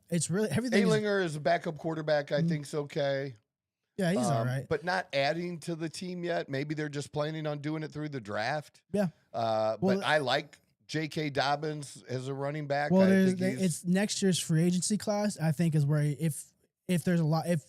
It's really everything. Alinger is a backup quarterback. I think's okay. Yeah, he's all right. But not adding to the team yet. Maybe they're just planning on doing it through the draft. Yeah. But I like J.K. Dobbins as a running back. Well, it's next year's free agency class. I think is where if there's a lot, if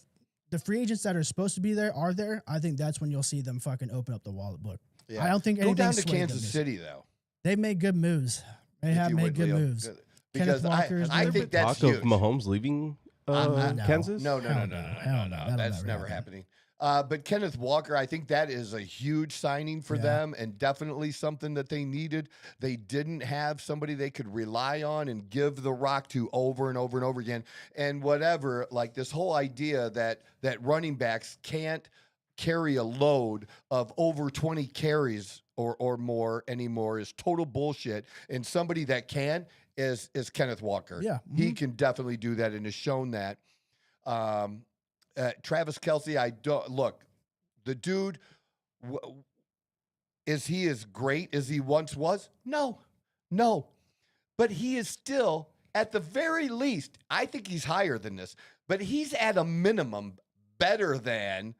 the free agents that are supposed to be there are there, I think that's when you'll see them fucking open up the wallet book. Yeah. I don't think go down to swayed them Kansas City though. They've made good moves. They have made good moves. Because I think that's talk huge. of Mahomes leaving Kansas. No. That's never happening. But Kenneth Walker, I think that is a huge signing for them and definitely something that they needed. They didn't have somebody they could rely on and give the rock to over and over and over again. And whatever, like this whole idea that running backs can't carry a load of over 20 carries or more anymore is total bullshit. And somebody that can is Kenneth Walker. Yeah. He can definitely do that and has shown that. Travis Kelce, I don't look. The dude, is he as great as he once was? No. But he is still, at the very least, I think he's higher than this. But he's at a minimum better than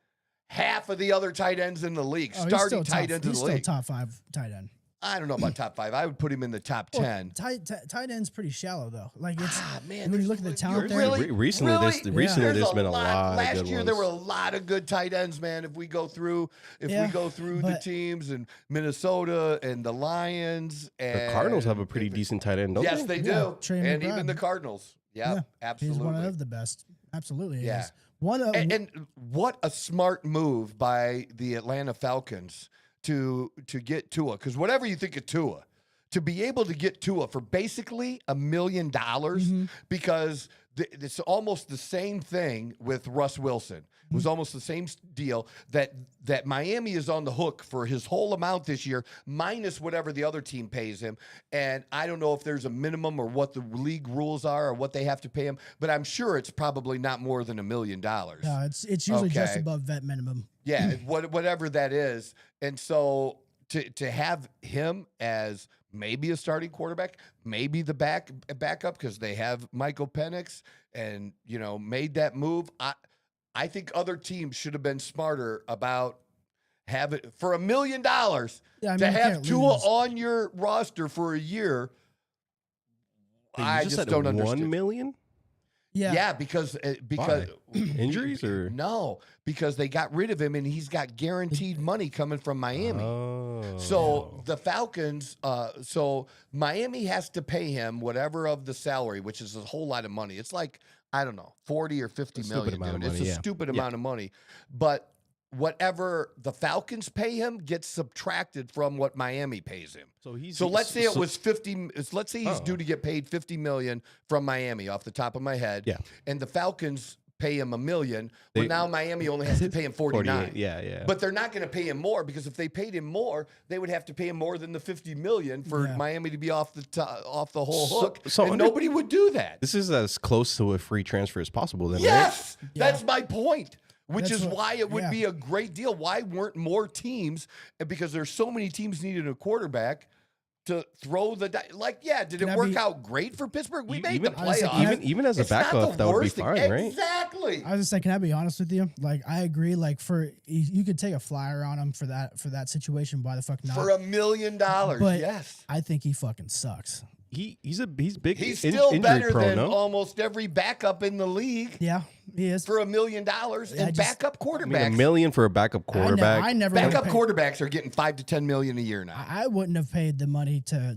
half of the other tight ends in the league. Starting tight ends in the league. He's still top 5 tight end. I don't know about top 5. I would put him in the top 10. Tight end's pretty shallow though. Like it's man, when you look at the talent there. Recently, there's been a lot. Last of good year ones. there were a lot of good tight ends, man. If we go through the teams and Minnesota and the Lions and the Cardinals have a pretty decent tight end, don't yes, they? they do, Trey and McBride. even the Cardinals. Yeah, absolutely. He's one of the best. Absolutely, Yeah. is. One of And what a smart move by the Atlanta Falcons to get Tua, because whatever you think of Tua, to be able to get Tua for basically $1 million, because it's almost the same thing with Russ Wilson. It was almost the same deal that Miami is on the hook for his whole amount this year, minus whatever the other team pays him. And I don't know if there's a minimum or what the league rules are or what they have to pay him, but I'm sure it's probably not more than $1 million. No, it's usually just above vet minimum. Yeah, whatever that is. And so to have him as maybe a starting quarterback, maybe the backup because they have Michael Penix and, made that move. I think other teams should have been smarter about having for $1 million to have Tua on your roster for a year. I just don't understand. $1 million? Yeah, because injuries or no, because they got rid of him and he's got guaranteed money coming from Miami. So the Falcons, so Miami has to pay him whatever of the salary, which is a whole lot of money. It's like, I don't know, 40 or 50 million, dude. It's a stupid amount of money. But whatever the Falcons pay him gets subtracted from what Miami pays him. So let's say it was 50. Let's say he's due to get paid $50 million from Miami off the top of my head. Yeah. And the Falcons pay him $1 million. But now Miami only has to pay him 49. Yeah. But they're not going to pay him more because if they paid him more, they would have to pay him more than the $50 million for Miami to be off the whole hook. And nobody would do that. This is as close to a free transfer as possible. Then, yes, right? That's my point. Which That's is why it would be a great deal. Why weren't more teams? Because there's so many teams needing a quarterback to throw the did it work out great for Pittsburgh? We made the playoffs. Even as a backup, that would be fine, right? Exactly. I was just saying, can I be honest with you? Like, I agree. Like, you could take a flyer on him for that situation. Why the fuck not? For $1 million, but yes. I think he fucking sucks. He's big. He's still better prone, than almost every backup in the league. Yeah, he is. For $1 million, and backup quarterbacks. $1 million for a backup quarterback. I never backup quarterbacks are getting $5 to $10 million a year now. I wouldn't have paid the money to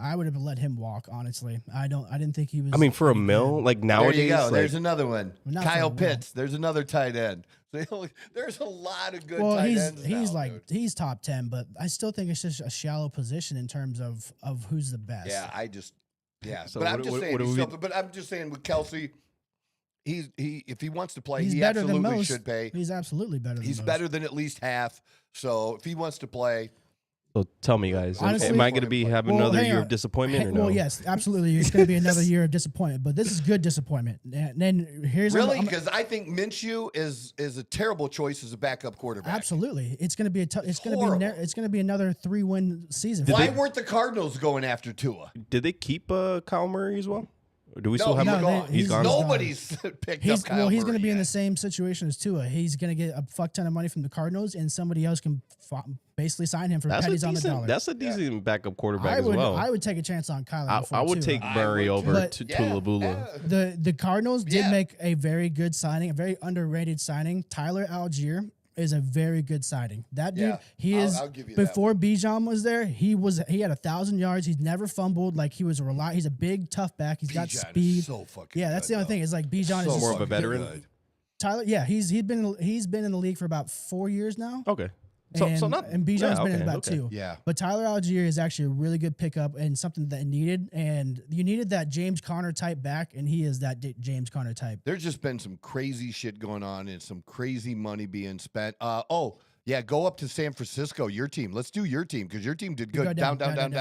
I would have let him walk. Honestly, I didn't think he was. I mean, for $1 million, like nowadays. There you go. Like, there's another one. Kyle for Pitts. There's another tight end. So there's a lot of good tight ends. He's top 10, but I still think it's just a shallow position in terms of who's the best. Yeah, So but I'm just saying with Kelce, if he wants to play, he absolutely should pay. He's absolutely better than He's most. better than at least half. So if he wants to play, So tell me, guys, Honestly, am I going to be having another year of disappointment or no? Well, yes, absolutely. It's going to be another year of disappointment, but this is good disappointment. And then here's really, because I think Minshew is a terrible choice as a backup quarterback. Absolutely, it's going to be it's going to be another 3-win season. Why weren't the Cardinals going after Tua? Did they keep Kyle Murray as well? Do we still have No, him? he's gone. Nobody's picked up Kyle he's going to Murray be in the yet. same situation as Tua. He's going to get a fuck ton of money from the Cardinals, and somebody else can basically sign him for pennies on the dollar. That's a decent backup quarterback I as would well. I would take a chance on Kyler. I would take Murray over But- to Yeah, Tulabula. yeah. The Cardinals did Yeah. make a very good signing, a very underrated signing. Tyler Algier is a very good signing. That dude, Yeah, is I'll give you that before Bijan was there, he had 1,000 yards. He's never fumbled. Like he's a big tough back. He's got Bijan speed. is so fucking Yeah, that's good, the only though. thing. Is like Bijan So is just More of a fucking veteran. good. Tyler. Yeah, he's been in the league for about 4 years now. Okay. and, So not and Bijan's been in about okay. 2. Yeah. But Tyler Algier is actually a really good pickup and something that needed. And you needed that James Conner type back, and he is that James Conner type. There's just been some crazy shit going on and some crazy money being spent. Yeah, go up to San Francisco, your team. Let's do your team because your team did Go good. down, Down down.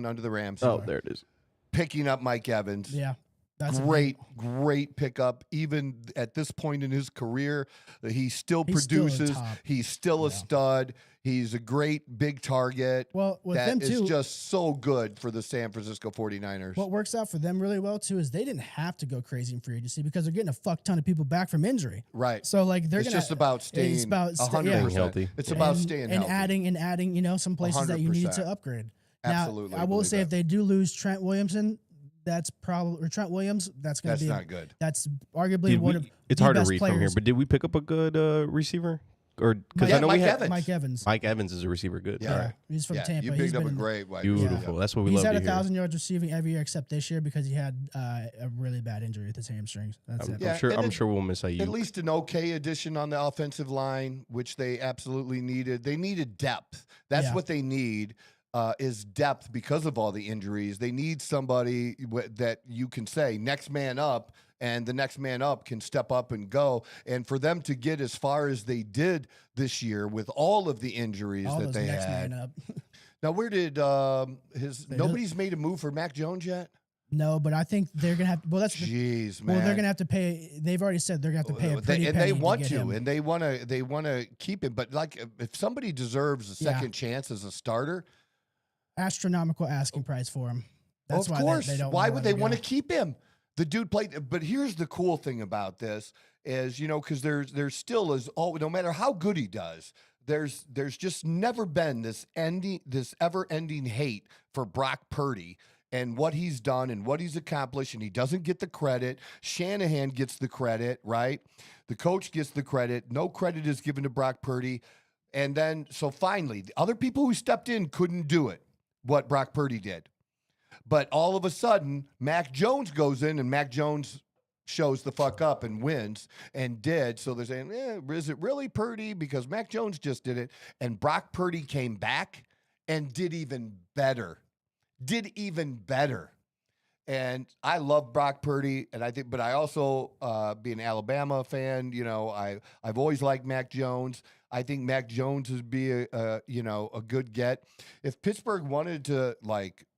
under the Rams. Oh, there it is. Picking up Mike Evans. Yeah. That's a Great pickup. Even at this point in his career, he still He's still a produces. top. He's still a stud. He's a great big target. Well, with That them is too, just so good for the San Francisco 49ers. what works out for them really well too is they didn't have to go crazy in free agency because they're getting a fuck ton of people back from injury. Right. So like they're It's gonna. just about staying. It's about 100%. yeah. Staying healthy. It's about and, staying and healthy. adding, some places that you need 100%. to upgrade. Absolutely, Now, I I will believe say that. if they do lose Trent Williamson, that's probably Trent Williams. That's going to That's be not good. That's arguably one of It's the hard to best read from here, players. but did we pick up a good receiver? Or because Yeah, I know Mike we had Evans. Mike Evans. Mike Evans is a receiver. Good. Yeah. All right. He's from Yeah, Tampa. you He's picked up a been- great wide Beautiful. receiver. That's what we He's love had to hear. 1,000 yards receiving every year except this year because he had a really bad injury with his hamstrings. That's it. Yeah, I'm and sure we'll miss At Ayuk. least an okay addition on the offensive line, which they absolutely needed. They needed depth. That's Yeah. what they need. Is depth because of all the injuries. They need somebody that you can say next man up, and the next man up can step up and go. And for them to get as far as they did this year with all of the injuries All that those they next had. man up. Now, where did They nobody's made a move for Mac Jones yet? No, but I think they're gonna have. Well, that's Jeez, man. well, they're gonna have to pay. They've already said they're gonna have to pay a pretty and penny they want get to, him. and they want to keep him. But like, if somebody deserves a Yeah. second chance as a starter, Astronomical asking price for him. That's of why course. they don't. Why wanna would let they him want to go. keep him? The dude played. But here's the cool thing about this is, because there's still is all no matter how good he does. There's just never been this ever-ending hate for Brock Purdy and what he's done and what he's accomplished, and he doesn't get the credit. Shanahan gets the credit, right? The coach gets the credit. No credit is given to Brock Purdy. And then, so finally, the other people who stepped in couldn't do it, what Brock Purdy did. But all of a sudden, Mac Jones goes in, and Mac Jones shows the fuck up and wins and did. So they're saying, is it really Purdy? Because Mac Jones just did it. And Brock Purdy came back and did even better. And I love Brock Purdy, and I think, but I also, being an Alabama fan, I've always liked Mac Jones. I think Mac Jones would be a good get. If Pittsburgh wanted to,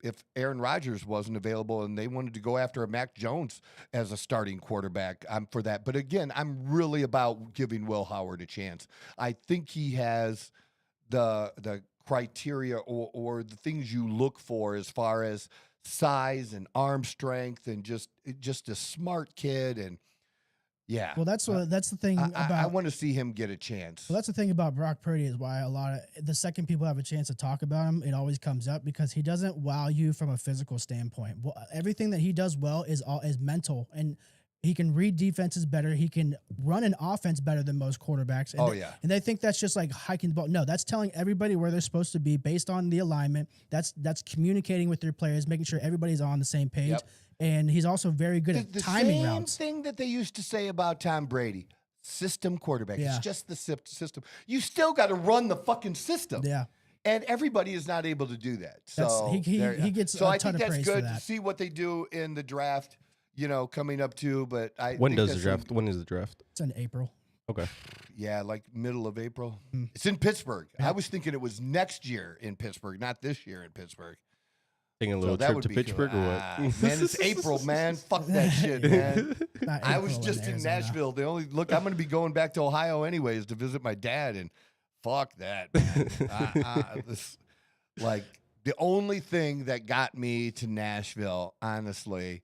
if Aaron Rodgers wasn't available and they wanted to go after a Mac Jones as a starting quarterback, I'm for that. But again, I'm really about giving Will Howard a chance. I think he has the criteria or the things you look for as far as size and arm strength and just a smart kid. And yeah, Well, that's the thing about. I want to see him get a chance. Well, that's the thing about Brock Purdy is why the second people have a chance to talk about him, it always comes up because he doesn't wow you from a physical standpoint. Well, everything that he does well is mental, and he can read defenses better. He can run an offense better than most quarterbacks. And and they think that's just like hiking the ball. No, that's telling everybody where they're supposed to be based on the alignment. That's communicating with their players, making sure everybody's on the same page. Yep. And he's also very good at the timing same routes. thing that they used to say about Tom Brady. System quarterback. Yeah. It's just the system. You still got to run the fucking system. Yeah. And everybody is not able to do that. That's- So he gets so a I ton think of that's praise for good to that. see what they do in the draft, coming up too. But When think does the that's draft? When is the draft? It's in April. Okay. Yeah, like middle of April. Hmm. It's in Pittsburgh. I was thinking it was next year in Pittsburgh, not this year in Pittsburgh. Taking a So little that trip would to be Pittsburgh cool. or what? Man, it's April, man. Fuck that shit, man. Not I was April just in Arizona. Nashville. The only look, I'm going to be going back to Ohio anyways to visit my dad, and fuck that, man. The only thing that got me to Nashville, honestly,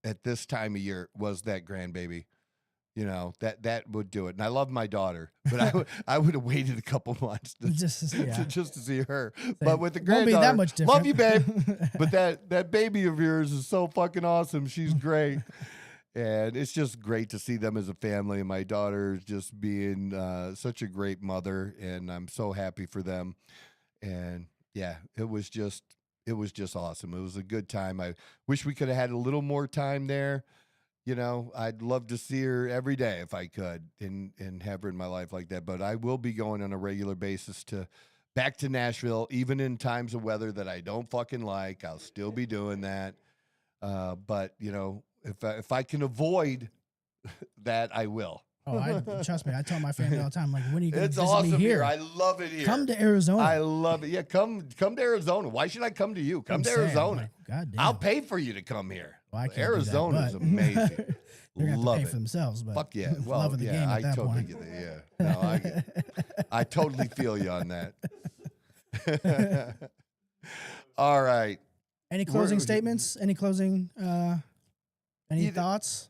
at this time of year was that grandbaby. You know, that would do it. And I love my daughter, but I would have waited a couple months just to see her. But with the granddaughter, won't be that much different. Love you, babe. But that baby of yours is so fucking awesome. She's great. And it's just great to see them as a family. And my daughter just being such a great mother. And I'm so happy for them. And yeah, it was just awesome. It was a good time. I wish we could have had a little more time there. You know, I'd love to see her every day if I could and have her in my life like that. But I will be going on a regular basis back to Nashville, even in times of weather that I don't fucking like. I'll still be doing that. But, you know, if I can avoid that, I will. Oh, trust me. I tell my family all the time, like, when are you going to It's visit awesome me here? I love it here. Come to Arizona. I love it. Yeah, come to Arizona. Why should I come to you? Come to Arizona. Like, God damn. I'll pay for you to come here. Well, I can't Arizona is do that, amazing. They're going to have Love to pay it. for themselves. But Fuck yeah. Well, loving the game I at that totally point. get it. Yeah. No, I totally feel you on that. All right. Any closing statements? Any closing any thoughts?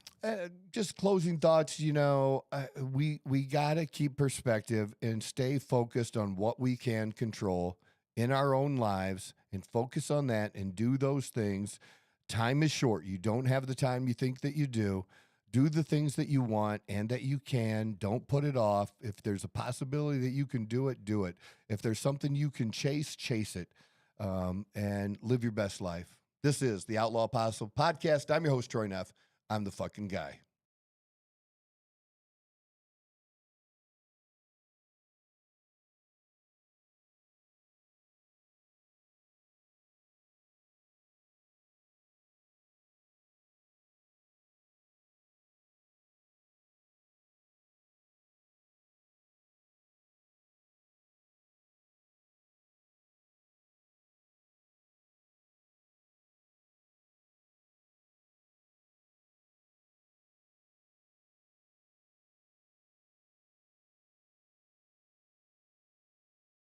Just closing thoughts, you know, we got to keep perspective and stay focused on what we can control in our own lives and focus on that and do those things. Time is short. You don't have the time you think that you do. Do the things that you want and that you can. Don't put it off. If there's a possibility that you can do it, do it. If there's something you can chase it, and live your best life. This is the Outlaw Apostle Podcast. I'm your host, Troy Neff. I'm the fucking guy.